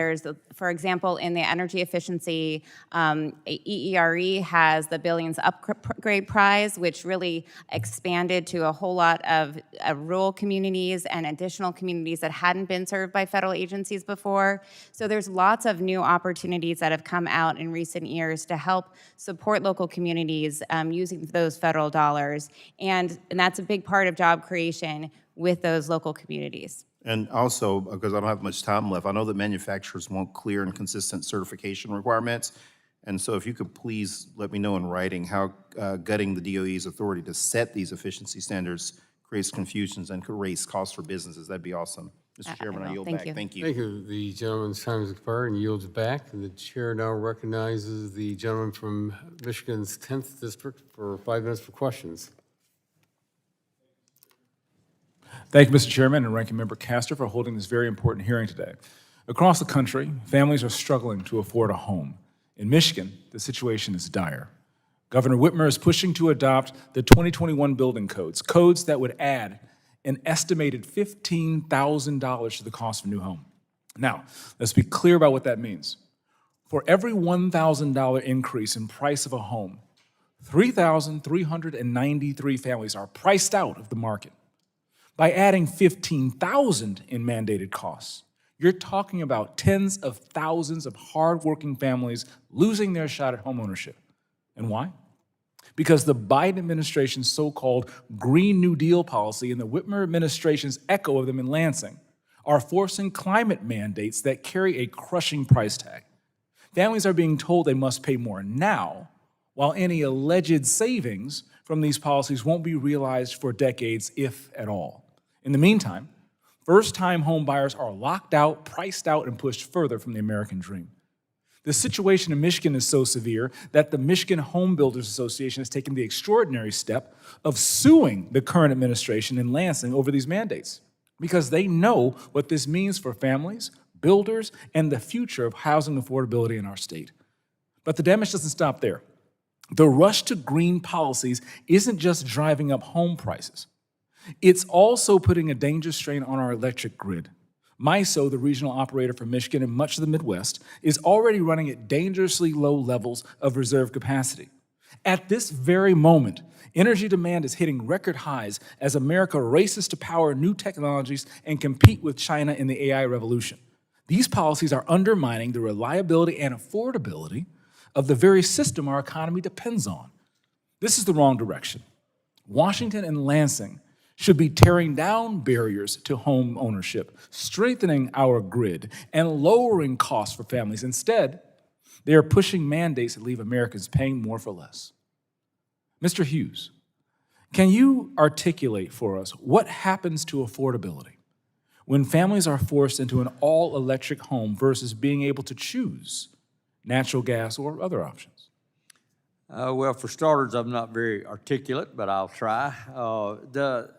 For example, in the energy efficiency, EERE has the Billions Upgrade Prize, which really expanded to a whole lot of rural communities and additional communities that hadn't been served by federal agencies before. So there's lots of new opportunities that have come out in recent years to help support local communities using those federal dollars. And that's a big part of job creation with those local communities. And also, because I don't have much time left, I know that manufacturers want clear and consistent certification requirements. And so if you could please let me know in writing how gutting the DOE's authority to set these efficiency standards creates confusions and could raise costs for businesses, that'd be awesome. Mr. Chairman, I yield back. Thank you. Thank you. The gentleman's time has expired and yields back. And the chair now recognizes the gentleman from Michigan's 10th District for 5 minutes for questions. Thank you, Mr. Chairman and Ranking Member Castor, for holding this very important hearing today. Across the country, families are struggling to afford a home. In Michigan, the situation is dire. Governor Whitmer is pushing to adopt the 2021 building codes that would add an estimated $15,000 to the cost of a new home. Now, let's be clear about what that means. For every $1,000 increase in price of a home, 3,393 families are priced out of the market. By adding $15,000 in mandated costs, you're talking about tens of thousands of hardworking families losing their shot at homeownership. And why? Because the Biden administration's so-called Green New Deal policy and the Whitmer administration's echo of them in Lansing are forcing climate mandates that carry a crushing price tag. Families are being told they must pay more now, while any alleged savings from these policies won't be realized for decades, if at all. In the meantime, first-time home buyers are locked out, priced out, and pushed further from the American dream. The situation in Michigan is so severe that the Michigan Home Builders Association has taken the extraordinary step of suing the current administration in Lansing over these mandates, because they know what this means for families, builders, and the future of housing affordability in our state. But the damage doesn't stop there. The rush to green policies isn't just driving up home prices. It's also putting a dangerous strain on our electric grid. MISO, the regional operator for Michigan and much of the Midwest, is already running at dangerously low levels of reserve capacity. At this very moment, energy demand is hitting record highs as America races to power new technologies and compete with China in the AI revolution. These policies are undermining the reliability and affordability of the very system our economy depends on. This is the wrong direction. Washington and Lansing should be tearing down barriers to home ownership, strengthening our grid, and lowering costs for families. Instead, they are pushing mandates that leave Americans paying more for less. Mr. Hughes, can you articulate for us what happens to affordability when families are forced into an all-electric home versus being able to choose natural gas or other options? Well, for starters, I'm not very articulate, but I'll try.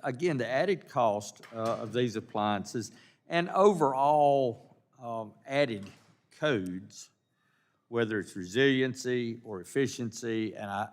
Again, the added cost of these appliances and overall added codes, whether it's resiliency or efficiency, and I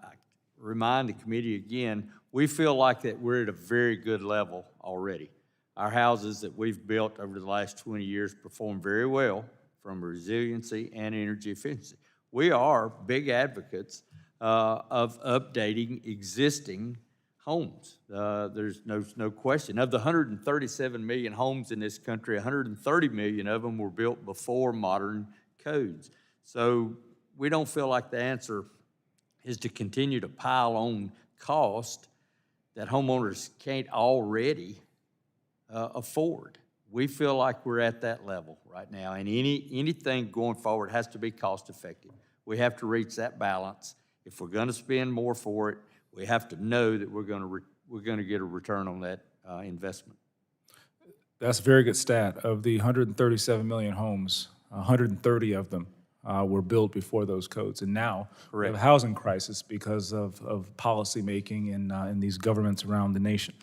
remind the committee again, we feel like that we're at a very good level already. Our houses that we've built over the last 20 years perform very well from resiliency and energy efficiency. We are big advocates of updating existing homes. There's no question. Of the 137 million homes in this country, 130 million of them were built before modern codes. So we don't feel like the answer is to continue to pile on cost that homeowners can't already afford. We feel like we're at that level right now, and anything going forward has to be cost effective. We have to reach that balance. If we're going to spend more for it, we have to know that we're going to get a return on that investment. That's a very good stat. Of the 137 million homes, 130 of them were built before those codes. And now we have a housing crisis because of policymaking in these governments around the nation.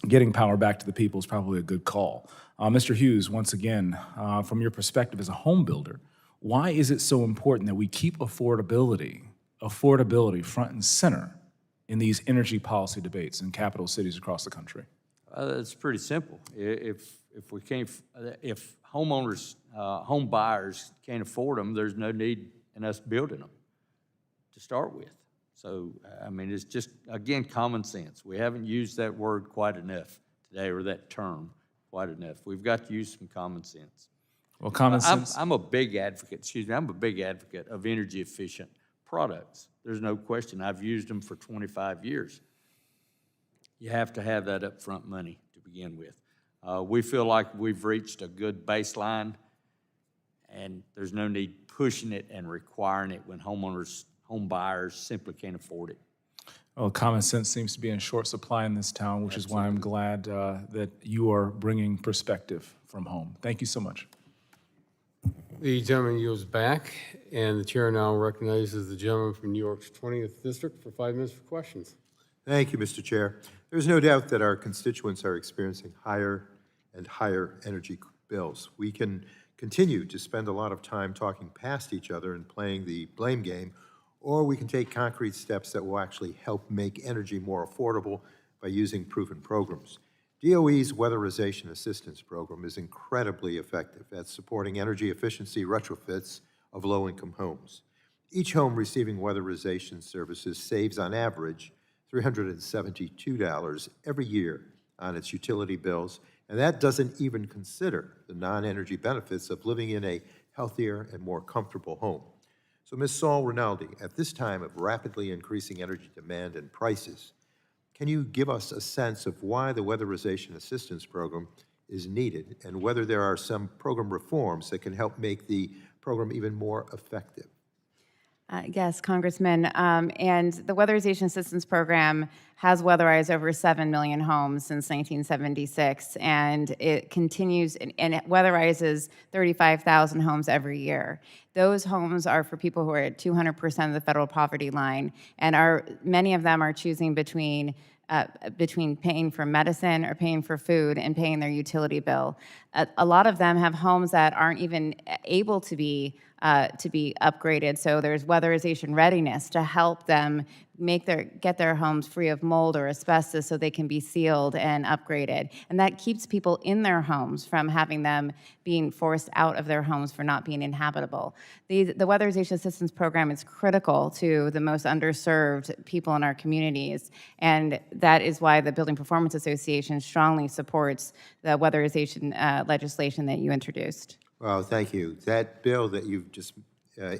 Getting power back to the people is probably a good call. Mr. Hughes, once again, from your perspective as a home builder, why is it so important that we keep affordability front and center in these energy policy debates in capital cities across the country? It's pretty simple. If homeowners, home buyers can't afford them, there's no need in us building them to start with. So, I mean, it's just, again, common sense. We haven't used that word quite enough today, or that term quite enough. We've got to use some common sense. Well, common sense. I'm a big advocate, I'm a big advocate of energy efficient products. There's no question. I've used them for 25 years. You have to have that upfront money to begin with. We feel like we've reached a good baseline, and there's no need pushing it and requiring it when home buyers simply can't afford it. Well, common sense seems to be in short supply in this town, which is why I'm glad that you are bringing perspective from home. Thank you so much. The gentleman yields back, and the chair now recognizes the gentleman from New York's 20th District for 5 minutes for questions. Thank you, Mr. Chair. There's no doubt that our constituents are experiencing higher and higher energy bills. We can continue to spend a lot of time talking past each other and playing the blame game, or we can take concrete steps that will actually help make energy more affordable by using proven programs. DOE's Weatherization Assistance Program is incredibly effective at supporting energy efficiency retrofits of low-income homes. Each home receiving weatherization services saves, on average, $372 every year on its utility bills, and that doesn't even consider the non-energy benefits of living in a healthier and more comfortable home. So, Ms. Saul-Rinaldi, at this time of rapidly increasing energy demand and prices, can you give us a sense of why the Weatherization Assistance Program is needed and whether there are some program reforms that can help make the program even more effective? Yes, Congressman. And the Weatherization Assistance Program has weatherized over 7 million homes since 1976, and it continues, and it weatherizes 35,000 homes every year. Those homes are for people who are at 200% of the federal poverty line, and many of them are choosing between paying for medicine or paying for food and paying their utility bill. A lot of them have homes that aren't even able to be upgraded, so there's weatherization readiness to help them get their homes free of mold or asbestos so they can be sealed and upgraded. And that keeps people in their homes from having them being forced out of their homes for not being inhabitable. The Weatherization Assistance Program is critical to the most underserved people in our communities, and that is why the Building Performance Association strongly supports the weatherization legislation that you introduced. Well, thank you. That bill that you've just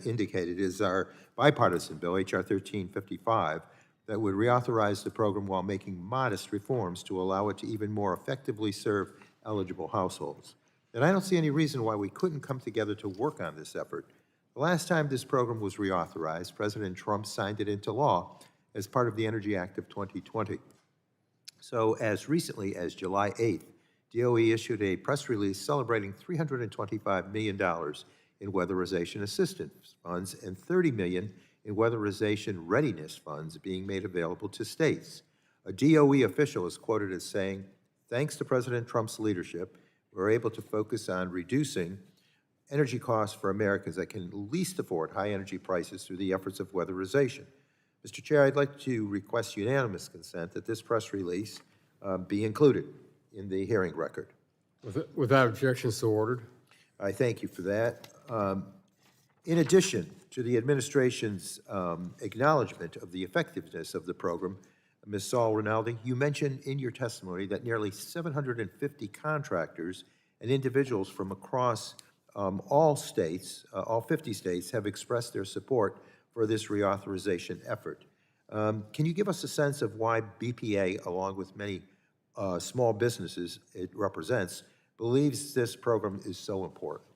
indicated is our bipartisan bill, H.R. 1355, that would reauthorize the program while making modest reforms to allow it to even more effectively serve eligible households. And I don't see any reason why we couldn't come together to work on this effort. The last time this program was reauthorized, President Trump signed it into law as part of the Energy Act of 2020. So as recently as July 8th, DOE issued a press release celebrating $325 million in weatherization assistance funds and $30 million in weatherization readiness funds being made available to states. A DOE official is quoted as saying, "Thanks to President Trump's leadership, we're able to focus on reducing energy costs for Americans that can least afford high energy prices through the efforts of weatherization." Mr. Chair, I'd like to request unanimous consent that this press release be included in the hearing record. Without objection, so ordered. I thank you for that. In addition to the administration's acknowledgement of the effectiveness of the program, Ms. Saul-Rinaldi, you mentioned in your testimony that nearly 750 contractors and individuals from across all states, all 50 states, have expressed their support for this reauthorization effort. Can you give us a sense of why BPA, along with many small businesses it represents, believes this program is so important?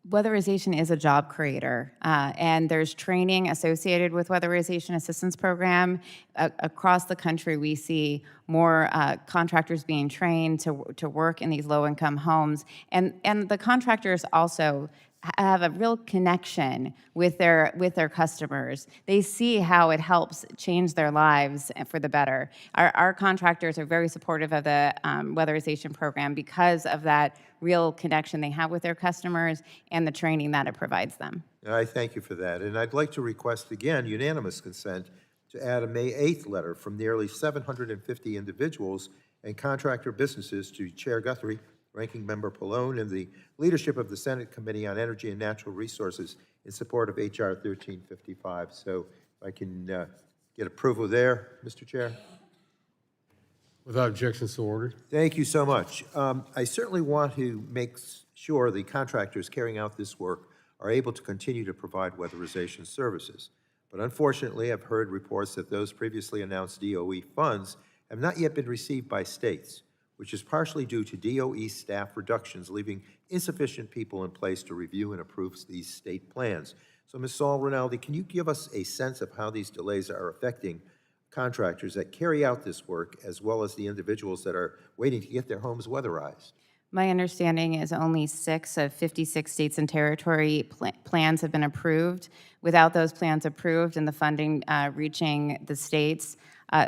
Weatherization is a job creator, and there's training associated with weatherization assistance program. Across the country, we see more contractors being trained to work in these low-income homes, and the contractors also have a real connection with their customers. They see how it helps change their lives for the better. Our contractors are very supportive of the weatherization program because of that real connection they have with their customers and the training that it provides them. I thank you for that. And I'd like to request again unanimous consent to add a May 8th letter from nearly 750 individuals and contractor businesses to Chair Guthrie, Ranking Member Pallone, and the leadership of the Senate Committee on Energy and Natural Resources in support of H.R. 1355. So if I can get approval there, Mr. Chair. Without objection, so ordered. Thank you so much. I certainly want to make sure the contractors carrying out this work are able to continue to provide weatherization services. But unfortunately, I've heard reports that those previously announced DOE funds have not yet been received by states, which is partially due to DOE staff reductions, leaving insufficient people in place to review and approve these state plans. So, Ms. Saul-Rinaldi, can you give us a sense of how these delays are affecting contractors that carry out this work, as well as the individuals that are waiting to get their homes weatherized? My understanding is only 6 of 56 states and territory plans have been approved. Without those plans approved and the funding reaching the states,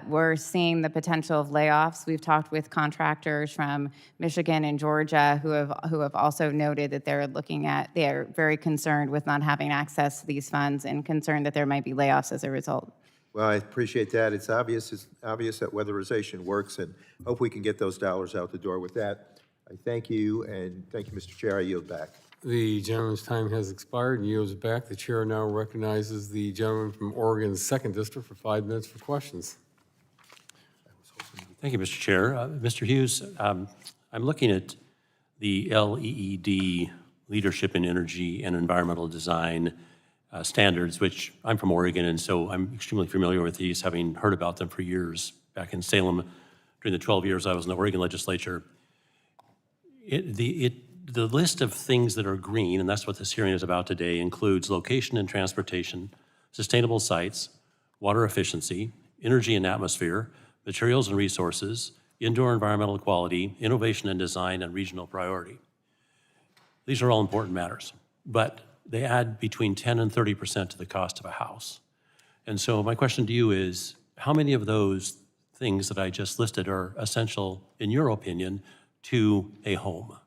we're seeing the potential of layoffs. We've talked with contractors from Michigan and Georgia who have also noted that they're very concerned with not having access to these funds and concerned that there might be layoffs as a result. Well, I appreciate that. It's obvious that weatherization works, and hope we can get those dollars out the door with that. I thank you, and thank you, Mr. Chair. I yield back. The gentleman's time has expired and yields back. The chair now recognizes the gentleman from Oregon's 2nd District for 5 minutes for questions. Thank you, Mr. Chair. Mr. Hughes, I'm looking at the LEED, Leadership in Energy and Environmental Design standards, which I'm from Oregon, and so I'm extremely familiar with these, having heard about them for years back in Salem during the 12 years I was in the Oregon legislature. The list of things that are green, and that's what this hearing is about today, includes location and transportation, sustainable sites, water efficiency, energy and atmosphere, materials and resources, indoor environmental quality, innovation and design, and regional priority. These are all important matters, but they add between 10 and 30% to the cost of a house. And so my question to you is, how many of those things that I just listed are essential, in your opinion, to a home?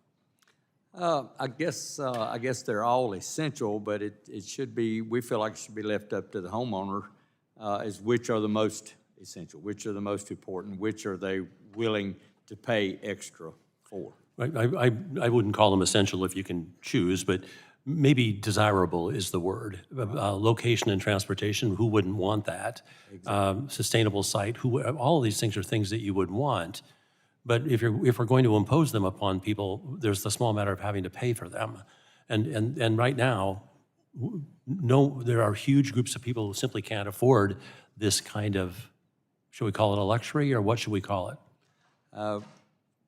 I guess they're all essential, but it should be, we feel like it should be left up to the homeowner as which are the most essential, which are the most important, which are they willing to pay extra for. I wouldn't call them essential if you can choose, but maybe desirable is the word. Location and transportation, who wouldn't want that? Exactly. Sustainable site, all of these things are things that you would want. But if we're going to impose them upon people, there's the small matter of having to pay for them. And right now, there are huge groups of people who simply can't afford this kind of, should we call it a luxury, or what should we call it?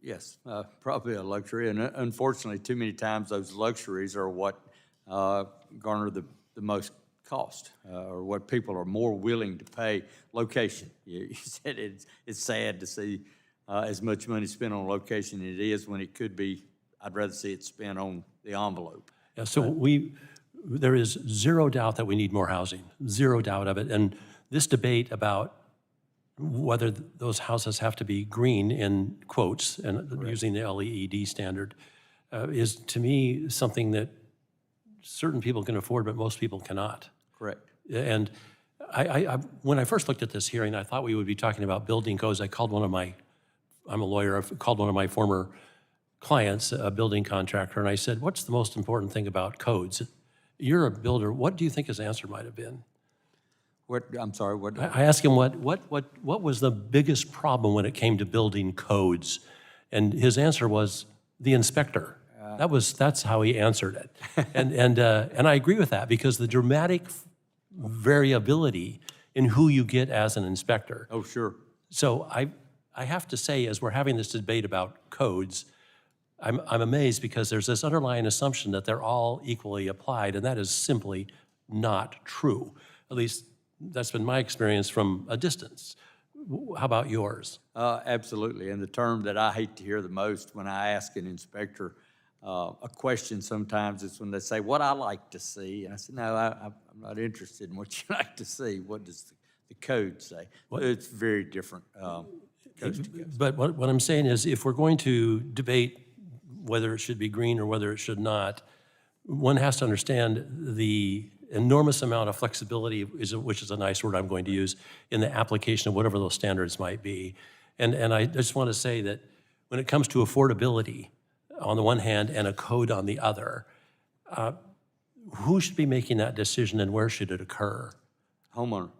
Yes, probably a luxury, and unfortunately, too many times those luxuries are what garner the most cost, or what people are more willing to pay. Location, you said it's sad to see as much money spent on location as it is when it could be, I'd rather see it spent on the envelope. Yeah, so there is zero doubt that we need more housing, zero doubt of it, and this debate about whether those houses have to be green in quotes and using the LEED standard is, to me, something that certain people can afford, but most people cannot. Correct. And when I first looked at this hearing, I thought we would be talking about building codes. I'm a lawyer, I've called one of my former clients a building contractor, and I said, what's the most important thing about codes? You're a builder. What do you think his answer might have been? What, I'm sorry, what? I asked him what was the biggest problem when it came to building codes, and his answer was the inspector. That's how he answered it, and I agree with that because the dramatic variability in who you get as an inspector. Oh, sure. So I have to say, as we're having this debate about codes, I'm amazed because there's this underlying assumption that they're all equally applied, and that is simply not true. At least that's been my experience from a distance. How about yours? Absolutely, and the term that I hate to hear the most when I ask an inspector a question sometimes is when they say, what I like to see, and I said, no, I'm not interested in what you like to see. What does the code say? It's very different. Coast to coast. But what I'm saying is, if we're going to debate whether it should be green or whether it should not, one has to understand the enormous amount of flexibility, which is a nice word I'm going to use, in the application of whatever those standards might be. And I just want to say that when it comes to affordability on the one hand and a code on the other, who should be making that decision and where should it occur? Homeowner.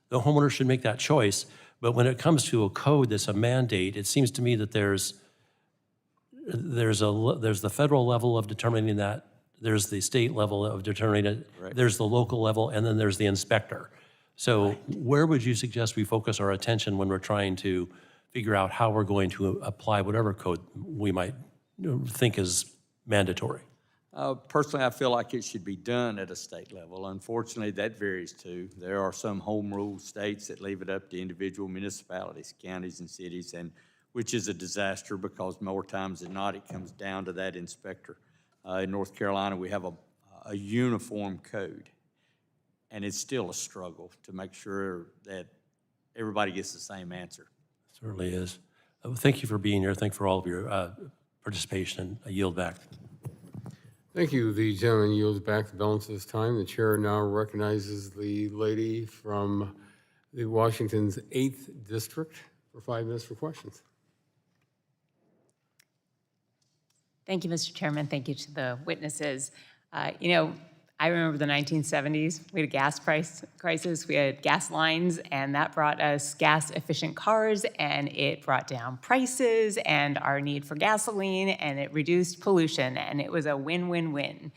The homeowner should make that choice, but when it comes to a code that's a mandate, it seems to me that there's the federal level of determining that, there's the state level of determining it, Right. There's the local level, and then there's the inspector. So where would you suggest we focus our attention when we're trying to figure out how we're going to apply whatever code we might think is mandatory? Personally, I feel like it should be done at a state level. Unfortunately, that varies too. There are some home rule states that leave it up to individual municipalities, counties, and cities, and which is a disaster because more times than not, it comes down to that inspector. In North Carolina, we have a uniform code, and it's still a struggle to make sure that everybody gets the same answer. Certainly is. Thank you for being here. Thank you for all of your participation. I yield back. Thank you. The gentleman yields back the balance of his time. The chair now recognizes the lady from the Washington's 8th District for 5 minutes for questions. Thank you, Mr. Chairman. Thank you to the witnesses. I remember the 1970s. We had a gas price crisis. We had gas lines, and that brought us gas-efficient cars, and it brought down prices and our need for gasoline, and it reduced pollution, and it was a win-win-win.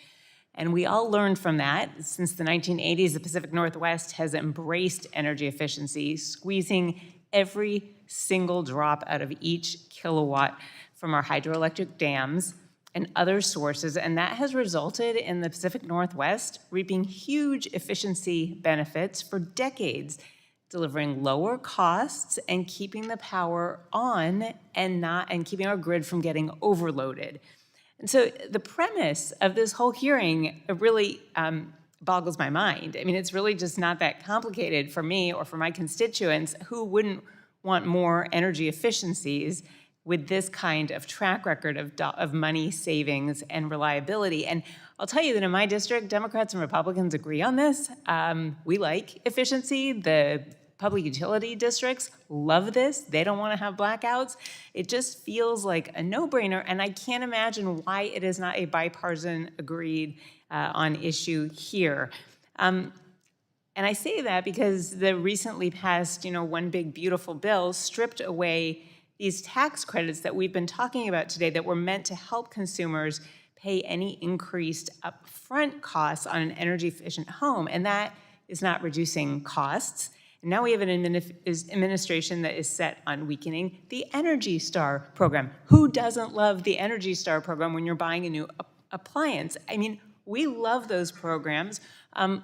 And we all learned from that. Since the 1980s, the Pacific Northwest has embraced energy efficiency, squeezing every single drop out of each kilowatt from our hydroelectric dams and other sources, and that has resulted in the Pacific Northwest reaping huge efficiency benefits for decades, delivering lower costs and keeping the power on and keeping our grid from getting overloaded. And so the premise of this whole hearing really boggles my mind. I mean, it's really just not that complicated for me or for my constituents who wouldn't want more energy efficiencies with this kind of track record of money savings and reliability. And I'll tell you that in my district, Democrats and Republicans agree on this. We like efficiency. The public utility districts love this. They don't want to have blackouts. It just feels like a no-brainer, and I can't imagine why it is not a bipartisan agreed on issue here. And I say that because the recently passed, One Big Beautiful Bill stripped away these tax credits that we've been talking about today that were meant to help consumers pay any increased upfront costs on an energy-efficient home, and that is not reducing costs. And now we have an administration that is set on weakening the Energy Star program. Who doesn't love the Energy Star program when you're buying a new appliance? I mean, we love those programs.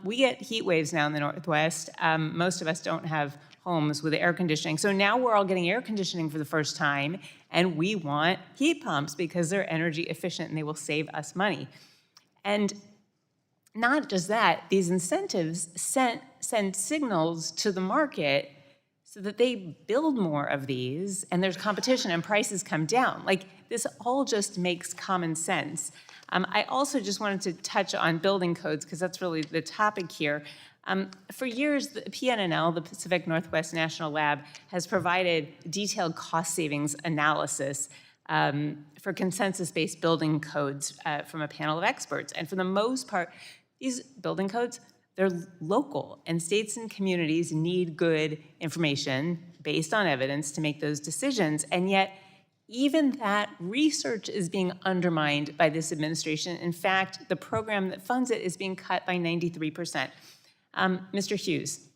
We get heat waves now in the Northwest. Most of us don't have homes with air conditioning. So now we're all getting air conditioning for the first time, and we want heat pumps because they're energy efficient and they will save us money. And not just that, these incentives send signals to the market so that they build more of these and there's competition and prices come down. Like, this all just makes common sense. I also just wanted to touch on building codes because that's really the topic here. For years, the PNNL, the Pacific Northwest National Lab, has provided detailed cost savings analysis for consensus-based building codes from a panel of experts. And for the most part, these building codes, they're local, and states and communities need good information based on evidence to make those decisions. And yet, even that research is being undermined by this administration. In fact, the program that funds it is being cut by 93%. Mr. Hughes,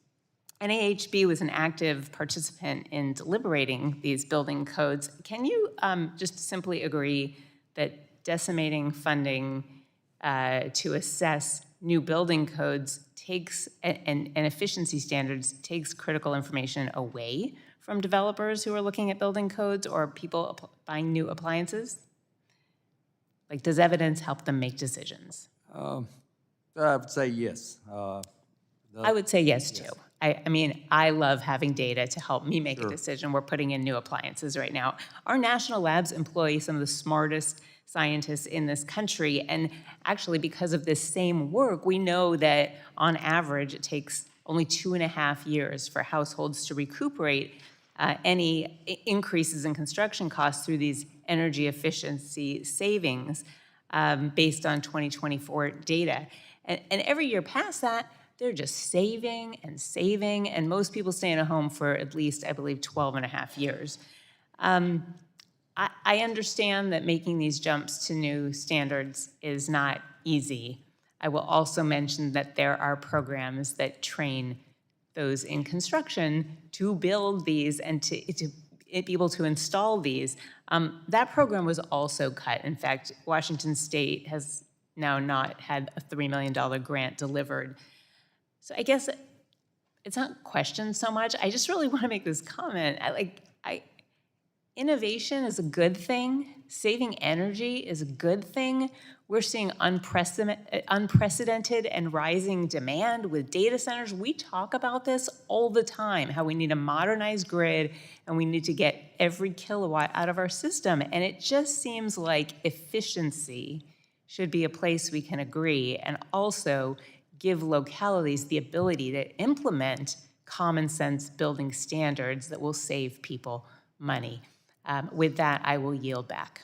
NAHB was an active participant in deliberating these building codes. Can you just simply agree that decimating funding to assess new building codes takes and efficiency standards takes critical information away from developers who are looking at building codes or people buying new appliances? Like, does evidence help them make decisions? I would say yes. I would say yes, too. I mean, I love having data to help me make a decision. We're putting in new appliances right now. Our national labs employ some of the smartest scientists in this country, and actually because of this same work, we know that on average it takes only 2.5 years for households to recuperate any increases in construction costs through these energy efficiency savings based on 2024 data. And every year past that, they're just saving and saving, and most people stay in a home for at least, I believe, 12.5 years. I understand that making these jumps to new standards is not easy. I will also mention that there are programs that train those in construction to build these and to be able to install these. That program was also cut. In fact, Washington State has now not had a $3 million grant delivered. So I guess it's not questioned so much. I just really want to make this comment. Innovation is a good thing. Saving energy is a good thing. We're seeing unprecedented and rising demand with data centers. We talk about this all the time, how we need a modernized grid and we need to get every kilowatt out of our system. And it just seems like efficiency should be a place we can agree, and also give localities the ability to implement common sense building standards that will save people money. With that, I will yield back.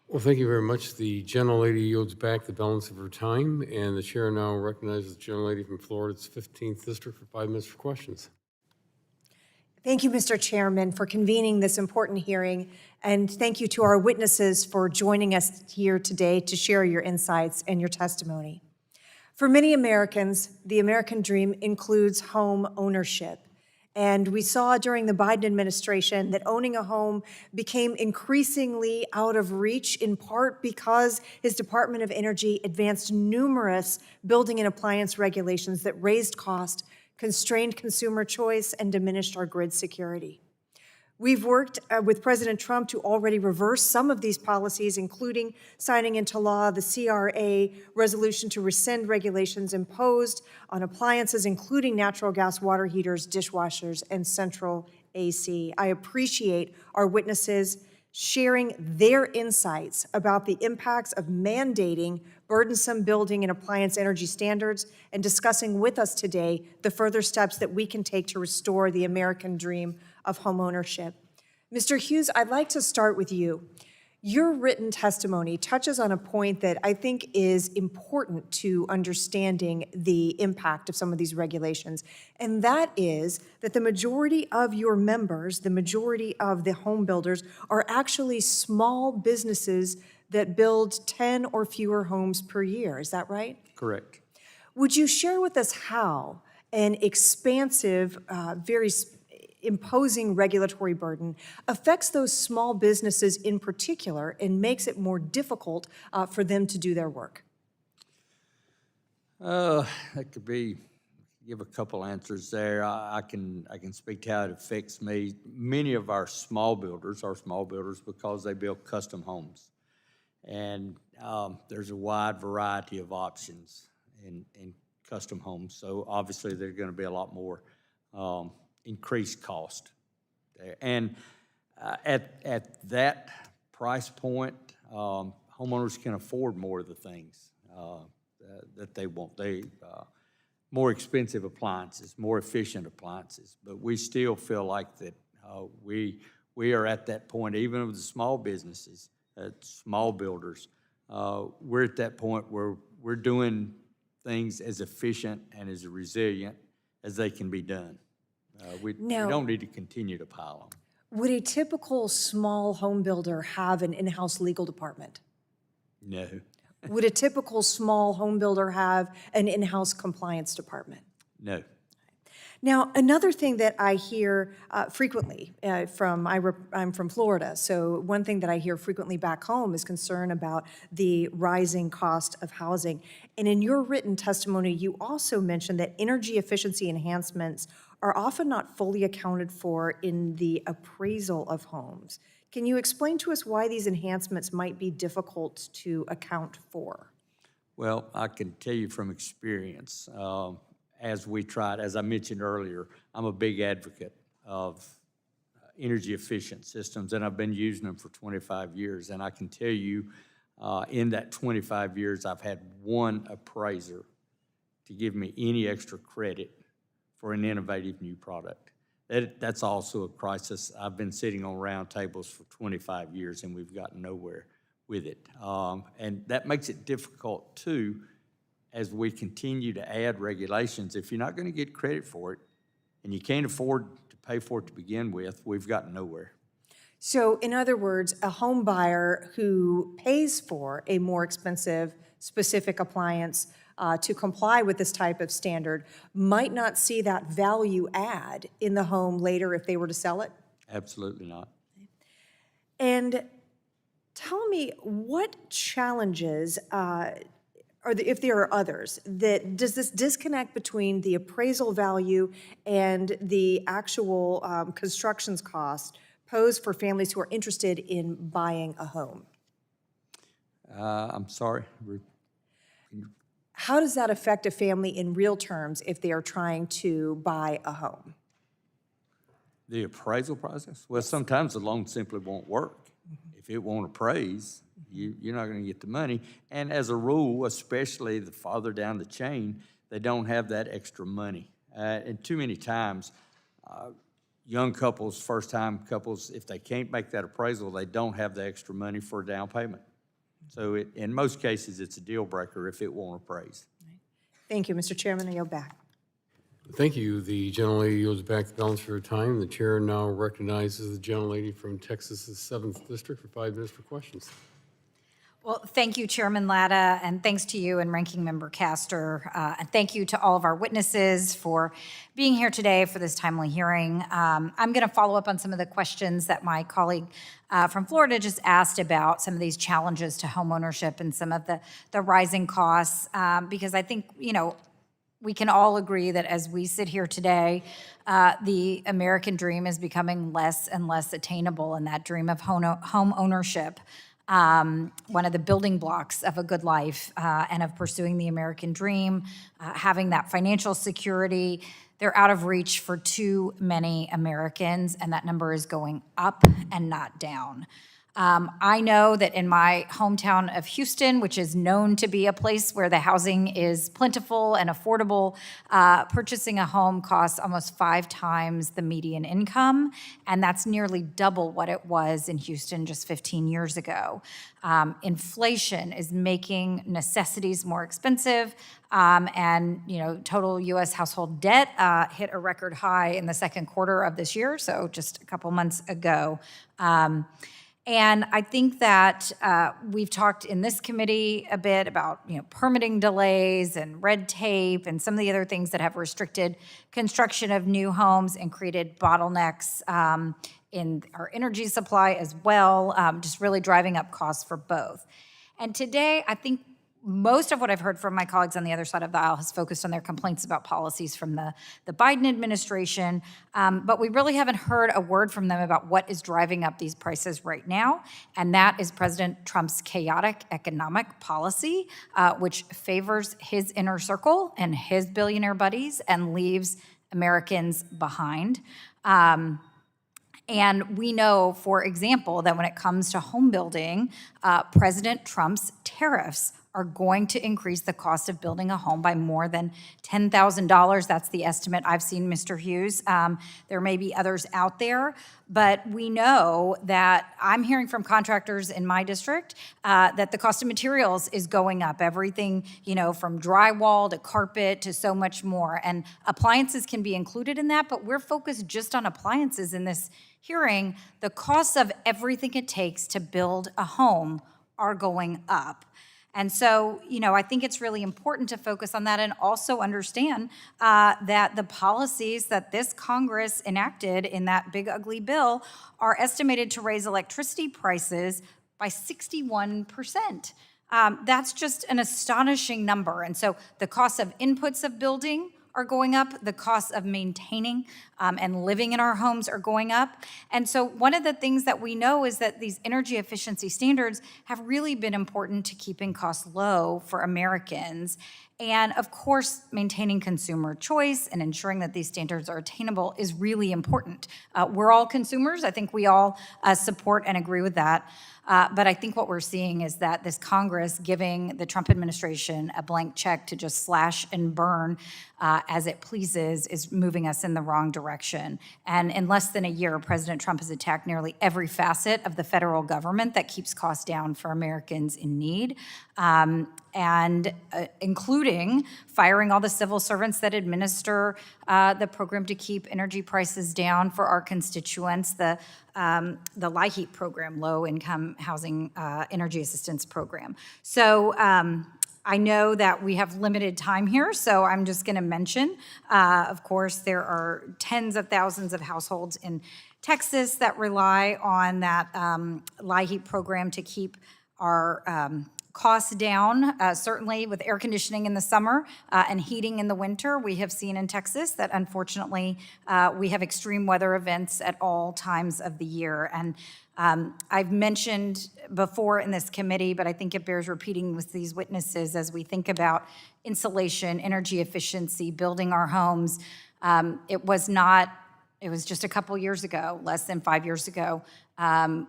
Well, thank you very much. The gentlelady yields back the balance of her time, and the chair now recognizes the gentlelady from Florida's 15th District for 5 minutes for questions. Thank you, Mr. Chairman, for convening this important hearing, and thank you to our witnesses for joining us here today to share your insights and your testimony. For many Americans, the American dream includes home ownership. And we saw during the Biden administration that owning a home became increasingly out of reach, in part because his Department of Energy advanced numerous building and appliance regulations that raised cost, constrained consumer choice, and diminished our grid security. We've worked with President Trump to already reverse some of these policies, including signing into law the CRA resolution to rescind regulations imposed on appliances, including natural gas water heaters, dishwashers, and central AC. I appreciate our witnesses sharing their insights about the impacts of mandating burdensome building and appliance energy standards and discussing with us today the further steps that we can take to restore the American dream of homeownership. Mr. Hughes, I'd like to start with you. Your written testimony touches on a point that I think is important to understanding the impact of some of these regulations, and that is that the majority of your members, the majority of the home builders, are actually small businesses that build 10 or fewer homes per year. Is that right? Correct. Would you share with us how an expansive, very imposing regulatory burden affects those small businesses in particular and makes it more difficult for them to do their work? That could be, give a couple answers there. I can speak to how it affects me. Many of our small builders are small builders because they build custom homes. And there's a wide variety of options in custom homes. So obviously there's going to be a lot more increased cost there. And at that price point, homeowners can afford more of the things that they want. More expensive appliances, more efficient appliances. But we still feel like that we are at that point, even with the small businesses, small builders. We're at that point where we're doing things as efficient and as resilient as they can be done. We Now- don't need to continue to pile them. Would a typical small home builder have an in-house legal department? No, Would a typical small home builder have an in-house compliance department? no. Now, another thing that I hear frequently I'm from Florida, so one thing that I hear frequently back home is concern about the rising cost of housing. And in your written testimony, you also mentioned that energy efficiency enhancements are often not fully accounted for in the appraisal of homes. Can you explain to us why these enhancements might be difficult to account for? Well, I can tell you from experience, as I mentioned earlier, I'm a big advocate of energy efficient systems, and I've been using them for 25 years. And I can tell you, in that 25 years, I've had one appraiser to give me any extra credit for an innovative new product. That's also a crisis. I've been sitting on round tables for 25 years, and we've gotten nowhere with it. And that makes it difficult, too, as we continue to add regulations. If you're not going to get credit for it, and you can't afford to pay for it to begin with, we've gotten nowhere. So in other words, a home buyer who pays for a more expensive specific appliance to comply with this type of standard might not see that value add in the home later if they were to sell it? Absolutely not. And tell me, what challenges, if there are others, does this disconnect between the appraisal value and the actual constructions cost pose for families who are interested in buying a home? I'm sorry. How does that affect a family in real terms if they are trying to buy a home? The appraisal process? Well, sometimes the loan simply won't work. If it won't appraise, you're not going to get the money. And as a rule, especially the farther down the chain, they don't have that extra money. And too many times, young couples, first-time couples, if they can't make that appraisal, they don't have the extra money for a down payment. So in most cases, it's a deal breaker if it won't appraise. Thank you, Mr. Chairman. I yield back. Thank you. The gentlelady yields back the balance for her time. The chair now recognizes the gentlelady from Texas's 7th District for 5 minutes for questions. Well, thank you, Chairman Latta, and thanks to you and Ranking Member Castor. And thank you to all of our witnesses for being here today for this timely hearing. I'm going to follow up on some of the questions that my colleague from Florida just asked about some of these challenges to homeownership and some of the rising costs, because I think, we can all agree that as we sit here today, the American dream is becoming less and less attainable, and that dream of home ownership, one of the building blocks of a good life and of pursuing the American dream, having that financial security, they're out of reach for too many Americans, and that number is going up and not down. I know that in my hometown of Houston, which is known to be a place where the housing is plentiful and affordable, purchasing a home costs almost 5 times the median income, and that's nearly double what it was in Houston just 15 years ago. Inflation is making necessities more expensive, and total U.S. household debt hit a record high in the second quarter of this year, so just a couple months ago. And I think that we've talked in this committee a bit about permitting delays and red tape and some of the other things that have restricted construction of new homes and created bottlenecks in our energy supply as well, just really driving up costs for both. And today, I think most of what I've heard from my colleagues on the other side of the aisle has focused on their complaints about policies from the Biden administration, but we really haven't heard a word from them about what is driving up these prices right now, and that is President Trump's chaotic economic policy, which favors his inner circle and his billionaire buddies and leaves Americans behind. And we know, for example, that when it comes to home building, President Trump's tariffs are going to increase the cost of building a home by more than $10,000. That's the estimate I've seen, Mr. Hughes. There may be others out there, but we know that I'm hearing from contractors in my district that the cost of materials is going up. Everything, from drywall to carpet to so much more. And appliances can be included in that, but we're focused just on appliances in this hearing. The costs of everything it takes to build a home are going up. And so, I think it's really important to focus on that and also understand that the policies that this Congress enacted in that big ugly bill are estimated to raise electricity prices by 61%. That's just an astonishing number. And so the cost of inputs of building are going up, the costs of maintaining and living in our homes are going up. And so one of the things that we know is that these energy efficiency standards have really been important to keeping costs low for Americans. And of course, maintaining consumer choice and ensuring that these standards are attainable is really important. We're all consumers. I think we all support and agree with that. But I think what we're seeing is that this Congress giving the Trump administration a blank check to just slash and burn as it pleases is moving us in the wrong direction. And in less than a year, President Trump has attacked nearly every facet of the federal government that keeps costs down for Americans in need, and including firing all the civil servants that administer the program to keep energy prices down for our constituents, the LIHEAP program, Low Income Housing Energy Assistance Program. So I know that we have limited time here, so I'm just going to mention, of course, there are tens of thousands of households in Texas that rely on that LIHEAP program to keep our costs down. Certainly with air conditioning in the summer and heating in the winter, we have seen in Texas that unfortunately we have extreme weather events at all times of the year. And I've mentioned before in this committee, but I think it bears repeating with these witnesses as we think about insulation, energy efficiency, building our homes. It was just a couple years ago, less than 5 years ago,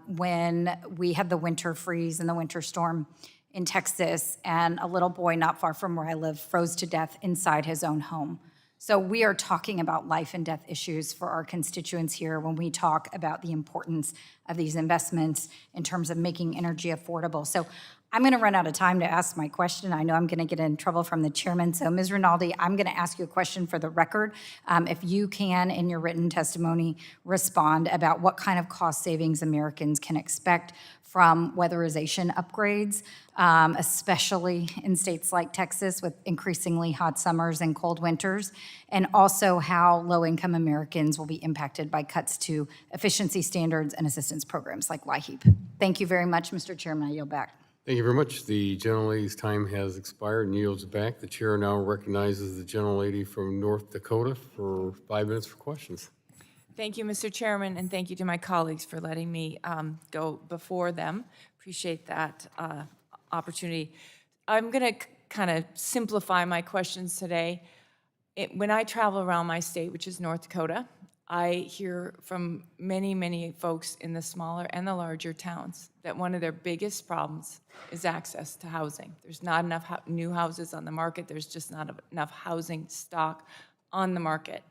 when we had the winter freeze and the winter storm in Texas, and a little boy not far from where I live froze to death inside his own home. So we are talking about life and death issues for our constituents here when we talk about the importance of these investments in terms of making energy affordable. So I'm going to run out of time to ask my question. I know I'm going to get in trouble from the chairman. So Ms. Rinaldi, I'm going to ask you a question for the record. If you can, in your written testimony, respond about what kind of cost savings Americans can expect from weatherization upgrades, especially in states like Texas with increasingly hot summers and cold winters, and also how low-income Americans will be impacted by cuts to efficiency standards and assistance programs like LIHEAP. Thank you very much, Mr. Chairman. I yield back. Thank you very much. The gentlelady's time has expired and yields back. The chair now recognizes the gentlelady from North Dakota for 5 minutes for questions. Thank you, Mr. Chairman, and thank you to my colleagues for letting me go before them. Appreciate that opportunity. I'm going to kind of simplify my questions today. When I travel around my state, which is North Dakota, I hear from many, many folks in the smaller and the larger towns that one of their biggest problems is access to housing. There's not enough new houses on the market. There's just not enough housing stock on the market.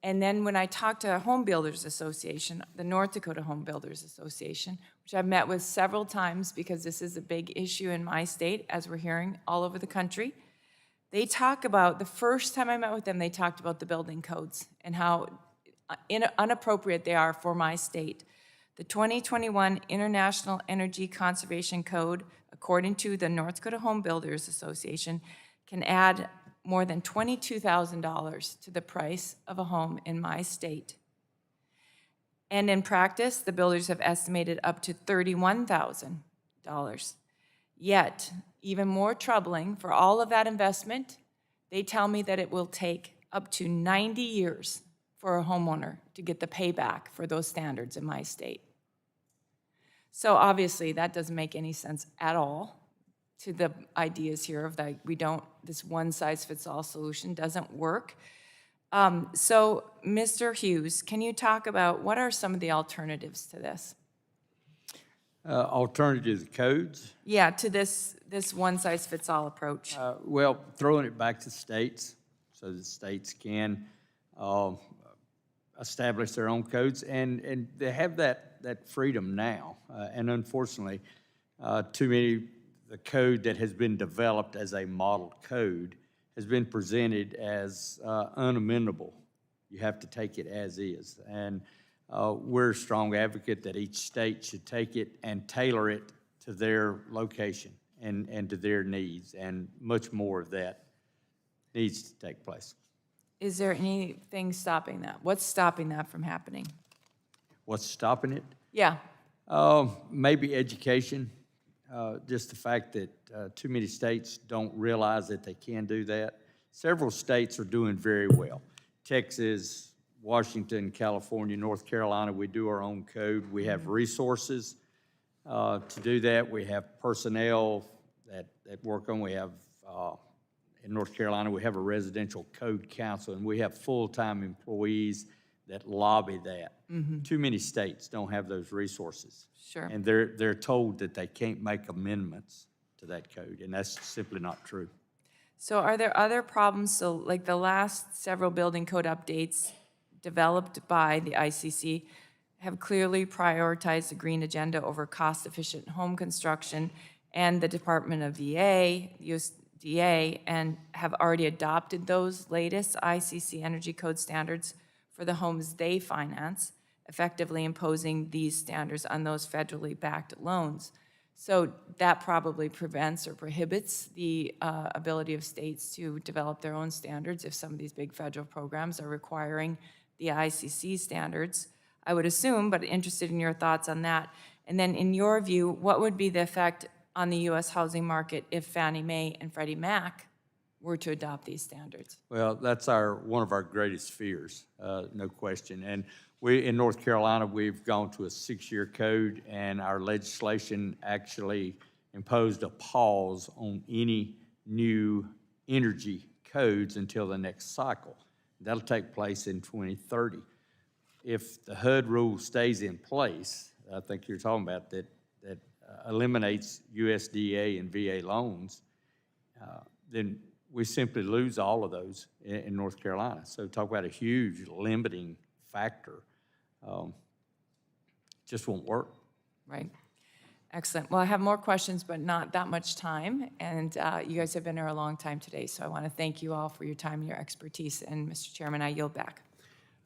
And then when I talk to Home Builders Association, the North Dakota Home Builders Association, which I've met with several times because this is a big issue in my state, as we're hearing all over the country, they talk about, the first time I met with them, they talked about the building codes and how inappropriate they are for my state. The 2021 International Energy Conservation Code, according to the North Dakota Home Builders Association, can add more than $22,000 to the price of a home in my state. And in practice, the builders have estimated up to $31,000. Yet, even more troubling, for all of that investment, they tell me that it will take up to 90 years for a homeowner to get the payback for those standards in my state. So obviously, that doesn't make any sense at all to the ideas here of that this one-size-fits-all solution doesn't work. So, Mr. Hughes, can you talk about what are some of the alternatives to this? Alternative codes, Yeah, to this one-size-fits-all approach. well, throwing it back to states so that states can establish their own codes, and they have that freedom now. And unfortunately, too many, the code that has been developed as a model code has been presented as unamendable. You have to take it as is. And we're a strong advocate that each state should take it and tailor it to their location and to their needs, and much more of that needs to take place. Is there anything stopping that? What's stopping that from happening? What's stopping it? Yeah. Maybe education, just the fact that too many states don't realize that they can do that. Several states are doing very well. Texas, Washington, California, North Carolina, we do our own code. We have resources to do that. We have personnel that work on. We have, in North Carolina, we have a residential code council, and we have full-time employees that lobby that. Too many states don't have those resources. Sure. And they're told that they can't make amendments to that code, and that's simply not true. So are there other problems? So like the last several building code updates developed by the ICC have clearly prioritized the green agenda over cost-efficient home construction, and the Department of USDA, and have already adopted those latest ICC energy code standards for the homes they finance, effectively imposing these standards on those federally backed loans. So that probably prevents or prohibits the ability of states to develop their own standards if some of these big federal programs are requiring the ICC standards, I would assume, but interested in your thoughts on that. And then in your view, what would be the effect on the U.S. housing market if Fannie Mae and Freddie Mac were to adopt these standards? Well, that's one of our greatest fears, no question. And we, in North Carolina, we've gone to a 6-year code, and our legislation actually imposed a pause on any new energy codes until the next cycle. That'll take place in 2030. If the HUD rule stays in place, I think you're talking about that eliminates USDA and VA loans, then we simply lose all of those in North Carolina. So talk about a huge limiting factor. Just won't work. Right. Excellent. Well, I have more questions, but not that much time. And you guys have been here a long time today, so I want to thank you all for your time and your expertise. And Mr. Chairman, I yield back.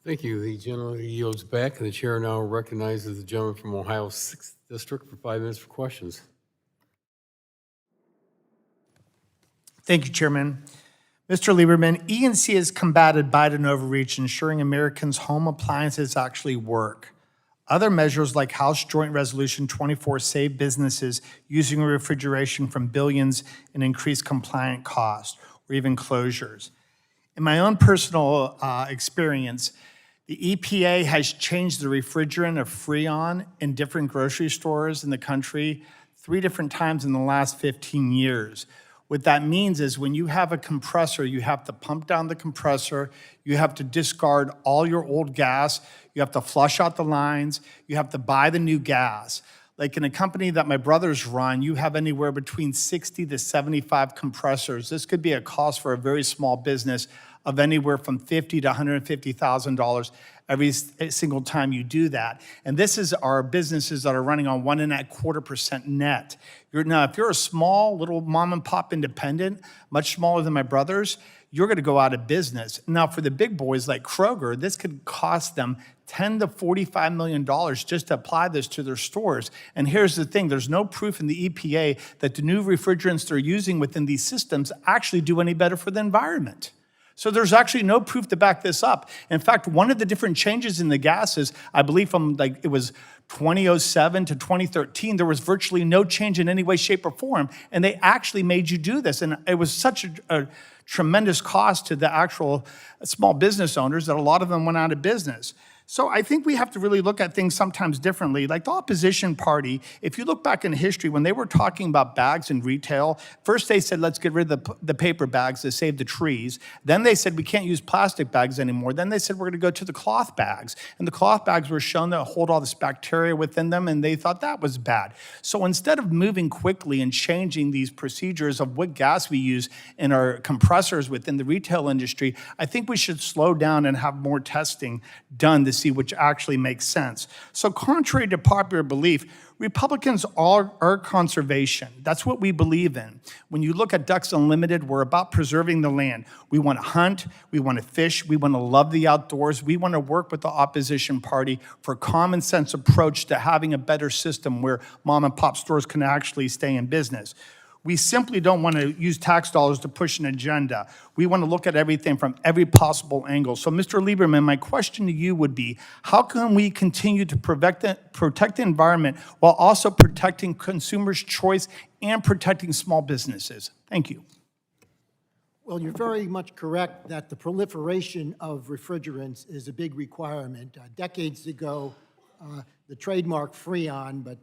Thank you. The gentleman yields back, and the chair now recognizes the gentleman from Ohio's 6th District for 5 minutes for questions. Thank you, Chairman. Mr. Lieberman, E&C has combated Biden overreach, ensuring Americans' home appliances actually work. Other measures like House Joint Resolution 24 save businesses using refrigeration from billions in increased compliant cost or even closures. In my own personal experience, the EPA has changed the refrigerant of Freon in different grocery stores in the country 3 different times in the last 15 years. What that means is when you have a compressor, you have to pump down the compressor, you have to discard all your old gas, you have to flush out the lines, you have to buy the new gas. Like in a company that my brothers run, you have anywhere between 60 to 75 compressors. This could be a cost for a very small business of anywhere from $50,000 to $150,000 every single time you do that. And this is our businesses that are running on 1.25% net. Now, if you're a small little mom and pop independent, much smaller than my brothers, you're gonna go out of business. Now, for the big boys like Kroger, this could cost them $10 to $45 million just to apply this to their stores. And here's the thing, there's no proof in the EPA that the new refrigerants they're using within these systems actually do any better for the environment. So there's actually no proof to back this up. In fact, one of the different changes in the gases, I believe from it was 2007 to 2013, there was virtually no change in any way, shape, or form. And they actually made you do this. And it was such a tremendous cost to the actual small business owners that a lot of them went out of business. So I think we have to really look at things sometimes differently. Like the opposition party, if you look back in history, when they were talking about bags in retail, first they said, let's get rid of the paper bags to save the trees. Then they said, we can't use plastic bags anymore. Then they said, we're going to go to the cloth bags. And the cloth bags were shown to hold all this bacteria within them, and they thought that was bad. So instead of moving quickly and changing these procedures of what gas we use in our compressors within the retail industry, I think we should slow down and have more testing done to see which actually makes sense. So contrary to popular belief, Republicans are conservation. That's what we believe in. When you look at Ducks Unlimited, we're about preserving the land. We want to hunt, we want to fish, we want to love the outdoors, we want to work with the opposition party for a common sense approach to having a better system where mom and pop stores can actually stay in business. We simply don't want to use tax dollars to push an agenda. We want to look at everything from every possible angle. So, Mr. Lieberman, my question to you would be, how can we continue to protect the environment while also protecting consumers' choice and protecting small businesses? Thank you. Well, you're very much correct that the proliferation of refrigerants is a big requirement. Decades ago, the trademark Freon, but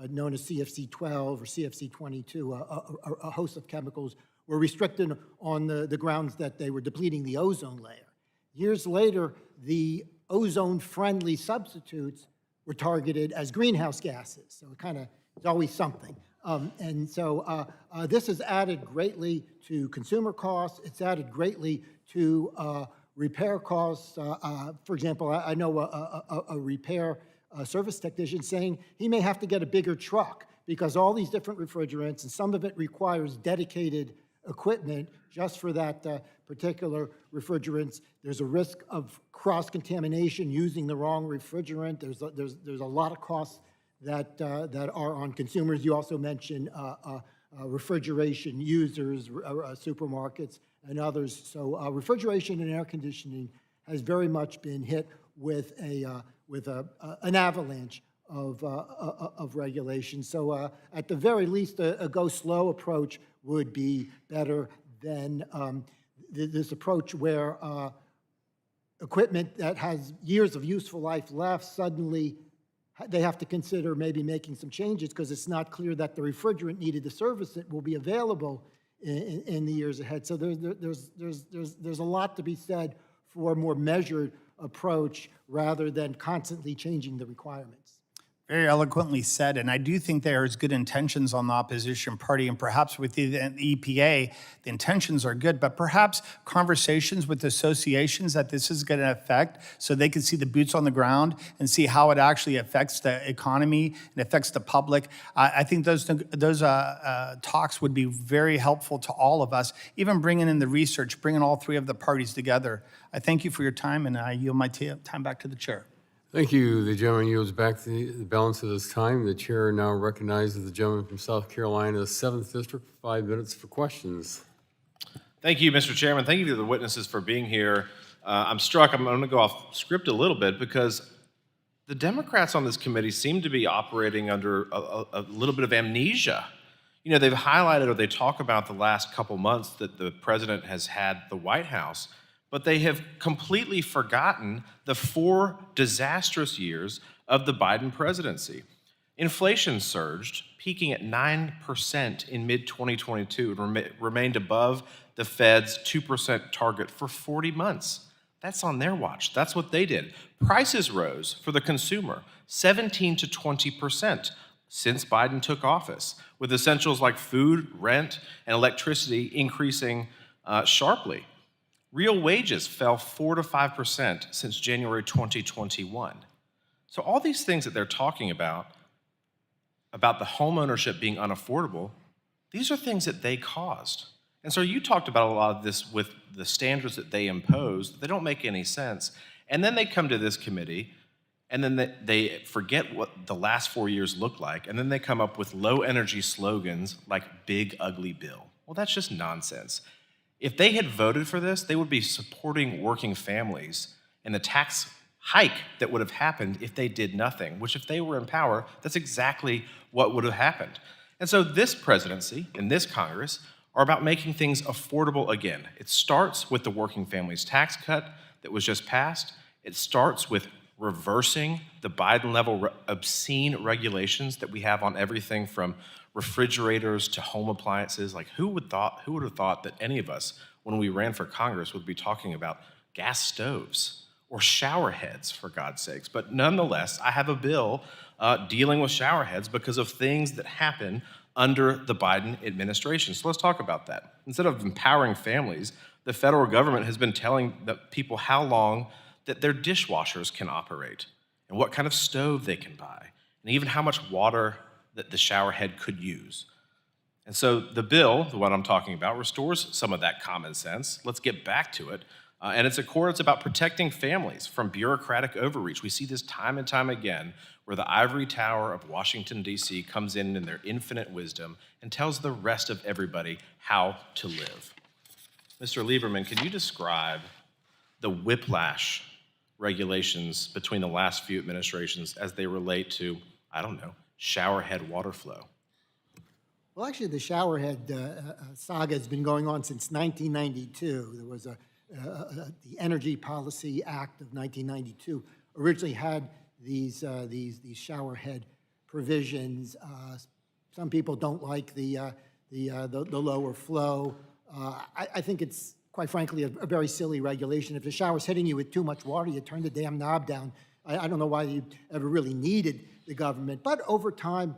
known as CFC-12 or CFC-22, a host of chemicals, were restricted on the grounds that they were depleting the ozone layer. Years later, the ozone-friendly substitutes were targeted as greenhouse gases, so it kind of is always something. And so this has added greatly to consumer costs. It's added greatly to repair costs. For example, I know a repair service technician saying he may have to get a bigger truck because all these different refrigerants, and some of it requires dedicated equipment just for that particular refrigerants. There's a risk of cross-contamination using the wrong refrigerant. There's a lot of costs that are on consumers. You also mentioned refrigeration users, supermarkets, and others. So refrigeration and air conditioning has very much been hit with an avalanche of regulations. So at the very least, a go slow approach would be better than this approach where equipment that has years of useful life left, suddenly they have to consider maybe making some changes because it's not clear that the refrigerant needed to service it will be available in the years ahead. So there's a lot to be said for a more measured approach rather than constantly changing the requirements. Very eloquently said, and I do think there's good intentions on the opposition party, and perhaps with the EPA, the intentions are good, but perhaps conversations with associations that this is going to affect so they can see the boots on the ground and see how it actually affects the economy and affects the public. I think those talks would be very helpful to all of us, even bringing in the research, bringing all three of the parties together. I thank you for your time, and I yield my time back to the chair. Thank you. The gentleman yields back the balance of his time. The chair now recognizes the gentleman from South Carolina, 7th District, for 5 minutes for questions. Thank you, Mr. Chairman. Thank you to the witnesses for being here. I'm struck, I'm going to go off script a little bit because the Democrats on this committee seem to be operating under a little bit of amnesia. You know, they've highlighted or they talk about the last couple months that the president has had the White House, but they have completely forgotten the 4 disastrous years of the Biden presidency. Inflation surged, peaking at 9% in mid-2022 and remained above the Fed's 2% target for 40 months. That's on their watch. That's what they did. Prices rose for the consumer 17 to 20% since Biden took office, with essentials like food, rent, and electricity increasing sharply. Real wages fell 4 to 5% since January 2021. So all these things that they're talking about the home ownership being unaffordable, these are things that they caused. And so you talked about a lot of this with the standards that they imposed. They don't make any sense. And then they come to this committee, and then they forget what the last 4 years looked like, and then they come up with low energy slogans like Big Ugly Bill. Well, that's just nonsense. If they had voted for this, they would be supporting working families and the tax hike that would have happened if they did nothing, which if they were in power, that's exactly what would have happened. And so this presidency and this Congress are about making things affordable again. It starts with the working families tax cut that was just passed. It starts with reversing the Biden-level obscene regulations that we have on everything from refrigerators to home appliances. Like, who would have thought that any of us, when we ran for Congress, would be talking about gas stoves or shower heads, for God's sakes? But nonetheless, I have a bill dealing with shower heads because of things that happen under the Biden administration. So let's talk about that. Instead of empowering families, the federal government has been telling the people how long that their dishwashers can operate and what kind of stove they can buy and even how much water that the shower head could use. And so the bill, the one I'm talking about, restores some of that common sense. Let's get back to it. And it's about protecting families from bureaucratic overreach. We see this time and time again where the ivory tower of Washington, D.C. comes in their infinite wisdom and tells the rest of everybody how to live. Mr. Lieberman, can you describe the whiplash regulations between the last few administrations as they relate to, I don't know, showerhead water flow? Well, actually, the showerhead saga has been going on since 1992. There was the Energy Policy Act of 1992 originally had these showerhead provisions. Some people don't like the lower flow. I think it's, quite frankly, a very silly regulation. If the shower's hitting you with too much water, you turn the damn knob down. I don't know why you ever really needed the government. But over time,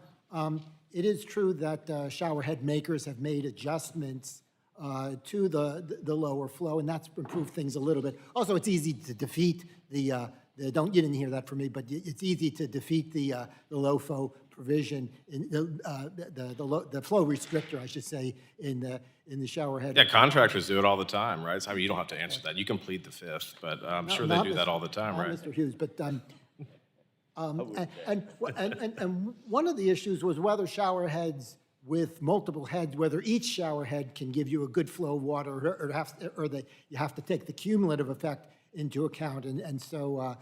it is true that showerhead makers have made adjustments to the lower flow, and that's improved things a little bit. Also, it's easy to defeat you didn't hear that from me, but it's easy to defeat the low flow provision, in the flow restrictor, I should say, in the showerhead. Yeah, contractors do it all the time, right? So, I mean, you don't have to answer that. You can plead the fifth, but I'm sure they do that all the time, right? Mr. Hughes, but and one of the issues was whether shower heads with multiple heads, whether each shower head can give you a good flow of water, or that you have to take the cumulative effect into account, and so.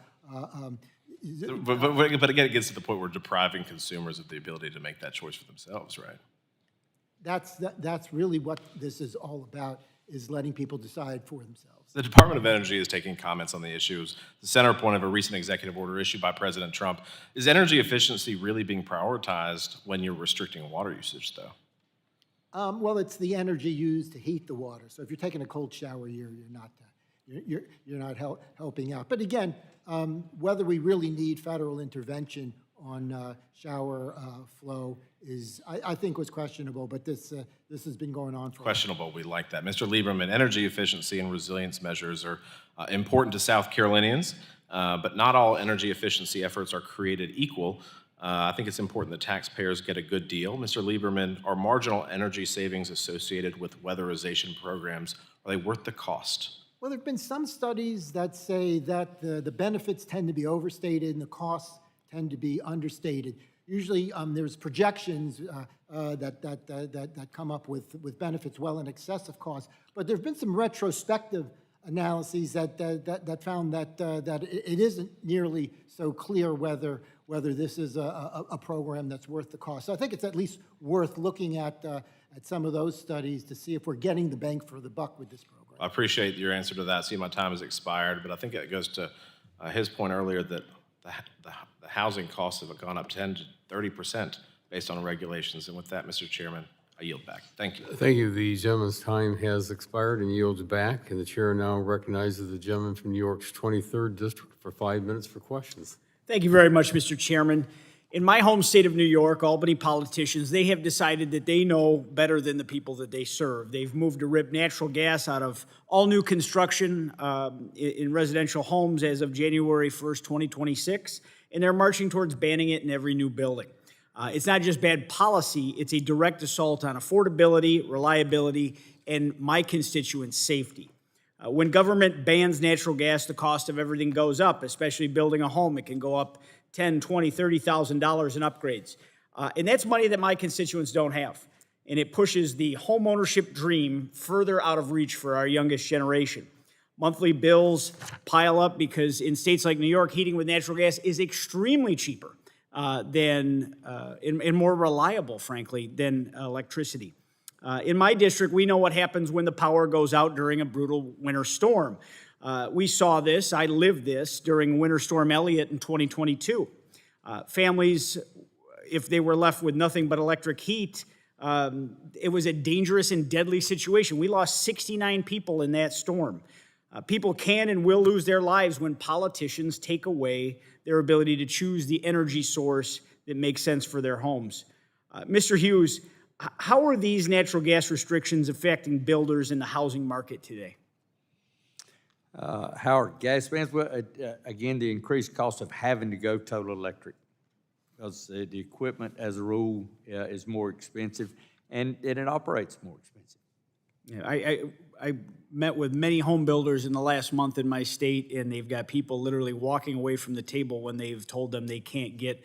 But again, it gets to the point where depriving consumers of the ability to make that choice for themselves, right? That's really what this is all about, is letting people decide for themselves. The Department of Energy is taking comments on the issues. The center point of a recent executive order issued by President Trump. Is energy efficiency really being prioritized when you're restricting water usage, though? Well, it's the energy used to heat the water. So if you're taking a cold shower, you're not helping out. But again, whether we really need federal intervention on shower flow is, I think, was questionable. But this has been going on for questionable. We like that, Mr. Lieberman. Energy efficiency and resilience measures are important to South Carolinians, but not all energy efficiency efforts are created equal. I think it's important that taxpayers get a good deal. Mr. Lieberman, are marginal energy savings associated with weatherization programs, are they worth the cost? Well, there have been some studies that say that the benefits tend to be overstated and the costs tend to be understated. Usually, there's projections that come up with benefits well in excess of costs. But there have been some retrospective analyses that found that it isn't nearly so clear whether this is a program that's worth the cost. So I think it's at least worth looking at some of those studies to see if we're getting the bang for the buck with this program. I appreciate your answer to that. See, my time has expired, but I think it goes to his point earlier that the housing costs have gone up 10 to 30% based on regulations. And with that, Mr. Chairman, I yield back. Thank you. Thank you. The gentleman's time has expired and yields back, and the chair now recognizes the gentleman from New York's 23rd District for 5 minutes for questions. Thank you very much, Mr. Chairman. In my home state of New York, Albany politicians, they have decided that they know better than the people that they serve. They've moved to rip natural gas out of all new construction in residential homes as of January 1st, 2026, and they're marching towards banning it in every new building. It's not just bad policy, it's a direct assault on affordability, reliability, and my constituents' safety. When government bans natural gas, the cost of everything goes up, especially building a home. It can go up $10,000, $20,000, $30,000 in upgrades. And that's money that my constituents don't have. And it pushes the homeownership dream further out of reach for our youngest generation. Monthly bills pile up because in states like New York, heating with natural gas is extremely cheaper and more reliable, frankly, than electricity. In my district, we know what happens when the power goes out during a brutal winter storm. We saw this, I lived this during Winter Storm Elliott in 2022. Families, if they were left with nothing but electric heat, it was a dangerous and deadly situation. We lost 69 people in that storm. People can and will lose their lives when politicians take away their ability to choose the energy source that makes sense for their homes. Mr. Hughes, how are these natural gas restrictions affecting builders in the housing market today? How are gas bans? Well, again, the increased cost of having to go total electric, because the equipment, as a rule, is more expensive, and it operates more expensive. Yeah, I met with many home builders in the last month in my state, and they've got people literally walking away from the table when they've told them they can't get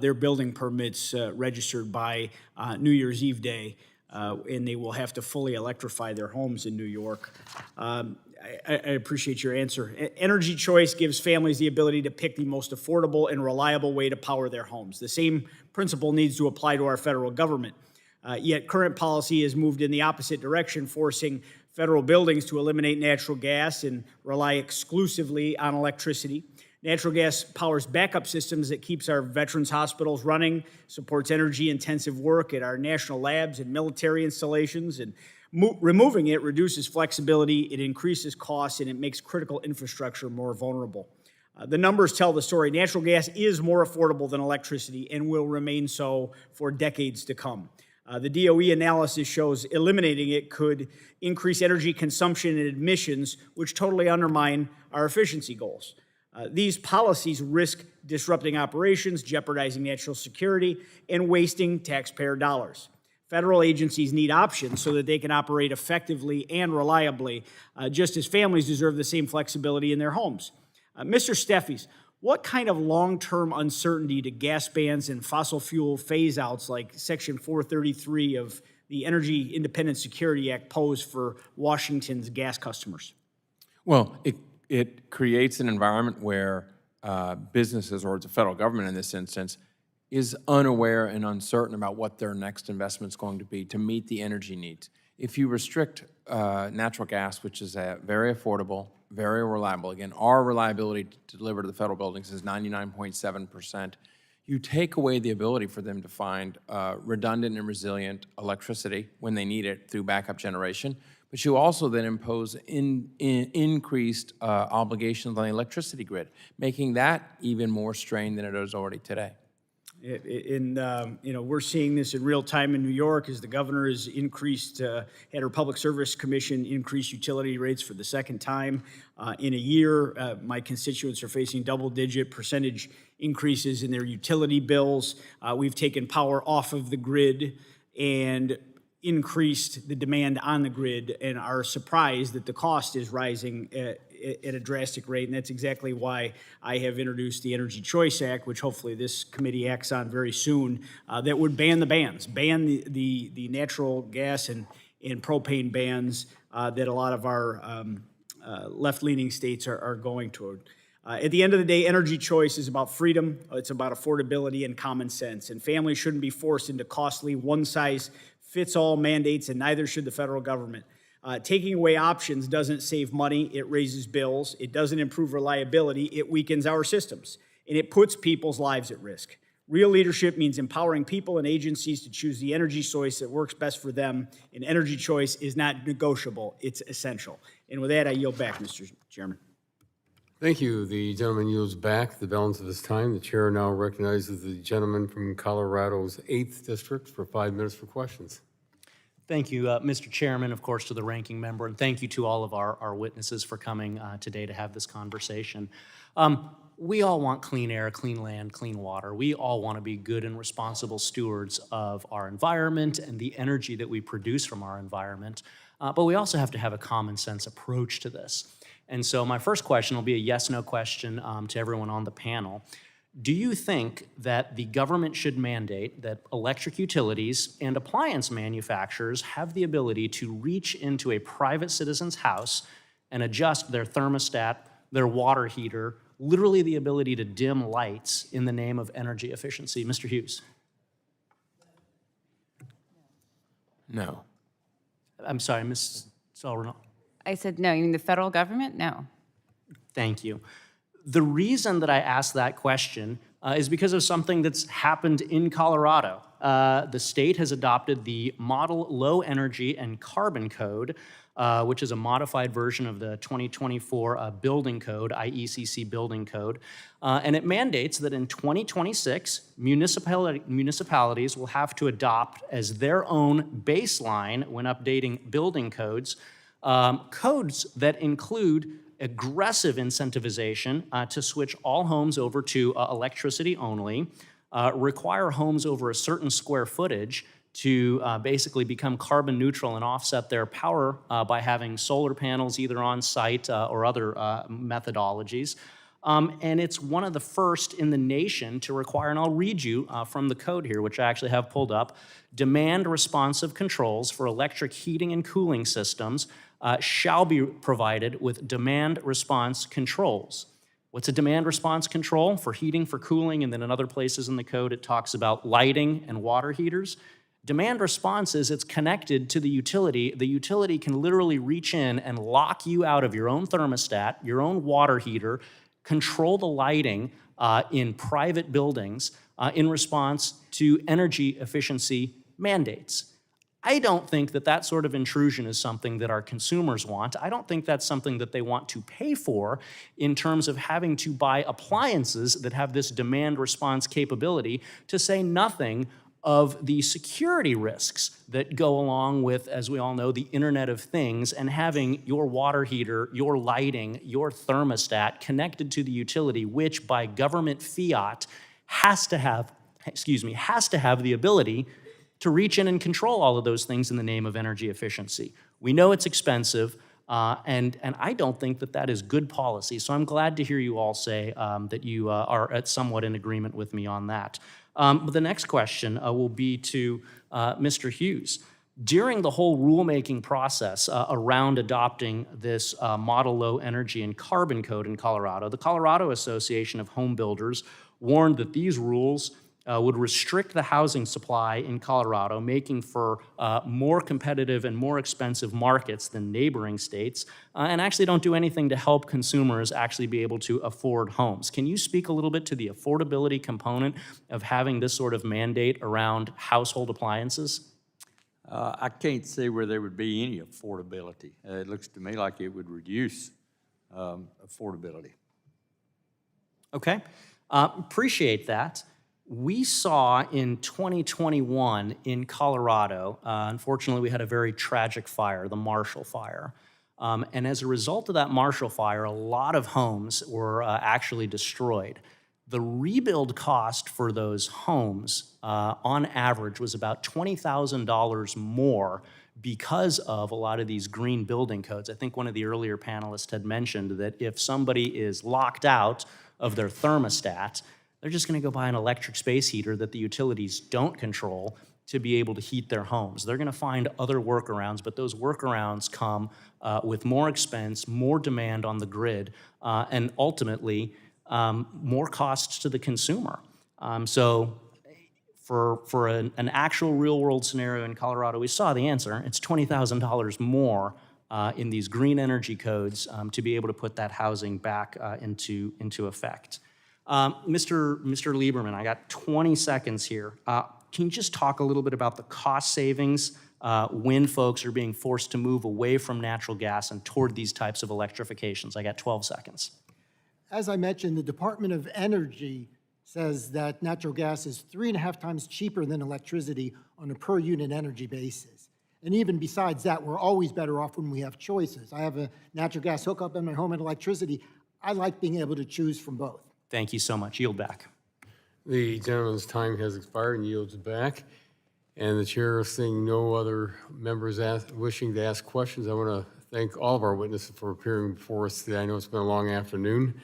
their building permits registered by New Year's Eve day, and they will have to fully electrify their homes in New York. I appreciate your answer. Energy choice gives families the ability to pick the most affordable and reliable way to power their homes. The same principle needs to apply to our federal government. Yet current policy has moved in the opposite direction, forcing federal buildings to eliminate natural gas and rely exclusively on electricity. Natural gas powers backup systems that keeps our veterans' hospitals running, supports energy-intensive work at our national labs and military installations, and removing it reduces flexibility, it increases costs, and it makes critical infrastructure more vulnerable. The numbers tell the story. Natural gas is more affordable than electricity and will remain so for decades to come. The DOE analysis shows eliminating it could increase energy consumption and emissions, which totally undermine our efficiency goals. These policies risk disrupting operations, jeopardizing national security, and wasting taxpayer dollars. Federal agencies need options so that they can operate effectively and reliably, just as families deserve the same flexibility in their homes. Mr. Steffes, what kind of long-term uncertainty do gas bans and fossil fuel phase-outs like Section 433 of the Energy Independent Security Act pose for Washington's gas customers? Well, it creates an environment where businesses, or the federal government in this instance, is unaware and uncertain about what their next investment is going to be to meet the energy needs. If you restrict natural gas, which is very affordable, very reliable, again, our reliability to deliver to the federal buildings is 99.7%, you take away the ability for them to find redundant and resilient electricity when they need it through backup generation, but you also then impose increased obligations on the electricity grid, making that even more strained than it is already today. We're seeing this in real time in New York as the governor has increased, had her Public Service Commission increase utility rates for the second time in a year. My constituents are facing double-digit percentage increases in their utility bills. We've taken power off of the grid and increased the demand on the grid, and are surprised that the cost is rising at a drastic rate, and that's exactly why I have introduced the Energy Choice Act, which hopefully this committee acts on very soon, that would ban the bans, ban the natural gas and propane bans that a lot of our left-leaning states are going toward. At the end of the day, energy choice is about freedom, it's about affordability and common sense, and families shouldn't be forced into costly one-size-fits-all mandates, and neither should the federal government. Taking away options doesn't save money, it raises bills, it doesn't improve reliability, it weakens our systems, and it puts people's lives at risk. Real leadership means empowering people and agencies to choose the energy choice that works best for them, and energy choice is not negotiable, it's essential. And with that, I yield back, Mr. Chairman. Thank you. The gentleman yields back the balance of his time. The chair now recognizes the gentleman from Colorado's 8th District for 5 minutes for questions. Thank you, Mr. Chairman, of course, to the ranking member, and thank you to all of our witnesses for coming today to have this conversation. We all want clean air, clean land, clean water. We all want to be good and responsible stewards of our environment and the energy that we produce from our environment, but we also have to have a common sense approach to this. And so my first question will be a yes-no question to everyone on the panel. Do you think that the government should mandate that electric utilities and appliance manufacturers have the ability to reach into a private citizen's house and adjust their thermostat, their water heater, literally the ability to dim lights in the name of energy efficiency? Mr. Hughes. No. I'm sorry, Ms. Saul-Rinaldi. I said no. You mean the federal government? No. Thank you. The reason that I asked that question is because of something that's happened in Colorado. The state has adopted the Model Low Energy and Carbon Code, which is a modified version of the 2024 Building Code, IECC Building Code. And it mandates that in 2026, municipalities will have to adopt as their own baseline when updating building codes, codes that include aggressive incentivization to switch all homes over to electricity only, require homes over a certain square footage to basically become carbon neutral and offset their power by having solar panels either on site or other methodologies. And it's one of the first in the nation to require, and I'll read you from the code here, which I actually have pulled up, demand responsive controls for electric heating and cooling systems shall be provided with demand response controls. What's a demand response control? For heating, for cooling, and then in other places in the code it talks about lighting and water heaters. Demand response is it's connected to the utility. The utility can literally reach in and lock you out of your own thermostat, your own water heater, control the lighting in private buildings in response to energy efficiency mandates. I don't think that that sort of intrusion is something that our consumers want. I don't think that's something that they want to pay for in terms of having to buy appliances that have this demand response capability, to say nothing of the security risks that go along with, as we all know, the Internet of Things, and having your water heater, your lighting, your thermostat connected to the utility, which by government fiat has to have the ability to reach in and control all of those things in the name of energy efficiency. We know it's expensive, and I don't think that that is good policy. So I'm glad to hear you all say that you are somewhat in agreement with me on that. But the next question will be to Mr. Hughes. During the whole rulemaking process around adopting this Model Low Energy and Carbon Code in Colorado, the Colorado Association of Home Builders warned that these rules would restrict the housing supply in Colorado, making for more competitive and more expensive markets than neighboring states, and actually don't do anything to help consumers actually be able to afford homes. Can you speak a little bit to the affordability component of having this sort of mandate around household appliances? I can't see where there would be any affordability. It looks to me like it would reduce affordability. Okay, appreciate that. We saw in 2021 in Colorado, unfortunately, we had a very tragic fire, the Marshall Fire. And as a result of that Marshall Fire, a lot of homes were actually destroyed. The rebuild cost for those homes, on average, was about $20,000 more because of a lot of these green building codes. I think one of the earlier panelists had mentioned that if somebody is locked out of their thermostat, they're just going to go buy an electric space heater that the utilities don't control to be able to heat their homes. They're going to find other workarounds, but those workarounds come with more expense, more demand on the grid, and ultimately more costs to the consumer. So for an actual real-world scenario in Colorado, we saw the answer. It's $20,000 more in these green energy codes to be able to put that housing back into effect. Mr. Lieberman, I got 20 seconds here. Can you just talk a little bit about the cost savings when folks are being forced to move away from natural gas and toward these types of electrifications? I got 12 seconds. As I mentioned, the Department of Energy says that natural gas is 3.5 times cheaper than electricity on a per unit energy basis. And even besides that, we're always better off when we have choices. I have a natural gas hookup in my home and electricity. I like being able to choose from both. Thank you so much. Yield back. The gentleman's time has expired and yields back. And the chair, seeing no other members wishing to ask questions, I want to thank all of our witnesses for appearing before us today. I know it's been a long afternoon.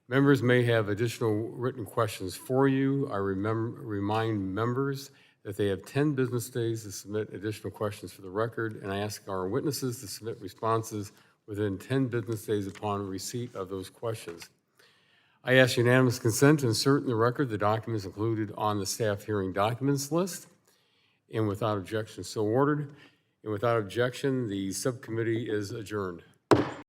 Members may have additional written questions for you. I remind members that they have 10 business days to submit additional questions for the record, and I ask our witnesses to submit responses within 10 business days upon receipt of those questions. I ask unanimous consent to insert in the record the documents included on the staff hearing documents list, and without objection, so ordered. And without objection, the subcommittee is adjourned.